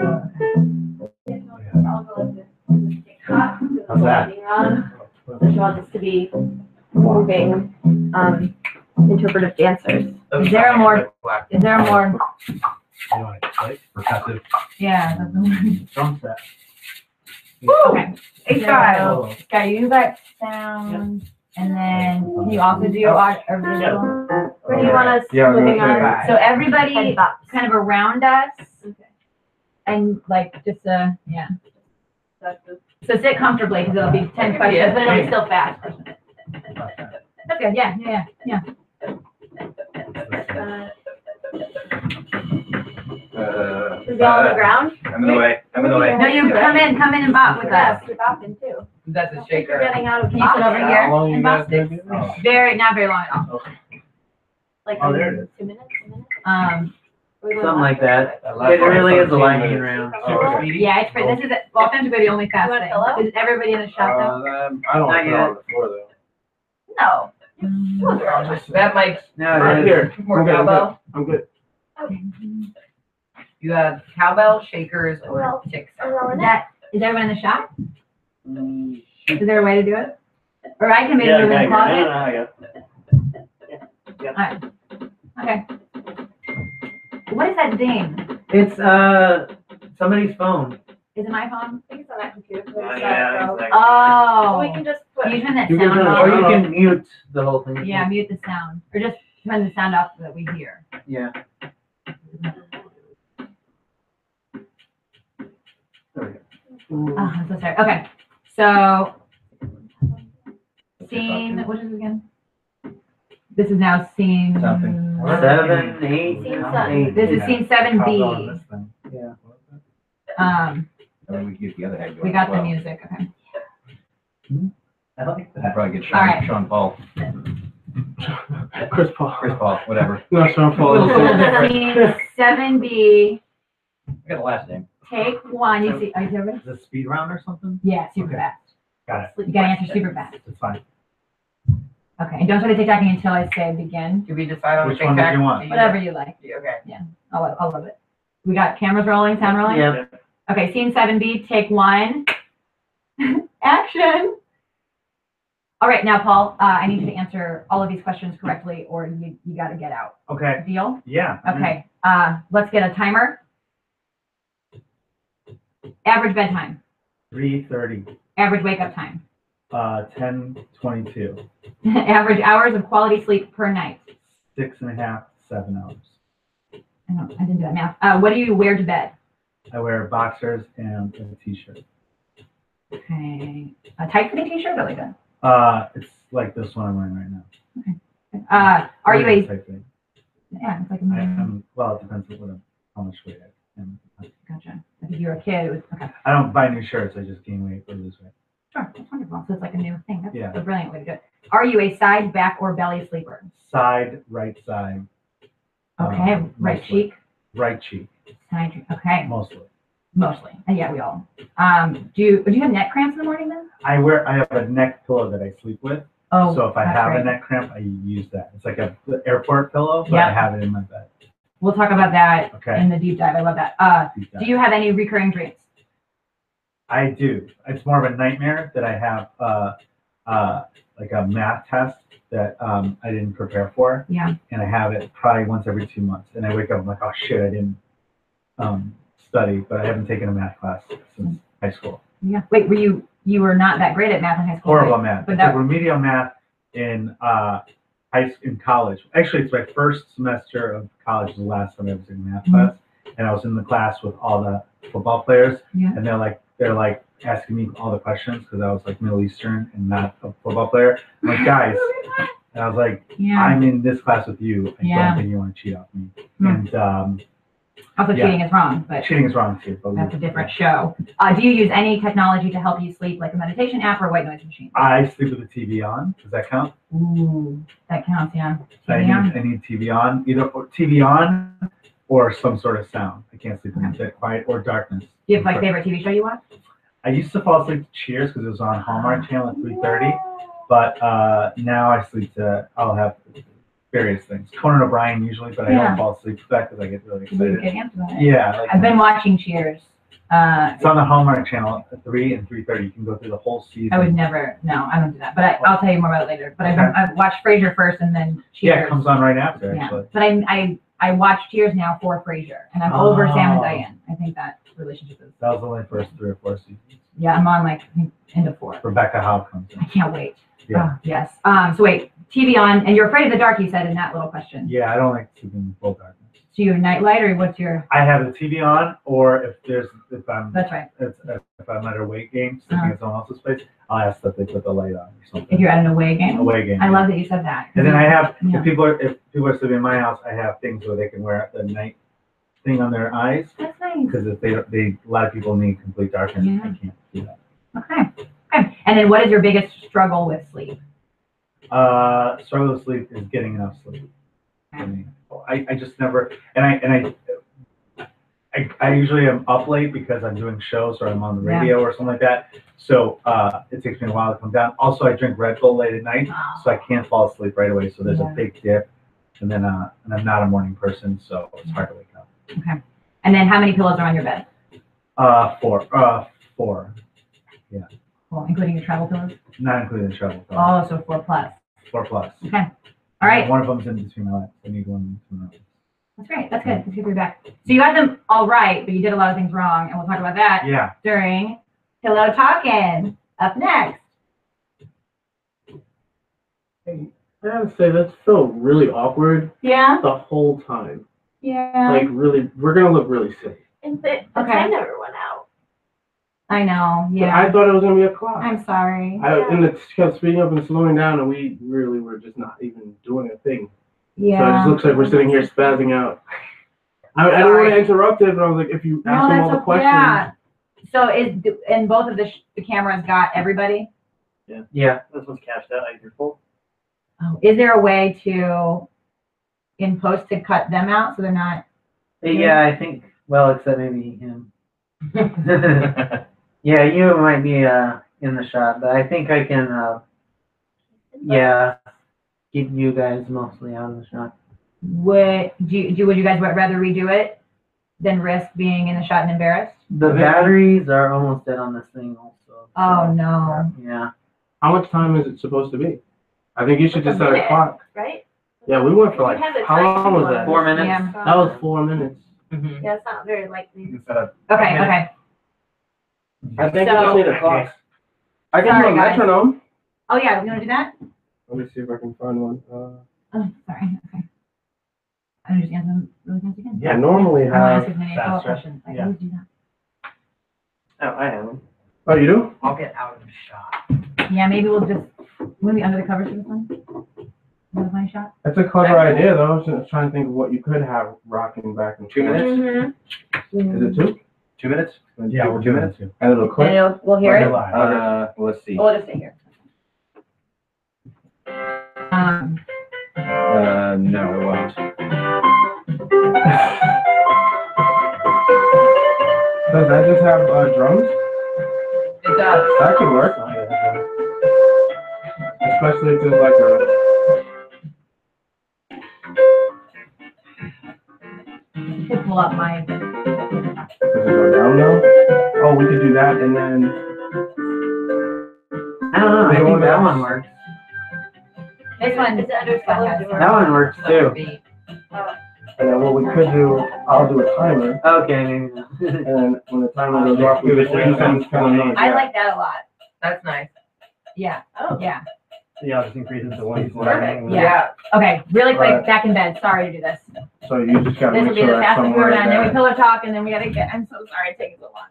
Okay. I'll go with the TikTok. How's that? So she wants us to be moving, interpretive dancers. Is there a more? Is there a more? You want it like percussive Yeah. That's the one. drum set. Okay. Hey, So, guys. Scott, you got sound, and then can you also do art or visual? Where do you want us Yeah, moving I'm gonna on? So everybody Head bops. kind of around us, Okay. and like just yeah. That's good. So sit comfortably because it'll be 10 questions, but it'll be still fast. That's good. Yeah. Is he all on the ground? I'm in the way. I'm in the way. No, you come in and bop with us. You're bopping too. That's a You're shaker. getting out of Can you sit over box. here How long you and guys bop? gonna do this? Very, not very long at all. Like Oh, there it is. 2 minutes, a minute? Or we Something going like left? that. It really is a lightning round. Oh, okay. Yeah, it's for this is authentically the only fast You want a thing. pillow? Is everybody in the shot though? I don't want Not to put it on the floor though. No. That might No, Right it is. here. more I'm good, I'm cowbell. I'm good. You have cowbell, shakers, or Well, ticks. Is everyone in the shot? Is there a way to do it? Or I can maybe move in the closet? Alright. Okay. What is that ding? It's somebody's phone. Is it my phone? I think it's on that computer. Oh. We can just put. Can you turn that You can sound turn it off? Or you can mute the whole thing. Yeah, mute the sound. Or just turn the sound off so that we hear. Yeah. Oh, I'm so sorry. Okay. So scene, what is it again? This is now scene. Something. 7, 8, Scene 8. This is scene 7B. Yeah. And then we can get the other head going. We got as well. the music, okay. I like We'll that. probably get All right. Sean Paul, Chris Paul. Chris Paul, whatever. No, Sean Paul. Cool, scene 7B, I got the last name. take one, you see, are you ready? Is it speed round or something? Yeah, super Okay. fast. Got it. You gotta answer super fast. It's fine. Okay, and don't start tic-tacking until I say begin. Do we decide on Which the one did tic-tac? you want? Do Whatever you like. Okay. I'll love it. We got cameras rolling, sound rolling? Yeah. Okay, scene 7B, take one. Action. All right, now, Paul, I need you to answer all of these questions correctly or you gotta get out. Okay. Deal? Yeah. Okay, let's get a timer. Average bedtime, 3:30. average wake-up time, 10:22. average hours of quality sleep per night. 6.5, 7 hours. I didn't do that math. What do you wear to bed? I wear boxers and a t-shirt. Okay, a tight-fitting t-shirt, really good. It's like this one I'm wearing right now. Are you a, Type thing. yeah, it's like a, Well, it depends on how much weight I am. gotcha. If you're a kid, it was, okay. I don't buy new shirts. I just gain weight or lose weight. Sure, that's wonderful. So it's like a new thing. That's Yeah. a brilliant way to do it. Are you a side, back, or belly sleeper? Side, right side. Okay, right mostly. cheek, Right cheek, side cheek. Okay, mostly. mostly. And yeah, we all. Do you have neck cramps in the morning then? I have a neck pillow that I sleep with. Oh, So if I that's have a great. neck cramp, I use that. It's like a airport pillow, but Yeah. I have it in my bed. We'll talk about that Okay. in the deep dive. I love that. Do you have any recurring dreams? I do. It's more of a nightmare that I have like a math test that I didn't prepare for, Yeah. and I have it probably once every 2 months. And I wake up, I'm like, oh shit, I didn't study, but I haven't taken a math class since high school. Yeah. Wait, you were not that great at math in high school? Horrible right? math. But I took remedial math in in college. Actually, it's my first semester of college. Was the last time I ever took a math class, and I was in the class with all the football players, Yeah. and they're like asking me all the questions because I was like Middle Eastern and not a football player. I'm like, guys, and I was like, Yeah. I'm in this class with you. I Yeah. don't think you want to cheat off me. Hmm. And Also, yeah. cheating is wrong, but cheating is wrong too. But that's a different show. Do you use any technology to help you sleep, like a meditation app or white noise machine? I sleep with the TV on. Does that count? Ooh, that counts, yeah. I TV on? need TV on, either TV on or some sort of sound. I can't sleep in quiet or darkness. Do you have like favorite TV show you watch? I used to fall asleep to Cheers because it was on Hallmark Channel at 3:30, but now I sleep to, I'll have various things. Conan O'Brien usually, but I Yeah. don't fall asleep to that because I get really You excited. get into that. Yeah. Like, I've been watching Cheers. it's on the Hallmark Channel at 3 and 3:30. You can go through the whole season. I would never, no, I don't do that. But I'll tell you more about it later. But I've watched Frasier first and then Cheers. Yeah, it comes on right after, Yeah. actually. But I watch Cheers now for Frasier, and I'm over Sam and Diane. I think that relationship is. That was only the first 3 or 4 seasons. Yeah, I'm on like I think into 4. Rebecca Howe comes in. I can't wait. Yeah. Oh, yes. So wait, TV on, and you're afraid of the dark. You said in that little question. Yeah, I don't like sleeping in full darkness. So you have nightlight, or what's your? I have the TV on, or if I'm That's right. if I'm at a away game, sleeping at someone else's place, I'll ask that they put the light on or something. If you're at an away game. Away game. I love that you said that. And then I have Yeah. if people are sleeping in my house, I have things where they can wear the night thing on their eyes That's nice. because if they a lot of people need complete darkness. Yeah. I can't do that. Okay. Okay. And then what is your biggest struggle with sleep? Struggle to sleep is getting enough sleep. For me. I just never and I usually am up late because I'm doing shows or I'm on the radio or something like that. So it takes me a while to come down. Also, I drink Red Bull late at night, so I can't fall asleep right away. So there's a big dip, and then and I'm not a morning person, so it's hard to wake up. Okay. And then how many pillows are on your bed? 4. Yeah. Cool. Including your travel pillows? Not including the travel. Oh, so 4 plus. 4 plus. Okay. All right. One of them's in between my legs. I need one in between my legs. That's great. That's good. That's good for your back. So you got them all right, but you did a lot of things wrong, and we'll talk about that Yeah. during Pillow Talkin'. Up next. Hey, I gotta say, that felt really awkward Yeah? the whole time. Yeah. Like, really, we're gonna look really sick. And the Okay. time never went out. I know. But Yeah. I thought it was gonna be a clock. I'm sorry. And it kept speeding up and slowing down, and we really were just not even doing a thing. Yeah. So it just looks like we're sitting here spazzing out. I didn't want to interrupt it, but I was like, if you ask them all the questions, So and both of the cameras got everybody? Yeah. This one's cashed out. Like, you're full. Oh, is there a way to, in post, to cut them out so they're not? Yeah, I think, well, except maybe him. Yeah, you might be in the shot, but I think I can, yeah, keep you guys mostly out of the shot. Would you guys rather redo it than risk being in the shot and embarrassed? The batteries are almost dead on this thing also. Oh, no. Yeah. How much time is it supposed to be? I think you should just set a minute. clock. Right? Yeah, we went for like, If you have the how time, long you was want that? 4 minutes. Yeah. That was 4 minutes. Mm-hmm. Yeah, it's not very likely. Instead of Okay, okay. I think So- we just need a clock. I can do Sorry, a guys. metronome. Oh, yeah, you want to do that? Let me see if I can find one. Oh, sorry, okay. I'm just answer them really fast again. I normally I want to have. ask as many faster. follow-up questions. I Yeah. always do that. Oh, I have them. Oh, you do? I'll get out of the shot. Yeah, maybe we'll just, will be under the covers for this one? Another funny shot? That's a clever idea, though. I was just trying to think of what you could have rocking back and 2 forth. minutes? Mm-hmm. Is it 2? 2 minutes? Yeah, we're 2 doing minutes? it too. And it'll click. And we'll hear it? Let's see. We'll just stay here. No, it won't. Does that just have drums? It does. That could work. Especially if there's like a. Could pull up my, Does it go down now? Oh, we could do that and then. I don't know. I Maybe think one that else. one works. this one. Is it under colors or? That one works too. And then what we could do, I'll do a timer. Okay, maybe not. And then when the timer goes off, we do something kind of noise. I like that a lot. That's nice. Yeah, Oh. yeah. Yeah, I'll just increase it to 1. Perfect. Yeah. Okay, really quick, Alright. back in bed. Sorry to do this. So you just gotta This make will be sure the that's fastest we somewhere ever done. Then we there. pillow talk and then we gotta get, I'm so sorry it's taking so long.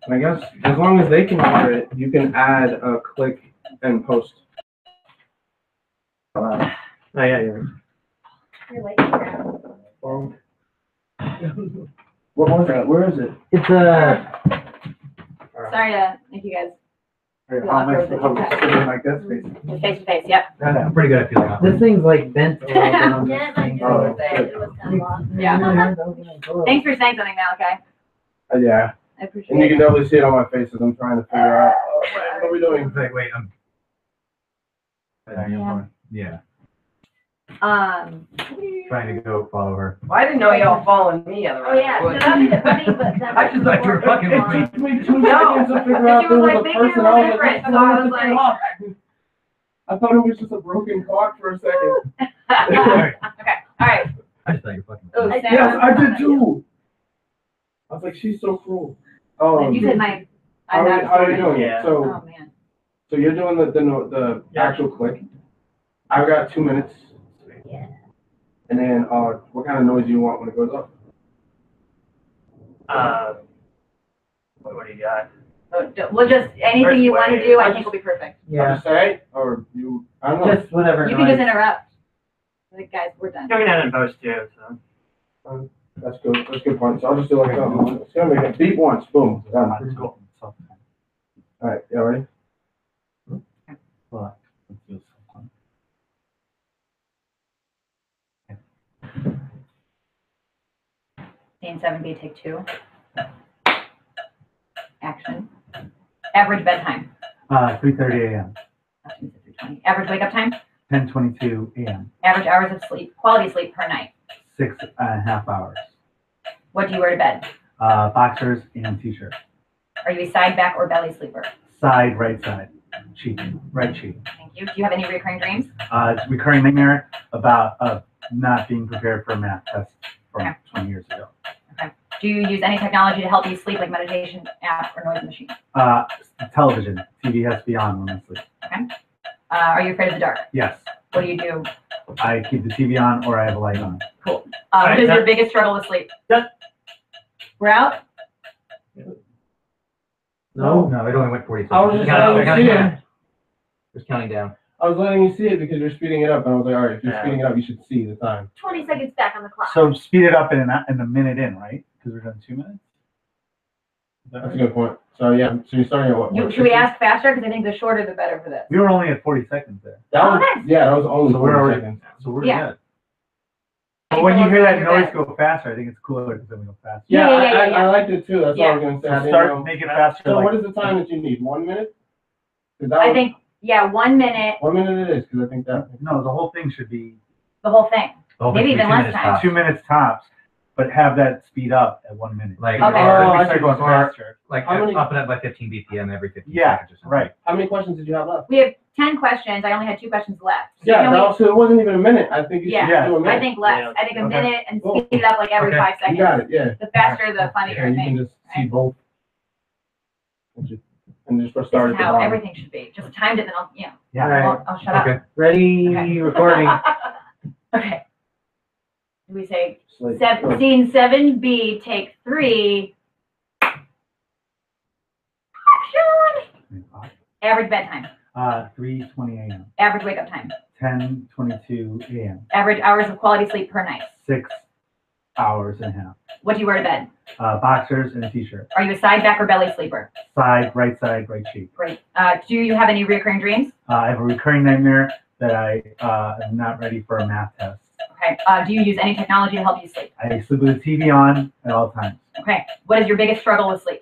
And I guess as long as they can hear it, you can add a click and post. Oh, yeah, you're You're like, yeah. What was that? Where is it? It's Sorry to make you guys How am I sitting like this, basically? face to face, yep. I'm pretty good at feeling this thing's like bent a little bit on this Yeah, thing. it Oh, it was kind of long. Yeah. Thanks for saying something, Malachi. Yeah. I appreciate And you it. can definitely see it on my face as I'm trying to figure out what are we doing. Wait, yeah, trying to go follow her. Well, I didn't know y'all following me Oh, otherwise. yeah, so that'd be funny, but then. I just thought you were fucking with me. It took me 2 seconds to figure out She there was was like, a make it person. a I little was like, different, so I was like. I thought it was just a broken clock for a second. Okay, all right. I just thought you were fucking Oh, with me. Yes, I did too. I was like, she's so cruel. You said my. How are you doing Yeah. it? So, Oh, man. so you're doing the Yeah. actual click. I've got 2 minutes. Yeah. And then, what kind of noise do you want when it goes up? What do you got? We'll just, anything you want to do, I think will be perfect. I'll Yeah, just say, or you, I don't know. just whatever. You can just noise. interrupt. Like, guys, we're done. You're gonna add in post too, so. That's good. That's good point. So I'll just do like something. It's gonna make a beat once. Boom. Done. Cool. All right. You ready? Well, let's do something. Scene 7B, take 2. Action. Average bedtime. 3:30 a.m. Average wake up time. 10:22 a.m. Average hours of sleep, quality sleep per night. 6.5 hours. What do you wear to bed? Boxers and t-shirt. Are you a side, back, or belly sleeper? Side, right side. Cheek, right cheek. Thank you. Do you have any recurring dreams? Recurring nightmare about not being prepared for a math test from Okay. 20 years ago. Do you use any technology to help you sleep, like meditation app or noise machine? Television. TV has to be on when I sleep. Are you afraid of the dark? Yes. What do you do? I keep the TV on or I have a light on. Cool. Alright, What is that- your biggest struggle with sleep? Done. We're out? No. No, it only went 40 seconds. I was just letting you see it. Just counting down. I was letting you see it because you're speeding it up, and I was like, all right, if you're Yeah. speeding it up, you should see the time. 20 seconds back on the clock. So speed it up in a minute in, right? Because we're done 2 minutes? That's a good point. So yeah, so you're starting at what? Should we ask faster? Because I think the shorter the better for this. We were only at 40 seconds there. That was, nice. yeah, that was only So we're 40 already, seconds. so we're Yeah. good. But when you hear that Your noise bed. go faster, I think it's cooler because then we go faster. Yeah. I liked it too. That's Yeah. what I was gonna say. I So didn't start know. making it faster. So like, what is the time that you need? 1 minute? 'Cause that I was- think, yeah, 1 minute, 1 minute it is, because I think that. No, the whole thing should be the whole thing. Oh, Maybe even 2 less minutes time. tops. 2 minutes tops, but have that speed up at 1 minute. Like, Okay. Or Oh, we I start see. going faster. like How many- up and up by 15 BPM every 15 Yeah, seconds or something. right. How many questions did you have left? We have 10 questions. I only had 2 questions left. So Yeah, can we- so it wasn't even a minute. I think you should Yeah, do a minute. I think less. Yeah. I think a Okay. minute and Cool. speed it up like every Okay. 5 You seconds. got it, yeah. The faster, the funnier, Yeah, I you can think. just see Right. both. And just press This start is at the how bottom. everything should be. Just timed it, then I'll, Yeah. Right. I'll shut up. Okay. Ready, Okay. recording. Okay. We say Just like- scene 7B, take 3. Action! Average bedtime. 3:20 a.m. Average wake up time. 10:22 a.m. Average hours of quality sleep per night. 6 hours and a half. What do you wear to bed? Boxers and a t-shirt. Are you a side, back, or belly sleeper? Side, right cheek. Great. Do you have any recurring dreams? I have a recurring nightmare that I am not ready for a math test. Okay. Do you use any technology to help you sleep? I sleep with the TV on at all times. Okay. What is your biggest struggle with sleep?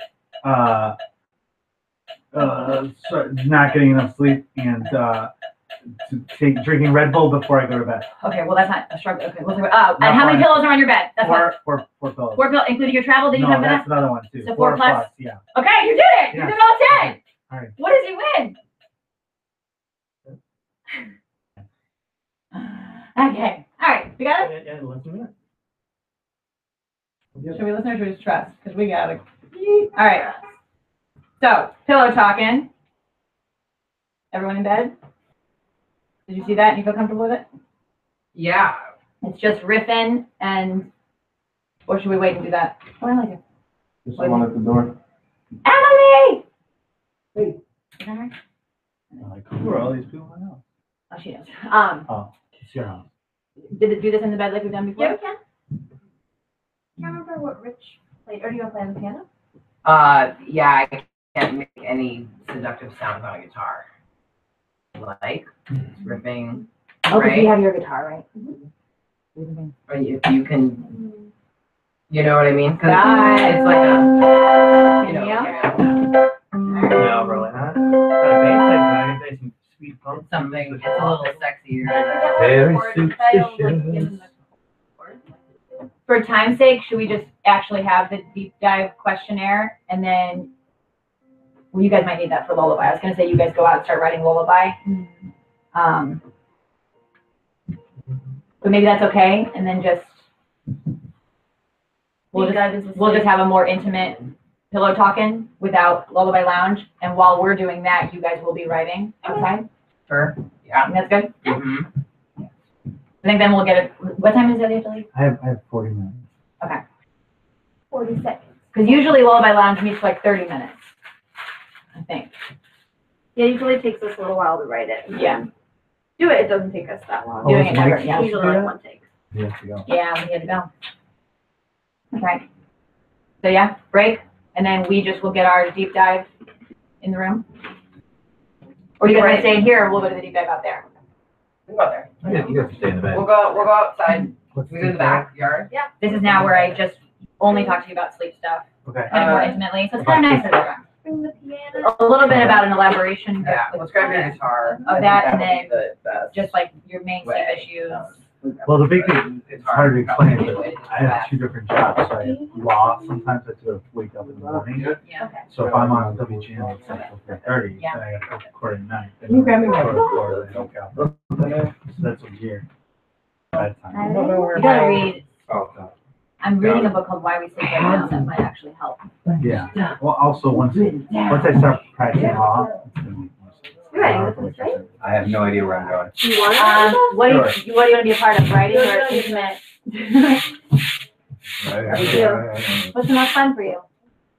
So not getting enough sleep and drinking Red Bull before I go to bed. Okay. Well, that's not a struggle. Okay. We'll talk about, and how many pillows are on your bed? That's one. Four pillows. 4 pillows, including your travel. Did you No, have that's that? another one too. So 4 plus? Yeah. Okay, you did it. You Yeah. did all 10. All right. What did you win? Okay. All right. We got it? Yeah, listen to it. Should we listen or should we just trust? Because we got it. All right. So, pillow talking. Everyone in bed? Did you see that? You feel comfortable with it? Yeah. It's just riffing and, or should we wait and do that? Oh, I like it. There's someone at the door. Emily! Hey. Is that her? Like, who are all these people I know? Oh, she knows. Oh, it's your house. Did it do this in the bed like we've done before? Yeah, we can. Can't remember what Rich played. Or do you want to play on the piano? Yeah, I can't make any seductive sounds on a guitar. Like ripping, Oh, because right? you have your guitar, right? Or you can, you know what I mean? 'Cause Guys. it's like a, you know, Yeah. No, really not. Got a bass, like, nice and sweet pump. something, it's a little sexier. Very superstitious. For time's sake, should we just actually have the deep dive questionnaire and then, well, you guys might need that for lullaby. I was gonna say you guys go out and start writing lullaby. But maybe that's okay, and then just, we'll just have a more intimate pillow talking without lullaby lounge, and while we're doing that, you guys will be writing, okay? Sure. Yeah. And that's good? Mm-hmm. I think then we'll get it, what time is it, Italy? I have 40 minutes. 40 seconds. Because usually lullaby lounge meets like 30 minutes, I think. Yeah, usually it takes us a little while to write it. Yeah. Do it, it doesn't take us that long. Doing it never, yeah. Usually like 1 take. Yes, we go. Yeah, we had to go. Okay. So yeah, break, and then we just will get our deep dive in the room. Or you guys want to stay in here, or we'll go to the deep dive out there? We can go there. You guys can stay in the bed. We'll go outside. We go to the backyard. Yeah. This is now where I just only talk to you about sleep stuff Okay. and more intimately, so it's kind of nice for everyone. Bring the piano. A little bit about an elaboration Yeah, let's grab your guitar. of that, and That'll be then the best just like your main sleep way. issues. Well, the big thing, it's hard to explain, but I have 2 different jobs. So I have law. Sometimes I have to wake up in the morning. Yeah. So if I'm on WGN at 4:30, Yeah. then I have to record at night. Can you grab me my record? So that's a year. Bad time. You gotta read. Oh, God. I'm reading a book called Why We Sleep Right Now that might actually help. Yeah. Well, also once I start practicing law, it's gonna be You're right, right? I have no idea where I'm going. Do you want to? What do you want to be a part of? Writing or intimate? What's the most fun for you?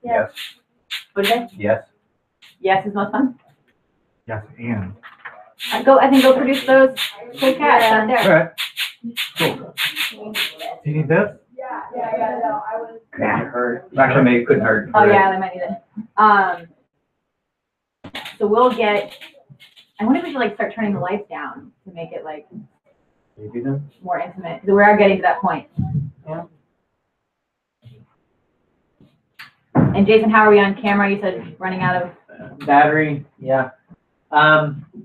Yes. What is it? Yes. Yes is most fun. yes, and I think go produce those Kit Kats out there. all right. Cool. Do you need this? Yeah. Yeah, it hurt. Actually, maybe it couldn't hurt. Oh yeah, they might need it. So we'll get. I wonder if we should like start turning the lights down to make it like Maybe then. more intimate. Because we are getting to that point. Yeah. And Jason, how are we on camera? You said running out of Battery, yeah.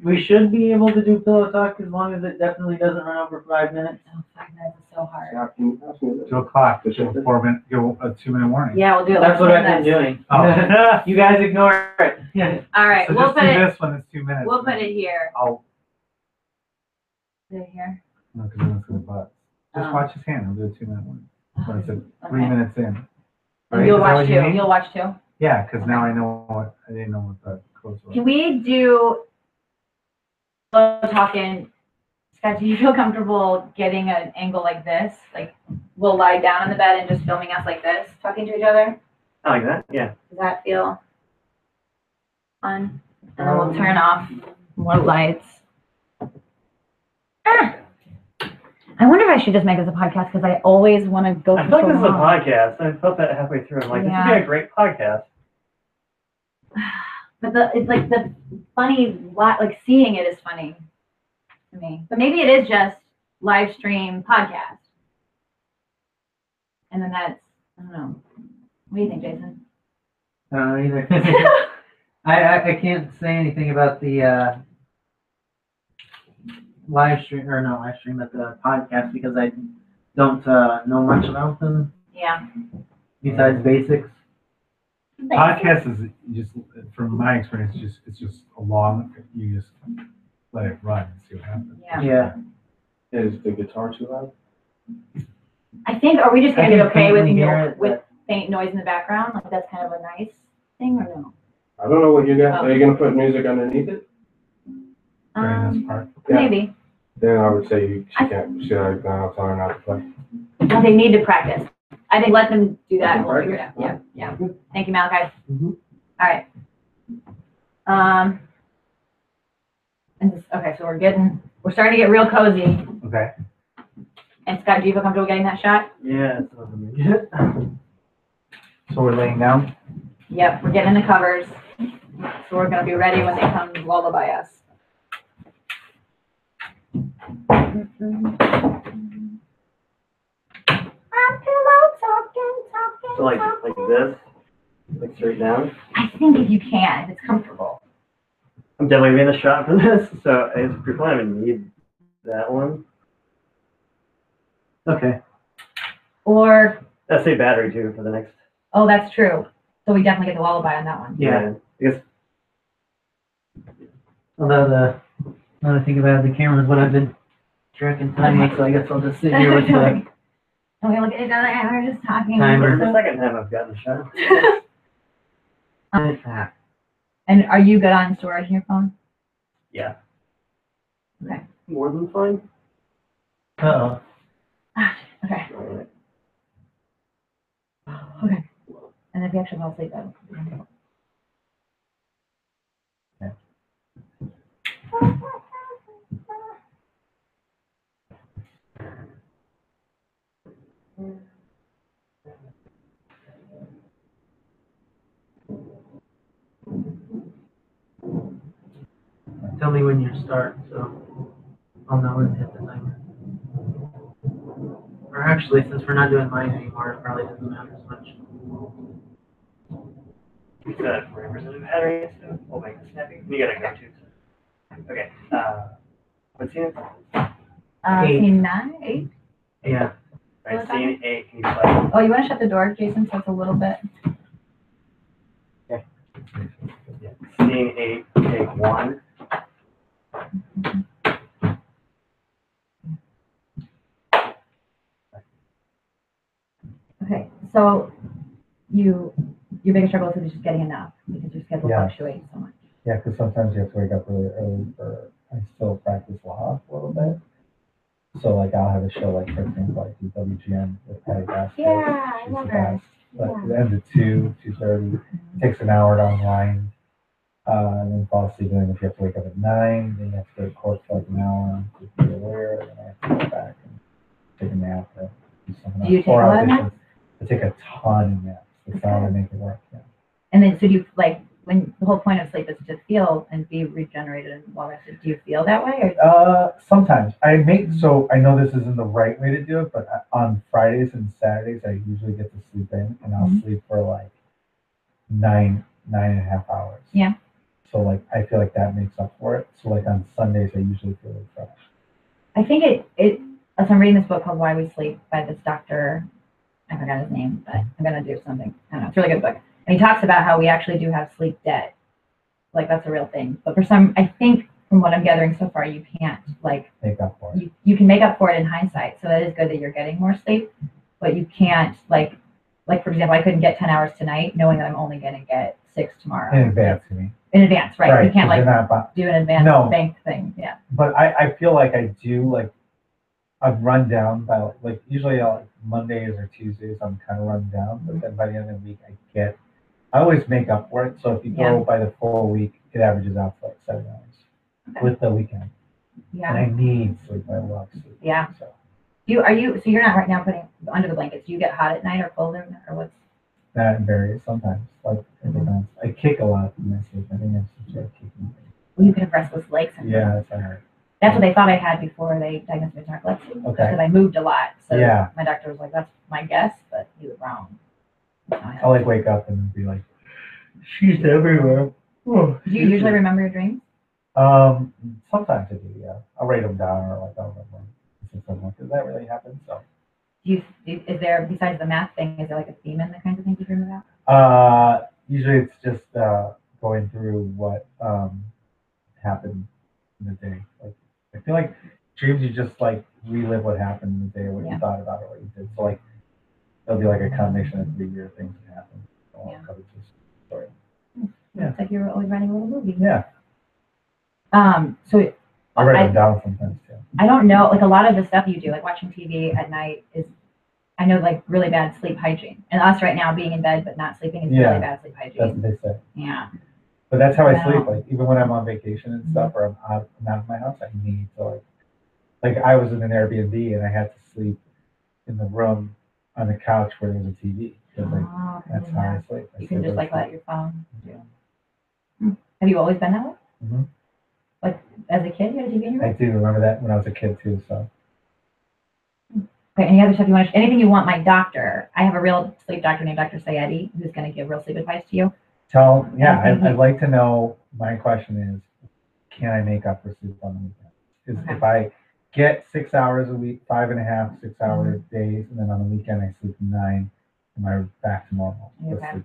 We should be able to do pillow talk as long as it definitely doesn't run over 5 minutes. Oh, 5 minutes is so hard. 2 o'clock. Just give a 2-minute warning. Yeah, we'll do it. That's what I've been doing. Oh. You guys ignore it. Yeah. All right, So we'll just put do it. this when it's 2 minutes. We'll put it here. I'll, Put it here. no, because then it's gonna butt. Just watch his hand. I'll do a 2-minute one. When it's at 3 Okay. minutes in. And Right? you'll Is that watch what too. you mean? You'll watch too. Yeah, because now I know what, I didn't know what the close was. Can we do talking? Scott, do you feel comfortable getting an angle like this? Like we'll lie down on the bed and just filming us like this, talking to each other? I like that, yeah. Does that feel fun? And then we'll turn off more lights. Ah! I wonder if I should just make this a podcast because I always want to go I for feel like so this is a long. podcast. I felt that halfway through. I'm like, this would be a great podcast. But it's like the funny, like seeing it is funny to me. But maybe it is just live stream podcast. And then that's, I don't know. What do you think, Jason? I don't know either. I can't say anything about the live stream, or not live stream, but the podcast because I don't know much about them Yeah. besides basics. Podcast is just, from my experience, it's just a long, you just let it run and see what happens. Yeah. Yeah. Is the guitar too loud? I think, are we just I gonna be can okay with faintly hear it, with faint noise in the background? Like that's kind of a nice thing or no? I don't know what you got. Oh. Are you gonna put music underneath it? During this part. Yeah. Maybe. Then I would say she can't. Should I tell her not to play? Well, they need to practice. I think let them do that and we'll Practice? figure it out. Yeah, yeah. Thank you, Malachi. Mhm. All right. And this, okay, so we're starting to get real cozy. Okay. And Scott, do you feel comfortable getting that shot? Yeah, it's not gonna make it. So we're laying down? Yep, we're getting in the covers. So we're gonna be ready when they come lullaby us. So like this, like straight down. I think if you can, if it's comfortable. I'm definitely getting a shot for this, so it's pretty fun. I need that one. Okay. Or, That's a battery too for the next. oh, that's true. So we definitely get the lullaby on that one. Yeah. I guess Although now that I think about it, the camera is what I've been tracking time with, so I guess I'll just sit here with the And we look at each other and we're just talking. Timer. this is the second time I've gotten a shot. And are you good on storage in your phone? Yeah. Okay. More than fine. Uh-oh. Okay. Alright. Okay. And if you actually fall asleep, that would be Tell me when you start, so I'll know when to hit the timer. Or actually, since we're not doing mine anymore, it probably doesn't matter as much. You said 40% battery, so we'll make this snappy. You gotta go too. So. Okay. What's scene? scene 9, 8. Yeah. Alright, scene 8. Can you play? Oh, you want to shut the door, Jason, so it's a little bit. Scene 8, take 1. Okay, so your biggest struggle is just getting enough because your schedule Yeah. fluctuates so much. Yeah, because sometimes you have to wake up really early for, I still practice law a little bit. So like I'll have a show like, for example, like the WGN with Patty Basket. Yeah, I She's love the her. best. But it ends at 2, 2:30. It takes an hour to unwind. And then fall asleep. And then if you have to wake up at 9, then you have to go to court for like an hour to be aware. And then I have to go back and take a nap or do something else. Do you take Or a lot of auditions. naps? I take a ton of naps. That's how I make it work. Yeah. And then, so do you, like, when the whole point of sleep is to feel and be regenerated and well rested, do you feel that way? Or? Sometimes. So I know this isn't the right way to do it, but on Fridays and Saturdays, I usually get to sleep in, and I'll sleep for like 9.5 hours. Yeah. So like, I feel like that makes up for it. So like on Sundays, I usually feel refreshed. I think as I'm reading this book called Why We Sleep by this doctor, I forgot his name, but I'm going to do something. I don't know. It's a really good book. And he talks about how we actually do have sleep debt. Like, that's a real thing. But I think from what I'm gathering so far, you can't, like, make up for it. You can make up for it in hindsight. So that is good that you're getting more sleep. But you can't, like for example, I couldn't get 10 hours tonight knowing that I'm only going to get 6 tomorrow. In advance, you mean? In advance, right. You can't, like, do an advanced bank thing. Yeah. But I feel like I do, like, I'm run down by, like usually Mondays or Tuesdays, I'm kind of run down. But then by the end of the week, I always make up for it. So if you go by the full week, it averages out to like 7 hours with the weekend. Yeah. And I need sleep. I love sleep. Yeah. So. So you're not right now putting under the blankets. Do you get hot at night or cold at night, or what's? That varies sometimes. Like it depends. I kick a lot in my sleep. I think I'm some sort of kicking. Well, you could have restless leg syndrome. Yeah, that's what I heard. That's what they thought I had before they diagnosed me with narcolepsy. Okay. Because I moved a lot. So yeah. My doctor was like, "That's my guess," but he was wrong. I'll like wake up and be like, "She's everywhere." Do you usually remember your dreams? Sometimes I do. Yeah, I'll write them down or like I'll remember. Does that really happen? So. Is there, besides the math thing, is there like a theme in the kinds of things you dream about? Usually it's just going through what happened in the day. Like I feel like dreams, you just like relive what happened in the day, what you thought about it, what you did. So like it'll be like a combination of 3 year things that happen. Story. Yeah. It's like you're always writing a little movie. Yeah. So I write them down sometimes too. I don't know, like a lot of the stuff you do, like watching TV at night is, I know, like really bad sleep hygiene. And us right now being in bed but not sleeping is really bad sleep hygiene. That's what they say. Yeah. But that's how I sleep. Like even when I'm on vacation and stuff, or I'm out of my house, I need to like I was in an Airbnb and I had to sleep in the room on the couch where there was a TV. That's how I sleep. You can just like let your phone. Yeah. Have you always been that way? Mm-hmm. Like as a kid, you had a TV in your room? I do remember that when I was a kid too. So. Okay. Any other stuff you want? Anything you want? My doctor. I have a real sleep doctor named Dr. Sayedi who's going to give real sleep advice to you. I'd like to know. My question is, can I make up for sleep on the weekend? Because if I get 6 hours a week, 5.5, 6 hour days, and then on the weekend I sleep 9, am I back to normal? Okay.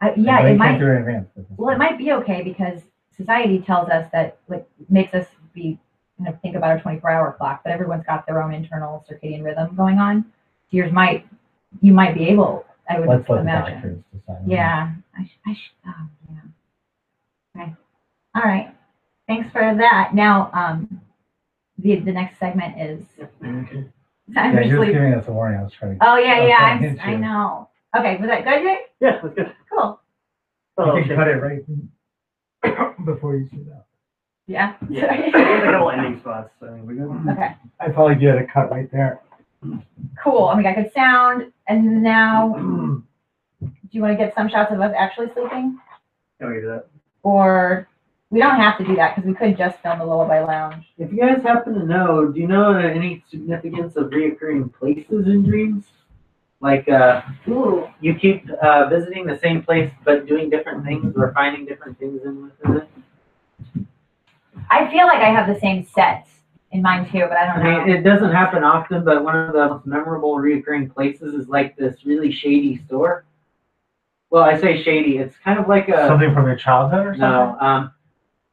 It might. Do it in advance. Well, it might be okay because society tells us that, like, makes us be think about a 24-hour clock, but everyone's got their own internal circadian rhythm going on. So you might be able. I would Let's let imagine. doctors decide. Yeah. Yeah. Okay. All right. Thanks for that. Now, the next segment is time for you're sleep. giving us a warning. I was trying to. Oh yeah. I know. Okay. Was that good, Jay? Yeah, that's good. Cool. You can cut it right before you see that. Yeah. Yeah. There's a couple ending spots. So we're good. Okay. I probably did a cut right there. Cool. I mean, I could sound, and now, do you want to get some shots of us actually sleeping? Can we do that? Or we don't have to do that because we could just film the Lullaby Lounge. If you guys happen to know, do you know any significance of reoccurring places in dreams? Like, you keep visiting the same place but doing different things or finding different things within it? I feel like I have the same sets in mine too, but I don't know. I mean, it doesn't happen often, but one of the most memorable reoccurring places is like this really shady store. Well, I say shady. It's kind of like a... Something from your childhood or something? No,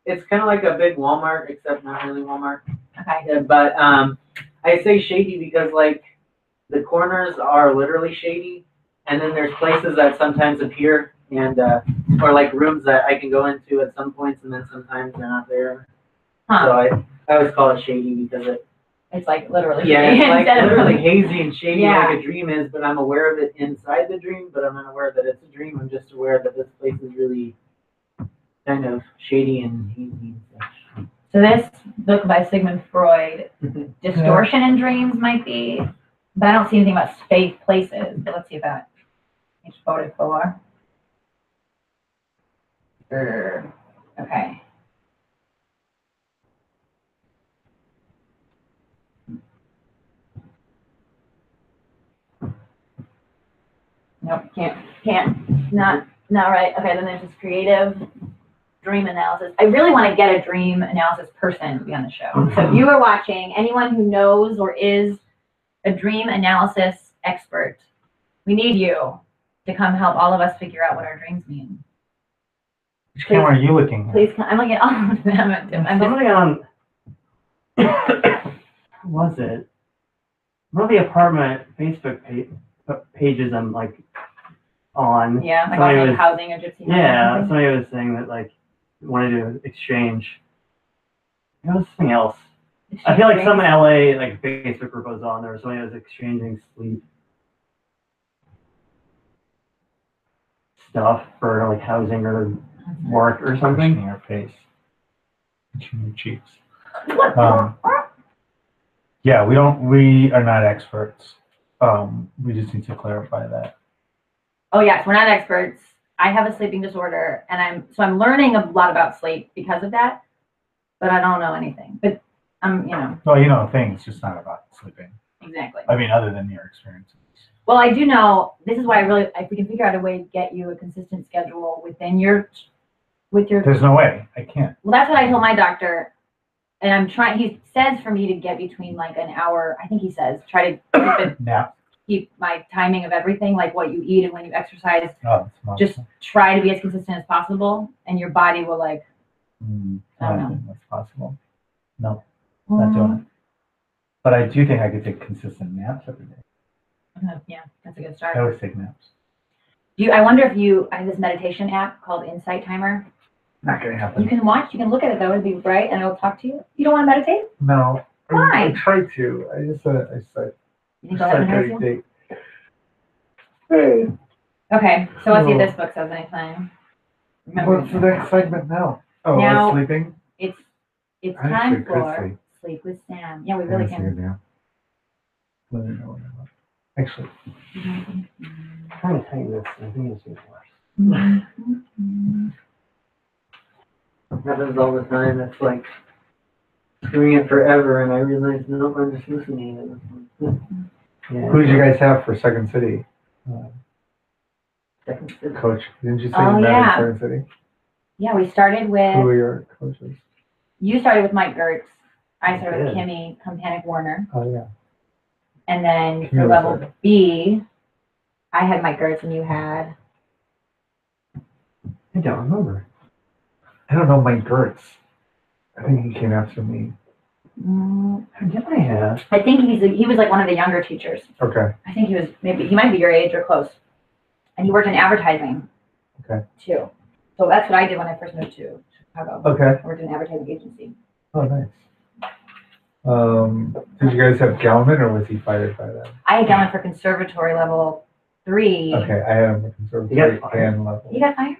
it's kind of like a big Walmart, except not really Walmart. Okay. But I say shady because, like, the corners are literally shady, and then there's places that sometimes appear, and or like rooms that I can go into at some points, and then sometimes they're not there. Huh. So I always call it shady because it's like literally shady. It's like literally hazy and shady like a dream is, but I'm aware of it inside the dream, but I'm not aware that it's a dream. I'm just aware that this place is really kind of shady and hazy and such. So this book by Sigmund Freud, distortion in dreams might be But I don't see anything about space places. But let's see if that each voted for. Okay. Nope, can't, not right. Okay, then there's this creative dream analysis. I really want to get a dream analysis person to be on the show. So if you are watching, anyone who knows or is a dream analysis expert, we need you to come help all of us figure out what our dreams mean. Which camera are you looking at? Please, I'm looking at all of them. I'm just, Somebody on, who was it? One of the apartment Facebook pages I'm like on. yeah, like somebody on was, housing or gypsy. Yeah, housing. somebody was saying that like wanted to exchange. It was something else. I feel like some LA like Facebook group was on there. Somebody was exchanging sleep stuff for like housing or work or something. Your face. Your cheeks. Yeah, we are not experts. We just need to clarify that. Oh yes, we're not experts. I have a sleeping disorder, and I'm learning a lot about sleep because of that, but I don't know anything. But Well, you know things, just not about sleeping. Exactly. I mean, other than your experiences. Well, I do know. This is why if we can figure out a way to get you a consistent schedule within with your. There's no way. I can't. Well, that's what I told my doctor, and I'm trying. He says for me to get between like an hour. I think he says try to keep my timing of everything, like what you eat and when you exercise. Oh, just try to be as consistent as possible, and your body will like. I don't think that's possible. No, not doing it. But I do think I could take consistent naps every day. Yeah, that's a good start. I always take naps. I wonder if I have this meditation app called Insight Timer. Not gonna happen. You can look at it though, it'll be bright and it'll talk to you. You don't want to meditate? No. Why? I tried to. I just You think I'll have date. Hey. Okay, so let's see if this book says anything. What's the next segment now? Oh, now, sleeping? It's time for Sleep with Sam. Yeah, we really can. Let me know when I'm up. Actually. I'm trying to tighten this. I think it's worse. Happens all the time. It's like doing it forever, and I realize, nope, I'm just listening. Yeah. Who did you guys have for Second City? Second City. Coach. Didn't you say you met yeah. in Second City? Yeah, we started with. Who were your coaches? You started with Mike Gertz. I started with Kimmy Kompanic Warner. Oh, yeah. And then for level B, I had Mike Gertz and you had. I don't remember. I don't know Mike Gertz. I think he came after me. Who did I have? I think he was like one of the younger teachers. Okay. I think he might be your age or close. And he worked in advertising. Okay. Too. So that's what I did when I first moved to Chicago. Okay. I worked in an advertising agency. Oh, nice. Did you guys have Gelman or was he fired by that? I had Gelman for conservatory level 3. Okay, I had him for conservatory and level. He got fired?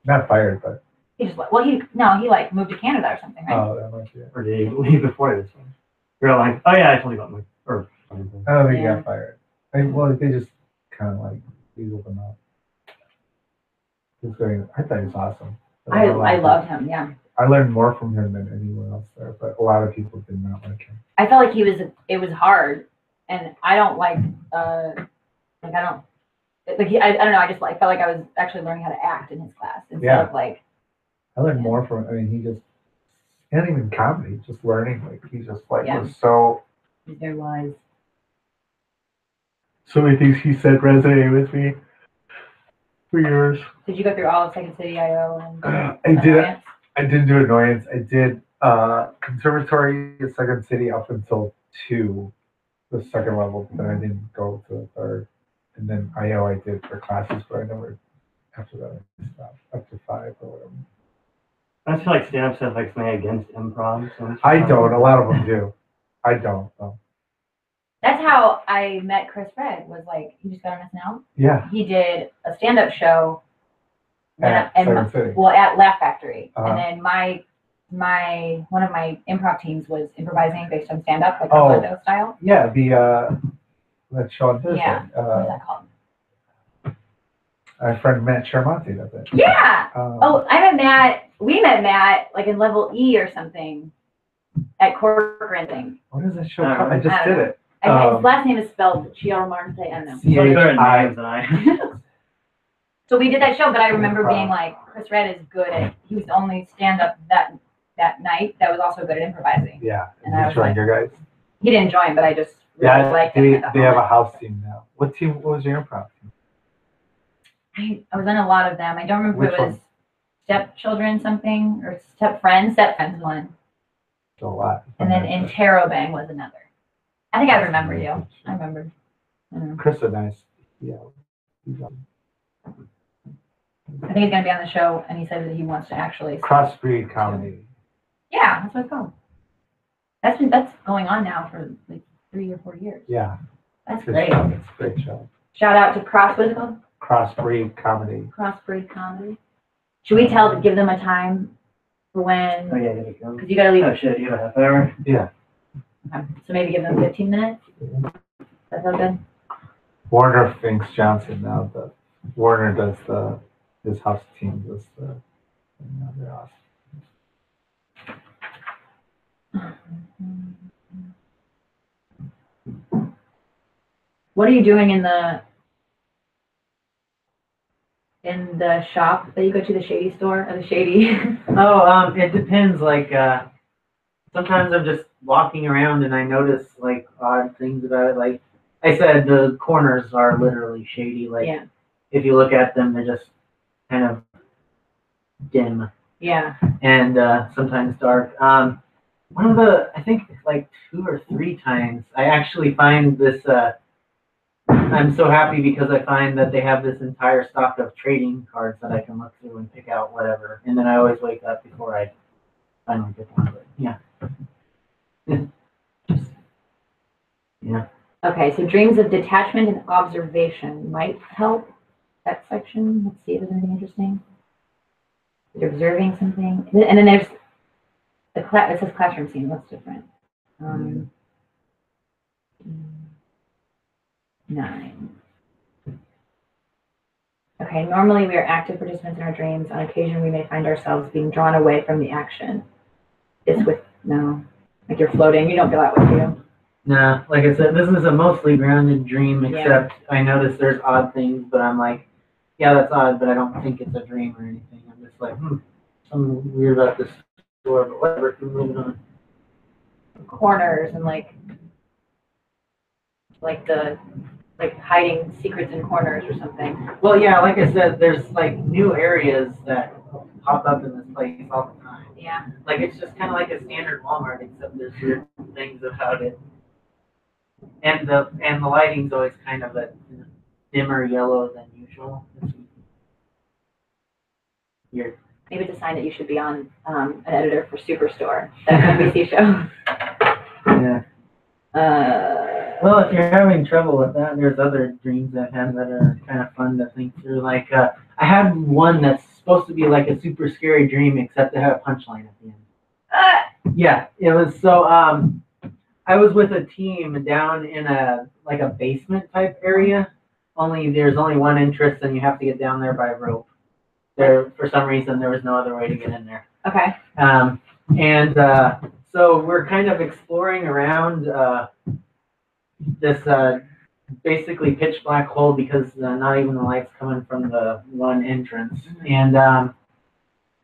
Not fired, but. He just he like moved to Canada or something, right? Oh, that might be it. Or did he leave before this one? You're like, oh yeah, I told you about my I don't think he got fired. They just kind of like weaseled him out. I thought he was awesome. I loved him, yeah. I learned more from him than anyone else there, but a lot of people did not like him. I felt like it was hard, and I don't like, I don't know, I just felt like I was actually learning how to act in his class instead of like. I learned more from, he not even comedy, just learning, he just was so. There was. So many things he said resonated with me for years. Did you go through all of Second City IO and I didn't do Annoyance. I did Conservatory at Second City up until 2, the second level, but I didn't go to the 3rd. And then IO I did for classes, but I never, after that, I stopped up to 5 or whatever. I feel like stand-up stuff like something against improv. So I don't. A lot of them do. I don't, though. That's how I met Chris Fred, was like, he just got on SNL. Yeah. He did a stand-up show at Second City. Well, at Laugh Factory. Uh-huh. And then one of my improv teams was improvising based on stand-up, like Orlando style. Yeah, that show on Thursday. Yeah. What is that called? Our friend Matt Charmonti does it. Yeah. Oh, I met Matt. We met Matt like in level E or something at Corcoran thing. What is that show called? I just did it. His last name is spelled Chiarmarte. I don't know. C-H-I. So we did that show, but I remember being like, Chris Red is good at. He was the only stand-up that night that was also good at improvising. Yeah. And I was like, your guys. he didn't join, but I just really liked him. They have a house team now. What was your improv team? I was on a lot of them. I don't remember Which if it was one? Stepchildren something or Stepfriends one. So a lot. And then Interrobang was another. I think I remember you. I remember. I don't know. Chris is nice. Yeah. I think he's gonna be on the show, and he said that he wants to actually. Crossbreed comedy. Yeah, that's what it's called. That's going on now for like 3 or 4 years. Yeah. That's Good great. show. It's a great show. Shout out to what is it called? Crossbreed comedy. Crossbreed comedy. Should we give them a time for when? Oh, yeah, there you go. Because you gotta leave. Oh, shit, you have a half hour? Yeah. Okay. So maybe give them 15 minutes. That sound good? Warner Finks Johnson now. Warner does his house team does they're awesome. What are you doing in the shop that you go to, the Shady store or the Shady? It depends. Like, sometimes I'm just walking around and I notice like odd things about it. Like I said, the corners are literally shady. Like, Yeah. if you look at them, they're just kind of dim Yeah. and sometimes dark. I think like 2 or 3 times, I actually find this. I'm so happy because I find that they have this entire stock of trading cards that I can look through and pick out whatever. And then I always wake up before I finally get one of it. Yeah. Yeah. Okay, so dreams of detachment and observation might help that section. Let's see if there's anything interesting. You're observing something. And then there's it says classroom scene. What's different? 9. Okay, normally we are active participants in our dreams. On occasion, we may find ourselves being drawn away from the action. Like you're floating. You don't feel that way, do you? Nah, like I said, this is a mostly grounded dream, except I notice there's odd things, but I'm like, yeah, that's odd, but I don't think it's a dream or anything. I'm just like, something weird about this store, but whatever, keep moving on. Corners and like hiding secrets in corners or something. Well, yeah, like I said, there's like new areas that pop up in this place all the time. Yeah. Like it's just kind of like a standard Walmart, except there's weird things about it. And the lighting's always kind of a dimmer yellow than usual. Weird. Maybe it's a sign that you should be on an editor for Superstore, that NBC show. Yeah. Well, if you're having trouble with that, there's other dreams I've had that are kind of fun to think through. Like, I had one that's supposed to be like a super scary dream, except it had a punchline at the end. Yeah, it was so, I was with a team down in a basement type area, only there's only one entrance and you have to get down there by rope. For some reason, there was no other way to get in there. Okay. So we're kind of exploring around this basically pitch black hole because not even the light's coming from the one entrance. And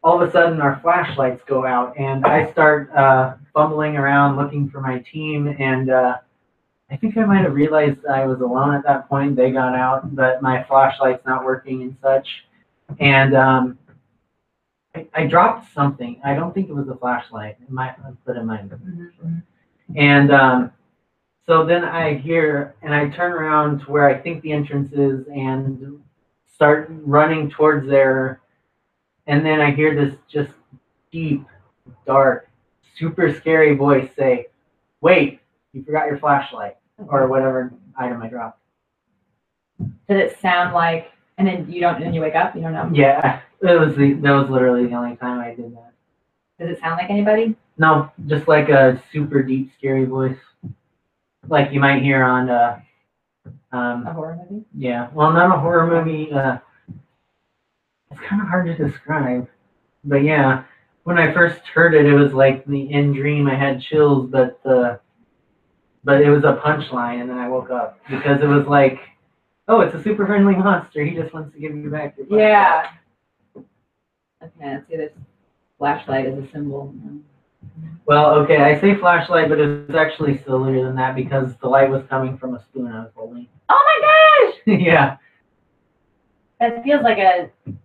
all of a sudden our flashlights go out and I start fumbling around looking for my team. And I think I might have realized I was alone at that point. They got out, but my flashlight's not working and such. And I dropped something. I don't think it was a flashlight. It might have put in my And so then I hear, and I turn around to where I think the entrance is and start running towards there. And then I hear this just deep, dark, super scary voice say, "Wait, you forgot your flashlight," or whatever item I dropped. Does it sound like, and then you wake up, you don't know? Yeah, that was literally the only time I did that. Does it sound like anybody? No, just like a super deep, scary voice. Like you might hear on A horror movie? Yeah, well, not a horror movie. It's kind of hard to describe, but yeah, when I first heard it, it was like the in dream. I had chills, but it was a punchline, and then I woke up because it was like, oh, it's a super friendly monster. He just wants to give you back your flashlight. Yeah. Okay, let's see this flashlight as a symbol. Well, okay, I say flashlight, but it's actually sillier than that because the light was coming from a spoon I was holding. Oh my gosh! Yeah. That feels like Alice in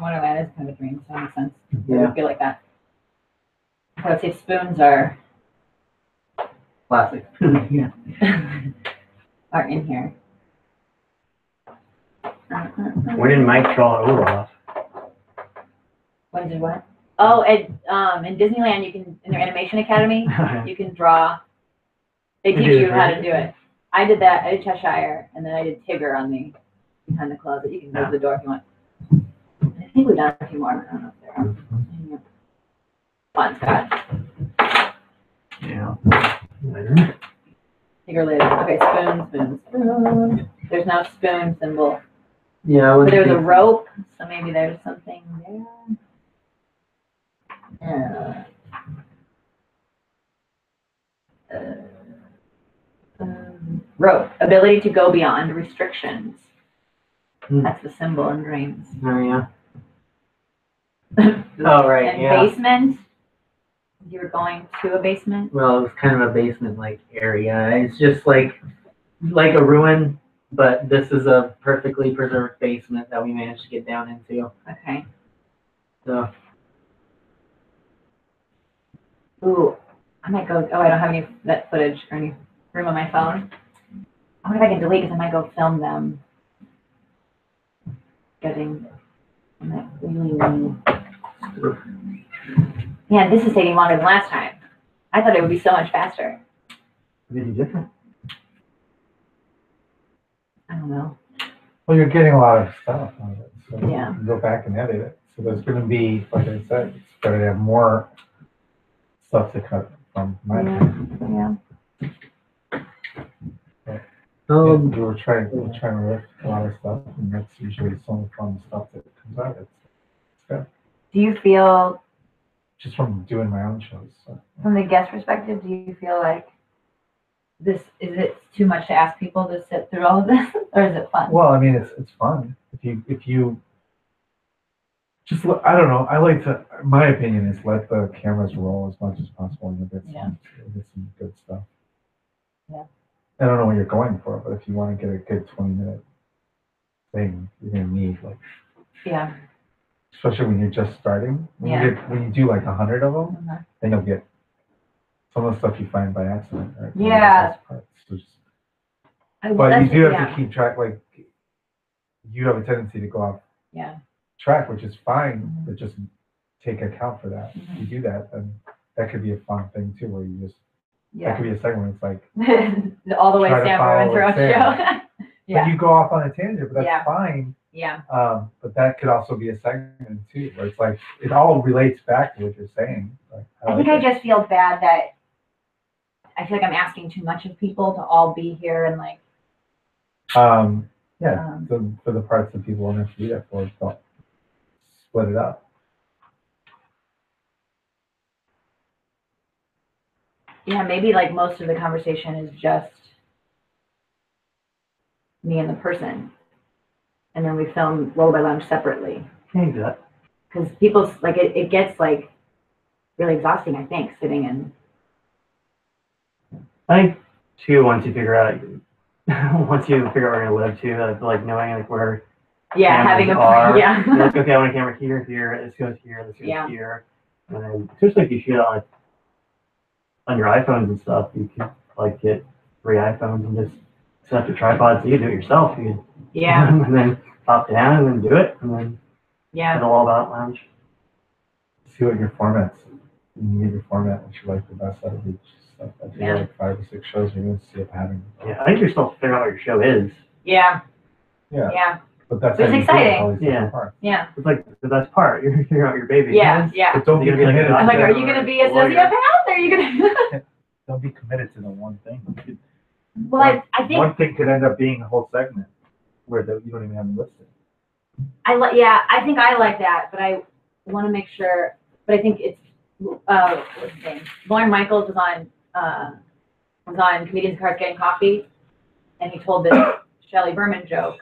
Wonderland is kind of a dream, so that makes sense. It would feel like that. I would say spoons are Classic. Yeah. are in here. When did Mike draw Olaf? When did what? Oh, in Disneyland, you can, in their animation academy, you can draw. They teach you how to do it. I did that. I did Cheshire, and then I did Tigger on the behind the closet. You can close the door if you want. I think we've done a few more. I don't know if they're on. Fun, Scott. Yeah. Tigger later. Okay, spoons. There's no spoon symbol. Yeah. But there's a rope, so maybe there's something there. Rope. Ability to go beyond restrictions. That's the symbol in dreams. Oh, yeah. Oh, right, And yeah. basement. You were going to a basement? Well, it was kind of a basement-like area. It's just like a ruin, but this is a perfectly preserved basement that we managed to get down into. Okay. So. Ooh, I might go. Oh, I don't have any that footage or any room on my phone. I wonder if I can delete because I might go film them getting. Yeah, this is taking longer than last time. I thought it would be so much faster. Maybe different. I don't know. Well, you're getting a lot of stuff on it, so Yeah. you can go back and edit it. So there's going to be, like I said, it's going to have more stuff to cut from my opinion. Yeah. We're trying to lift a lot of stuff, and that's usually some of the fun stuff that comes out. It's good. Do you feel, Just from doing my own shows. So. from the guest perspective, do you feel like is it too much to ask people to sit through all of this, or is it fun? Well, I mean, it's fun if you just I don't know. I like to. My opinion is let the cameras roll as much as possible, and you'll get some good stuff. Yeah. I don't know what you're going for, but if you want to get a good 20-minute thing, you're gonna need like. Yeah. Especially when you're just starting. When you do like 100 of them, then you'll get some of the stuff you find by accident. Right? Yeah. So but you do have to keep track. Like you have a tendency to go off track, which is fine, but just take account for that. If you do that, then that could be a fun thing too, where you just that could be a segment. It's like all the way Sam ruins her own show. But you go off on a tangent, but that's fine. Yeah. But that could also be a segment too, where it's like it all relates back to what you're saying. Like, I think I just feel bad that I feel like I'm asking too much of people to all be here and like. So for the parts that people want to be there for, don't split it up. Yeah, maybe like most of the conversation is just me and the person. And then we film Lullaby Lounge separately. Can you do that? Because people's, like, it gets, like, really exhausting, I think, sitting in. I think, too, once you figure out where you're going to live, too, like knowing, like, where having are. Yeah. You're like, okay, I want a camera here, this goes here, this goes here. And then, especially if you shoot it on your iPhones and stuff, you can, like, get 3 iPhones and just set up your tripod so you do it yourself. You can, and then pop down and then do it, and then it'll all about lounge. See what your formats, you need your format, what you like the best out of each stuff. I think like 5 or 6 shows, you're going to see a pattern. Yeah, I think you're still figuring out what your show is. Yeah. But that's it's exciting. Yeah. It's like the best part. You're figuring out your baby. Yeah. But don't be committed. I'm like, are you going to be a sociopath? Or are you going to? Don't be committed to the one thing. Well, I think One thing could end up being a whole segment where you don't even have them listed. I think I like that, but I want to make sure. But I think it's what's his name? Lauren Michaels was on Comedians in Cars Getting Coffee, and he told this Shelley Berman joke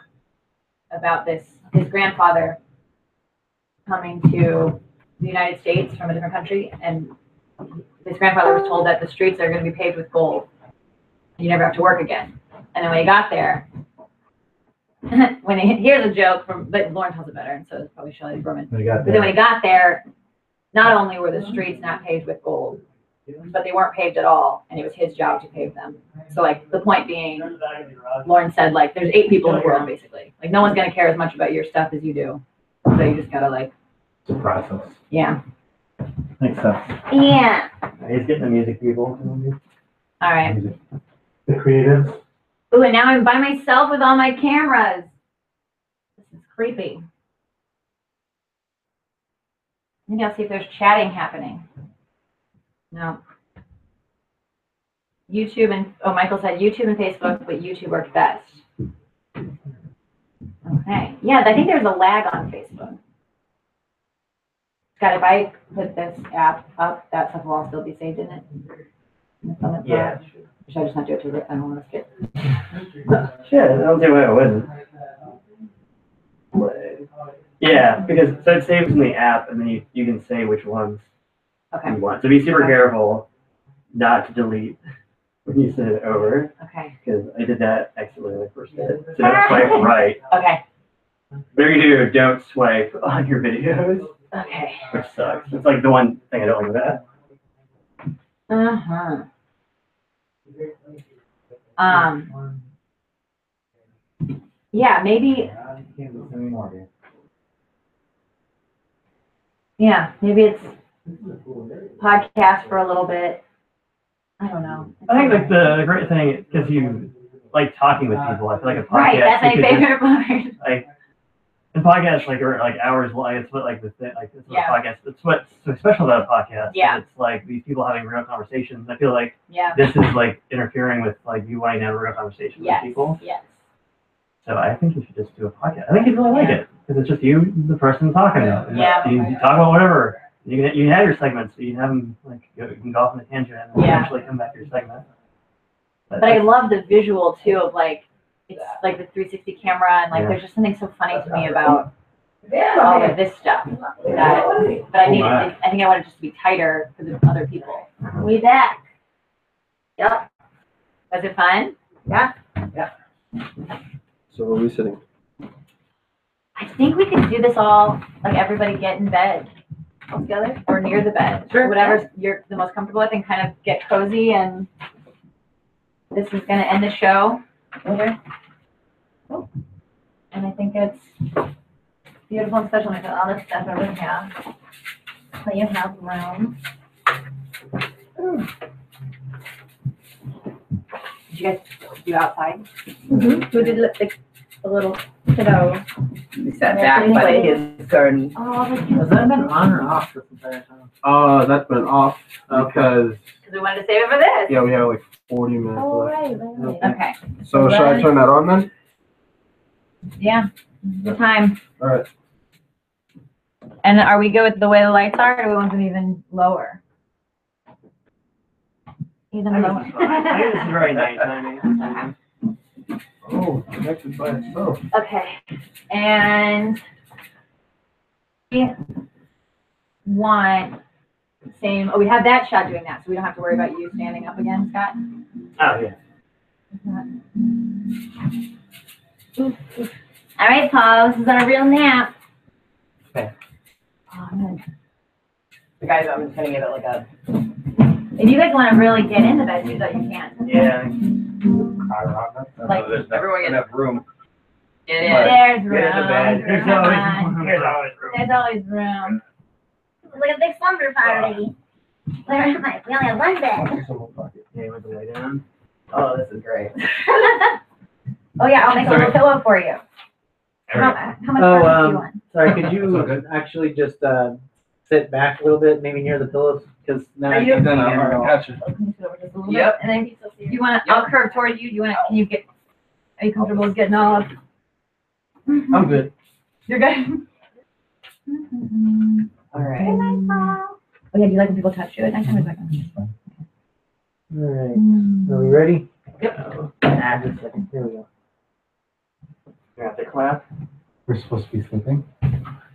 about his grandfather coming to the United States from a different country, and his grandfather was told that the streets are going to be paved with gold. You never have to work again. And then when he got there, here's a joke but Lauren tells it better, and so it's probably Shelley Berman. But then when he got there, not only were the streets not paved with gold, but they weren't paved at all, and it was his job to pave them. So like the point being, Lauren said like there's 8 people in the world basically. Like no one's gonna care as much about your stuff as you do. So you just gotta like. It's a process. Yeah. Makes sense. Yeah. He's getting the music people. All right. The creatives. Ooh, and now I'm by myself with all my cameras. This is creepy. Maybe I'll see if there's chatting happening. No. YouTube and, Michael said YouTube and Facebook, but YouTube works best. Okay. Yeah, I think there's a lag on Facebook. Scott, if I put this app up, that stuff will all still be saved in it? Yeah. Should I just not do it to I don't want to skip. Shit, I don't see why I wouldn't. Yeah, because so it saves in the app, and then you can say which ones Okay. you want. So be super careful not to delete when you send it over. Okay. Because I did that accidentally when I first did it. So don't swipe right. Okay. Whatever you do, don't swipe on your videos. Okay. Which sucks. It's like the one thing I don't like about Uh-huh. Yeah, maybe. Yeah, maybe it's podcast for a little bit. I don't know. I think like the great thing, because you like talking with people, I feel like a podcast. Right, that's my favorite part. Like, and podcasts like are like hours long. It's what like the thing, like it's what a podcast. It's what's so special about a podcast. Yeah. It's like these people having real conversations. I feel like Yeah. this is like interfering with like you wanting to have a real conversation with people. Yes. So I think you should just do a podcast. I think you'd really like it because it's just you, the person talking. And you talk about whatever. You can have your segments. So you can have them like you can go off on a tangent and eventually come back to your segment. But I love the visual too of like it's like the 360 camera and like there's just something so funny to me about all of this stuff. But I think I think I want it just to be tighter for the other people. We back. Yep. Was it fun? Yeah. Yeah. So where are we sitting? I think we could do this all like everybody get in bed all together or near the bed. Sure. Whatever you're the most comfortable with and kind of get cozy and this is gonna end the show. Okay. Cool. And I think it's beautiful and special. I got all this stuff over here. Plenty of house room. Did you guys do outside? Mm-hmm. Who did the little kiddo? We sat back by his garden. Oh, Has that been on or off this entire time? That's been off because we wanted to save it for this. yeah, we have like 40 minutes Oh, left. right. Okay. So should I turn that on then? Yeah. The time. All right. And are we good with the way the lights are, or do we want them even lower? Even lower. I think this is very nice. Oh, connected by itself. Okay. And we want same. Oh, we have that shot doing that, so we don't have to worry about you standing up again, Scott. Oh yeah. All right, Paul. This is our real nap. Okay. Oh, man. Guys, I'm just gonna give it like a. If you guys want to really get into bed, too, though, you can. Yeah. Like, there's everyone gets- enough room. There's room. Get into bed. There's always room. There's always room. Look at the big slumber party. Where am I? We only have one bed. Yeah, with the lay down. Oh, this is great. Oh, yeah, I'll make a little pillow for you. How much room do you want? Sorry, could you actually just sit back a little bit, maybe near the pillows? Because now Are you- can Then I gotcha. Open this over just a little Yep. bit, and then you can still see You want to? I'll curve toward you. Do you want to? Can you get? Are you comfortable with getting all up? I'm good. You're good. All right. Oh yeah. Do you like when people touch you at nighttime? All right. Are we ready? Yep. Just a second. Here we go. You have to clap. We're supposed to be sleeping.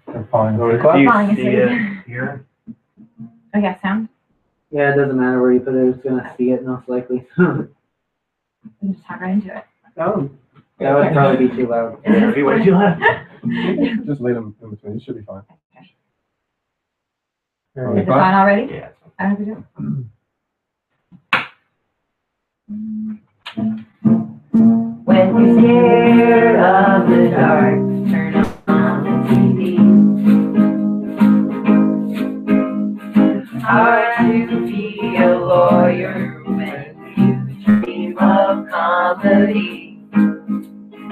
Or falling Go to asleep. clap. Do you Falling see asleep. it here? Oh yeah. Sound. Yeah, it doesn't matter where you put it. It's gonna see it most likely. You just talk right into it. Oh, that would probably be too loud. It'd be way too loud. Just lay them in between. It should be fine. All Is right. it on already? Yeah. I don't have to do it. When you're scared of the dark, turn on the TV. Hard to be a lawyer when you dream of comedy.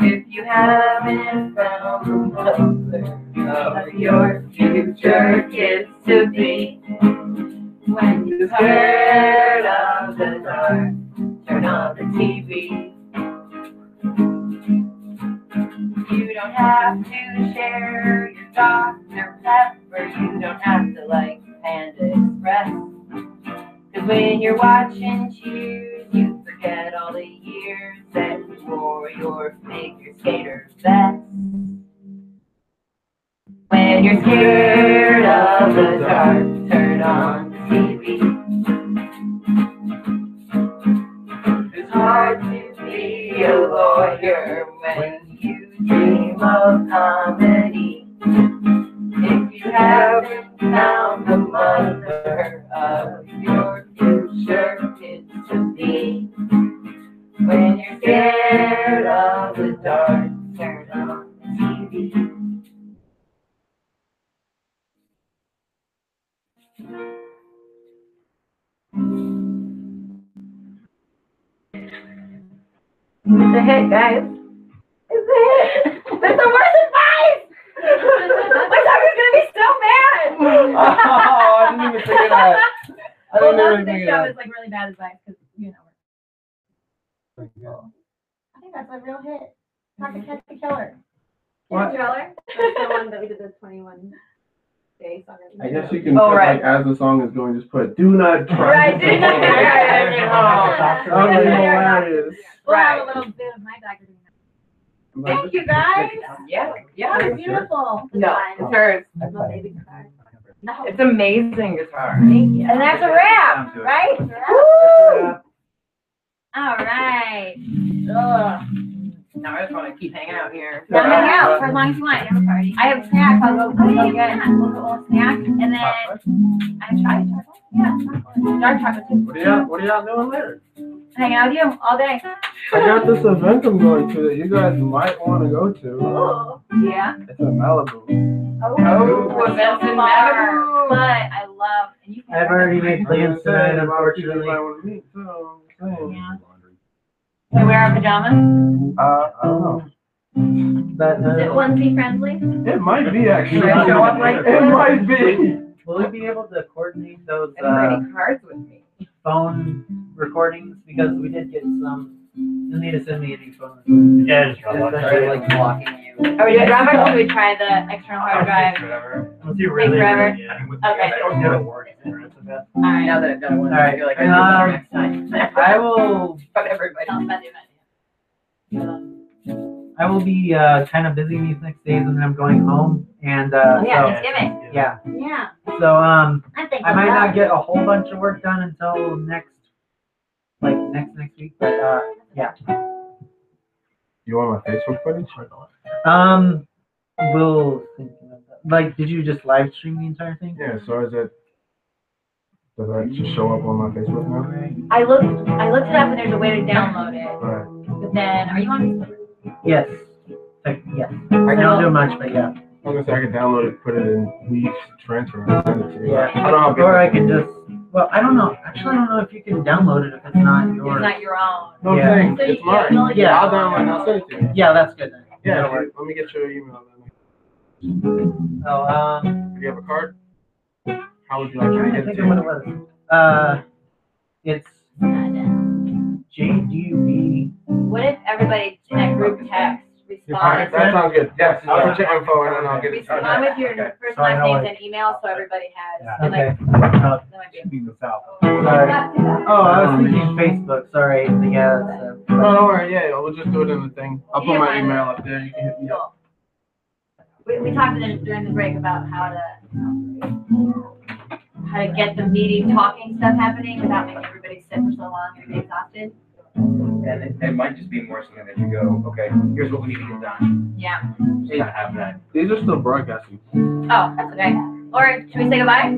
If you haven't found the mother of your future kids to be, when you're scared of the dark, turn on the TV. You don't have to share your Dr. Pepper. You don't have to like Panda Express. Cause when you're watching Cheers, you forget all the years that you wore your figure skater vest. When you're scared of the dark, turn on the TV. It's hard to be a lawyer when you dream of comedy. If you haven't found the mother of your future kids to be, when you're scared of the dark, turn on the TV. It's a hit, guys. It's a hit. That's the worst advice. My doctor's gonna be so mad. Oh, I didn't even think of that. I Well, didn't most even of the think show of that. is like really bad advice because I think that's a real hit. Not to catch the killer. What? Killer? That's the one that we did the 21 day song. I guess you can Oh, put, right. like, as the song is going, just put, do not try. Right, do not try. That would be hilarious. We'll have a little bit of my doctor doing that. Thank you guys. Yeah, That was beautiful. No, it's hers. No baby guitar. No. It's amazing guitar. Thank you. And that's a wrap, right? Woo! All right. Ugh. Now I just want to keep hanging out here. Now hang out for as long as you want. I have snacks. I'll go get a little snack. And then I have chocolate. Yeah, chocolate. Dark chocolate too. What are y'all doing later? Hanging out with you all day. I got this event I'm going to that you guys might want to go to. Oh. Yeah. It's in Malibu. Oh, events in Malibu. But I love, and you can. I've already made plans tonight, unfortunately. You might want to meet, so I'm saying. Yeah. Can we wear our pajamas? I don't know. But, Is it onesie friendly? It might be actually. Should I show up like It might be. will we be able to coordinate those I'm writing cards with me. phone recordings? Because we did get some. You'll need to send me any phone recordings. Yeah, just Sorry, like blocking you. Are we doing Dropbox or should we try the external hard drive? Unless you really, forever. really, yeah. Okay. I don't get a word in it, so that's- All right. Now that I've done it once, All I right. feel like I can do it next time. I will. But everybody. Tell us about the event. I will be kind of busy these next days, and then I'm going home. And Oh yeah, so Thanksgiving. yeah. Yeah. So I'm thinking. I might not get a whole bunch of work done until next week. But yeah. You want my Facebook footage? We'll think about that. Like, did you just live stream the entire thing? Yeah, so is it, does that just show up on my Facebook now? I looked it up and there's a way to download it. Right. But then, are you on Facebook? Yes. Yes. I don't do much, but yeah. I was gonna say I could download it, put it in Weave's transfer, and send it to you. Yeah. I don't know. Or I can just. Well, I don't know. Actually, I don't know if you can download it if it's not yours. It's not your own. No, I'm Yeah. saying, So it's you can't mine. really Yeah. I'll download it and I'll send it to you. Yeah, that's good then. Yeah, That'll work. let me get your email then. Oh, Do you have a card? How would you like I'm me trying to to get it think to of what you? it was. It's JDUB. What if everybody in a group text Alright, respond? that sounds good. Yes, I'll check my phone and I'll get it. Respond with your Okay. first So I last know, names like- and email so everybody has. Yeah. and, like, Okay. that might be- Shooting this out. Sorry. Oh, I was thinking Facebook. Sorry. Yeah. No, don't worry. Yeah, we'll just do it in the thing. I'll put my Yeah. email up there. You can hit me up. Cool. We talked during the break about how to get the meeting talking stuff happening without making everybody sit for so long and be exhausted. And it might just be more something that you go, okay, here's what we need to get done. Yeah. Just kind of have that. These are still broadcasting. Oh, that's okay. Or should we say goodbye?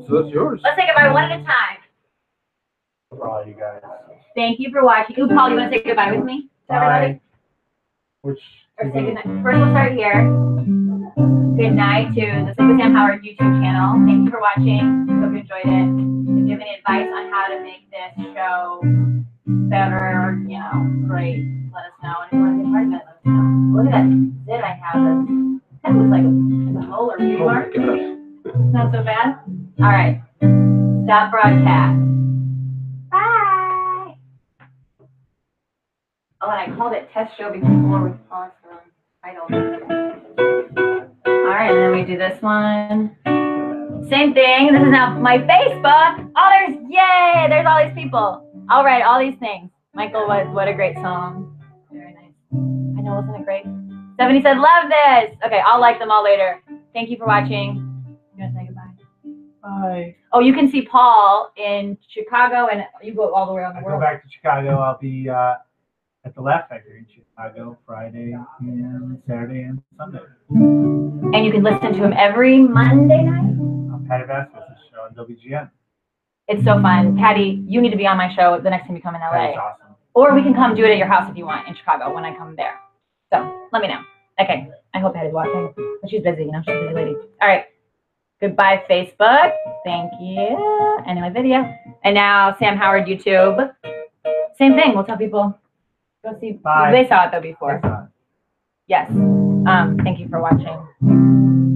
So that's yours. Let's say goodbye one at a time. For all you guys. Thank you for watching. Ooh, Paul, you want to say goodbye with me to everybody? Bye. Which? Or say goodnight. First, we'll start here. Good night to the Sleep with Sam Howard YouTube channel. Thank you for watching. Hope you enjoyed it. If you have any advice on how to make this show better, you know, great, let us know. And if you want to be part of it, let us know. Look at that zit I have. That looks like a hole or beauty Oh my mark. gosh. Not so bad. All right. Stop broadcast. Bye. Oh, and I called it test show before with pause from title. All right, and then we do this one. Same thing. This is now my Facebook. Oh, yay! There's all these people. All right, all these things. Michael, what a great song. Very nice. I know, wasn't it great? Stephanie said, love this. Okay, I'll like them all later. Thank you for watching. You want to say goodbye? Bye. Oh, you can see Paul in Chicago, and you go all the way around the I world. go back to Chicago. I'll be at the Laugh Factory in Chicago Friday and Saturday and Sunday. And you can listen to him every Monday night. On Patty Vasquez's show on WGN. It's so fun. Patty, you need to be on my show the next time you come in LA. That is awesome. Or we can come do it at your house if you want in Chicago when I come there. So let me know. Okay. I hope Patty's watching. But she's busy, you know, she's a busy lady. All right. Goodbye, Facebook. Thank you. End my video. And now Sam Howard YouTube. Same thing. We'll tell people. Go see. Bye. They saw it though before. Yes. Thank you for watching.